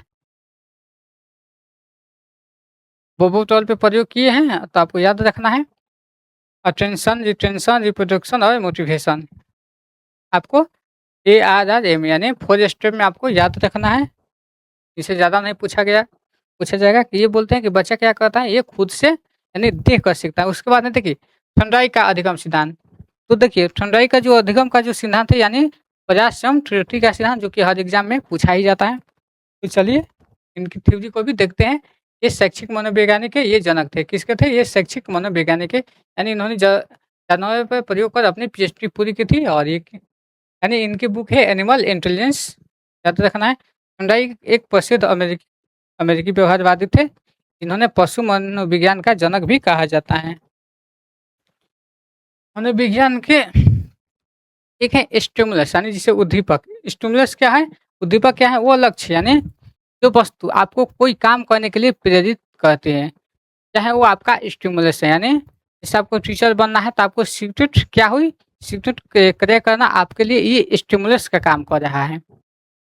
A: बोबो तौर पे प्रयोग किए हैं, तो आपको याद रखना है। अटेंशन, रिटेंशन, रिप्रोडक्शन और मोटिवेशन, आपको ARRM यानी 4 स्टेप में आपको याद रखना है। इससे ज़्यादा नहीं पूछा जाएगा कि ये बोलते हैं कि बच्चा क्या करता है, ये खुद से यानी देख कर सीखता है। उसके बाद में देखिए ठंडाई का अधिगम सिद्धांत। तो देखिए ठंडाई का जो अधिगम का जो सिद्धांत है, यानी पराश्रम थ्योरी का सिद्धांत, जो कि हर एग्जाम में पूछा ही जाता है। तो चलिए इनकी थ्योरी को भी देखते हैं। ये शैक्षिक मनोवैज्ञानिक के ये जनक थे, किसके थे, ये शैक्षिक मनोवैज्ञानिक के, यानी इन्होंने जानवरों पर प्रयोग कर अपनी PhD पूरी की थी। और ये यानी इनकी बुक है एनिमल इंटेलिजेंस, याद रखना है। थॉर्नडाइक एक प्रसिद्ध अमेरिकी अमेरिकी व्यवहारवादी थे, जिन्होंने पशु मनोविज्ञान का जनक भी कहा जाता है। मनोविज्ञान के एक है स्टिमुलस, यानी जिसे उद्दीपक। स्टिमुलस क्या है, उद्दीपक क्या है, वो लक्ष्य यानी जो वस्तु आपको कोई काम करने के लिए प्रेरित करती है, चाहे वो आपका स्टिमुलस है। यानी जैसे आपको टीचर बनना है तो आपको सीक्रेट क्या हुई, सीक्रेट क्रिया करना आपके लिए ये स्टिमुलस का काम कर रहा है।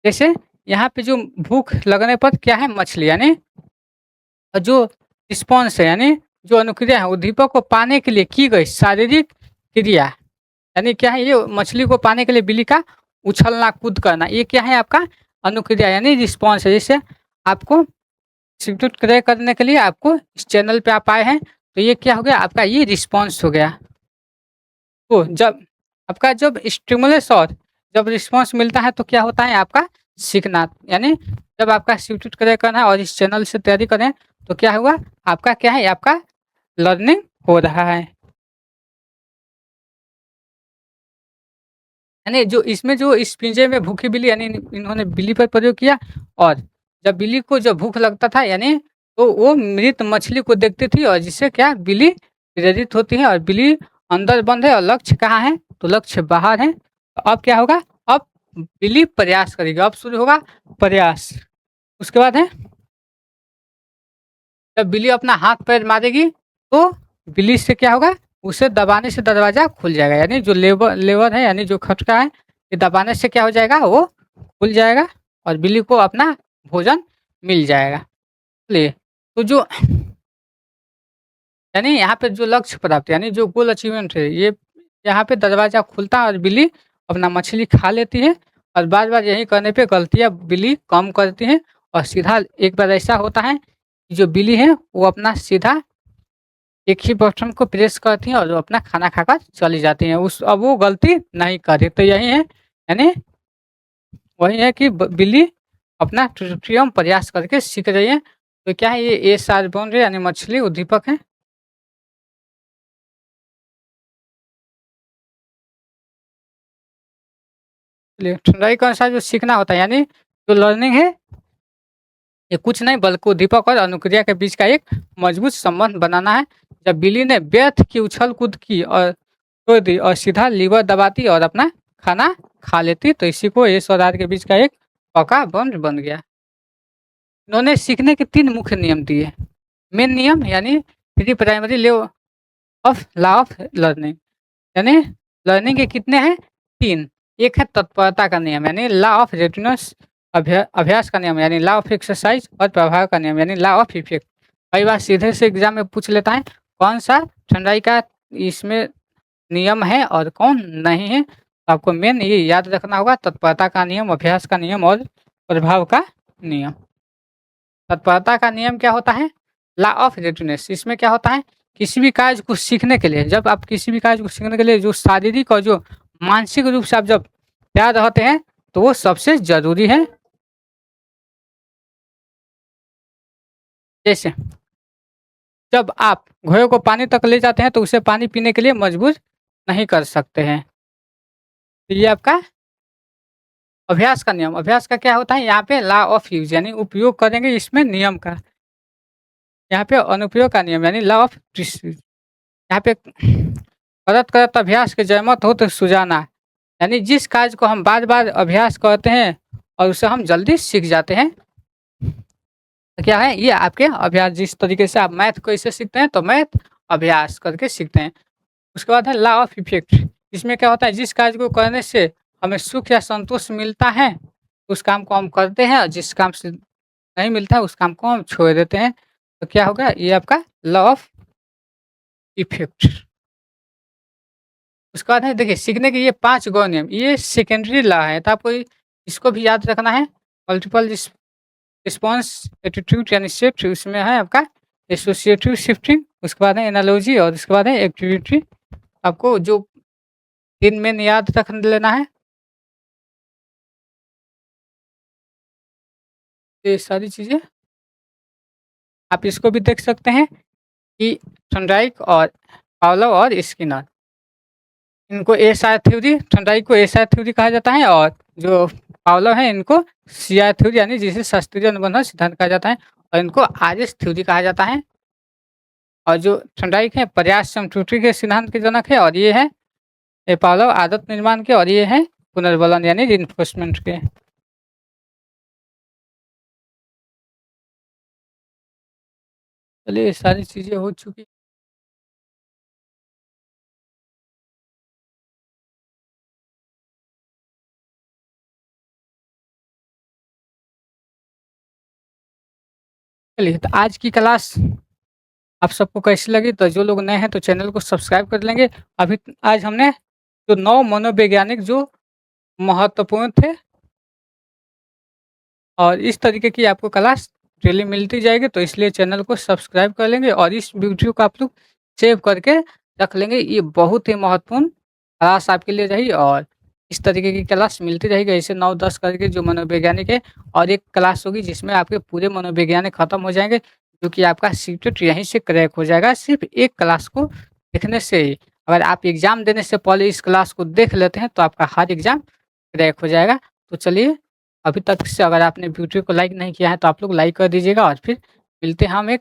A: जैसे यहाँ पे जो भूख लगने पर क्या है, मछली, यानी जो रिस्पॉन्स है, यानी जो अनुक्रिया है उद्दीपक को पाने के लिए की गई शारीरिक क्रिया, यानी क्या है, ये मछली को पाने के लिए बिल्ली का उछलना कूद करना, ये क्या है आपका अनुक्रिया यानी रिस्पॉन्स है। जैसे आपको सीक्रेट क्रिया करने के लिए आपको इस चैनल पे आप आए हैं, तो ये क्या हो गया, आपका ये रिस्पॉन्स हो गया। तो जब आपका जब स्टिमुलस और जब रिस्पॉन्स मिलता है तो क्या होता है आपका सीखना, यानी जब आपका सीक्रेट क्रिया करना है और इस चैनल से तैयारी करें तो क्या हुआ, आपका क्या है, आपका लर्निंग हो रहा है। यानी जो इसमें जो इस पिंजरे में भूखी बिल्ली, यानी इन्होंने बिल्ली पर प्रयोग किया, और जब बिल्ली को जब भूख लगता था, यानी तो वो मृत मछली को देखती थी, और जिससे क्या बिल्ली प्रेरित होती है, और बिल्ली अंदर बंद है और लक्ष्य कहाँ है, तो लक्ष्य बाहर है। तो अब क्या होगा, अब बिल्ली प्रयास करेगी, अब शुरू होगा प्रयास। उसके बाद है जब बिल्ली अपना हाथ पैर मारेगी तो बिल्ली से क्या होगा, उसे दबाने से दरवाजा खुल जाएगा, यानी जो लेवर लेवर है यानी जो खटका है, ये दबाने से क्या हो जाएगा, वो खुल जाएगा और बिल्ली को अपना भोजन मिल जाएगा। चलिए, तो जो यानी यहाँ पे जो लक्ष्य प्राप्त यानी जो गोल अचीवमेंट है, ये यहाँ पे दरवाजा खुलता है और बिल्ली अपना मछली खा लेती है, और बार बार यही करने पे गलतियाँ बिल्ली कम करती है, और सीधा एक बार ऐसा होता है कि जो बिल्ली है वो अपना सीधा एक ही बटन को प्रेस करती हैं और वो अपना खाना खाकर चली जाती हैं, उस अब वो गलती नहीं करती। तो यही है, यानी वही है कि बिल्ली अपना कृत्रिम प्रयास करके सीख रही है। तो क्या है ये एस आर बन रहे यानी मछली उद्दीपक है। चलिए ठंडाई के अनुसार जो सीखना होता है यानी जो लर्निंग है ये कुछ नहीं बल्कि उद्दीपक और अनुक्रिया के बीच का एक मजबूत संबंध बनाना है। जब बिल्ली ने व्यर्थ की उछल कूद की और छोड़ दी और सीधा लीवर दबाती और अपना खाना खा लेती तो इसी को एस और आर के बीच का एक पका बॉन्ड बन गया। इन्होंने सीखने के 3 मुख्य नियम दिए। मेन नियम यानी pre primary lay off law of learning यानी लर्निंग के कितने हैं 3। एक है तत्परता का नियम यानी लॉ ऑफ रेटिनस अभ्यास का नियम यानी लॉ ऑफ एक्सरसाइज और प्रभाव का नियम यानी लॉ ऑफ इफेक्ट। कई बार सीधे से एग्जाम में पूछ लेता है कौन सा ठंडाई का इसमें नियम है और कौन नहीं है। तो आपको मेन ये याद रखना होगा तत्परता का नियम, अभ्यास का नियम और प्रभाव का नियम। तत्परता का नियम क्या होता है लॉ ऑफ रेडिनेस। इसमें क्या होता है किसी भी कार्य को सीखने के लिए जब आप किसी भी कार्य को सीखने के लिए जो शारीरिक और जो मानसिक रूप से आप जब तैयार रहते हैं तो वो सबसे जरूरी है। जैसे जब आप घोड़े को पानी तक ले जाते हैं तो उसे पानी पीने के लिए मजबूर नहीं कर सकते हैं। तो ये आपका अभ्यास का नियम। अभ्यास का क्या होता है यहाँ पे लॉ ऑफ यूज यानी उपयोग करेंगे इसमें नियम का। यहाँ पे अनुप्रयोग का नियम यानी लॉ ऑफ डिस्यूज। यहाँ पे करत करत अभ्यास के जयमत हो तो सुजाना यानी जिस कार्य को हम बार बार अभ्यास करते हैं और उसे हम जल्दी सीख जाते हैं तो क्या है ये आपके अभ्यास। जिस तरीके से आप मैथ को इसे सीखते हैं तो मैथ अभ्यास करके सीखते हैं। उसके बाद है लॉ ऑफ इफेक्ट। इसमें क्या होता है जिस कार्य को करने से हमें सुख या संतोष मिलता है उस काम को हम करते हैं और जिस काम से नहीं मिलता है उस काम को हम छोड़ देते हैं। तो क्या होगा ये आपका लॉ ऑफ इफेक्ट। उसके बाद है देखिए सीखने के ये 5 गौण नियम ये सेकेंडरी लॉ है तो आपको इसको भी याद रखना है। मल्टीपल रिस्पॉन्स एटीट्यूड यानी शिफ्ट उसमें है आपका एसोसिएटिव शिफ्टिंग। उसके बाद है एनालॉजी और उसके बाद है एक्टिविटी। आपको जो 3 में याद रख लेना है ये सारी चीज़ें। आप इसको भी देख सकते हैं कि थॉर्नडाइक और पावलोव और स्किनर इनको एसआर थ्योरी थॉर्नडाइक को एसआर थ्योरी कहा जाता है और जो पावलोव है इनको सीआर थ्योरी यानी जिसे शास्त्रीय अनुबंध सिद्धांत कहा जाता है और इनको आरएस थ्योरी कहा जाता है। और जो थॉर्नडाइक है प्रयास त्रुटि के सिद्धांत के जनक है और ये पावलोव आदत निर्माण के और ये है पुनर्बलन यानी रिइंफोर्समेंट के। चलिए सारी चीज़ें हो चुकी। चलिए तो आज की क्लास आप सबको कैसी लगी तो जो लोग नए हैं तो चैनल को सब्सक्राइब कर लेंगे। अभी आज हमने जो 9 मनोवैज्ञानिक जो महत्वपूर्ण थे और इस तरीके की आपको क्लास डेली मिलती जाएगी तो इसलिए चैनल को सब्सक्राइब कर लेंगे और इस वीडियो को आप लोग सेव करके रख लेंगे। ये बहुत ही महत्वपूर्ण क्लास आपके लिए रही और इस तरीके की क्लास मिलती रहेगी ऐसे 9-10 करके जो मनोवैज्ञानिक है और एक क्लास होगी जिसमें आपके पूरे मनोवैज्ञानिक खत्म हो जाएंगे जो कि आपका सीटेट यहीं से क्रैक हो जाएगा सिर्फ एक क्लास को देखने से ही। अगर आप एग्जाम देने से पहले इस क्लास को देख लेते हैं तो आपका हर एग्जाम क्रैक हो जाएगा। तो चलिए अभी तक से अगर आपने वीडियो को लाइक नहीं किया है तो आप लोग लाइक कर दीजिएगा और फिर मिलते हैं हम एक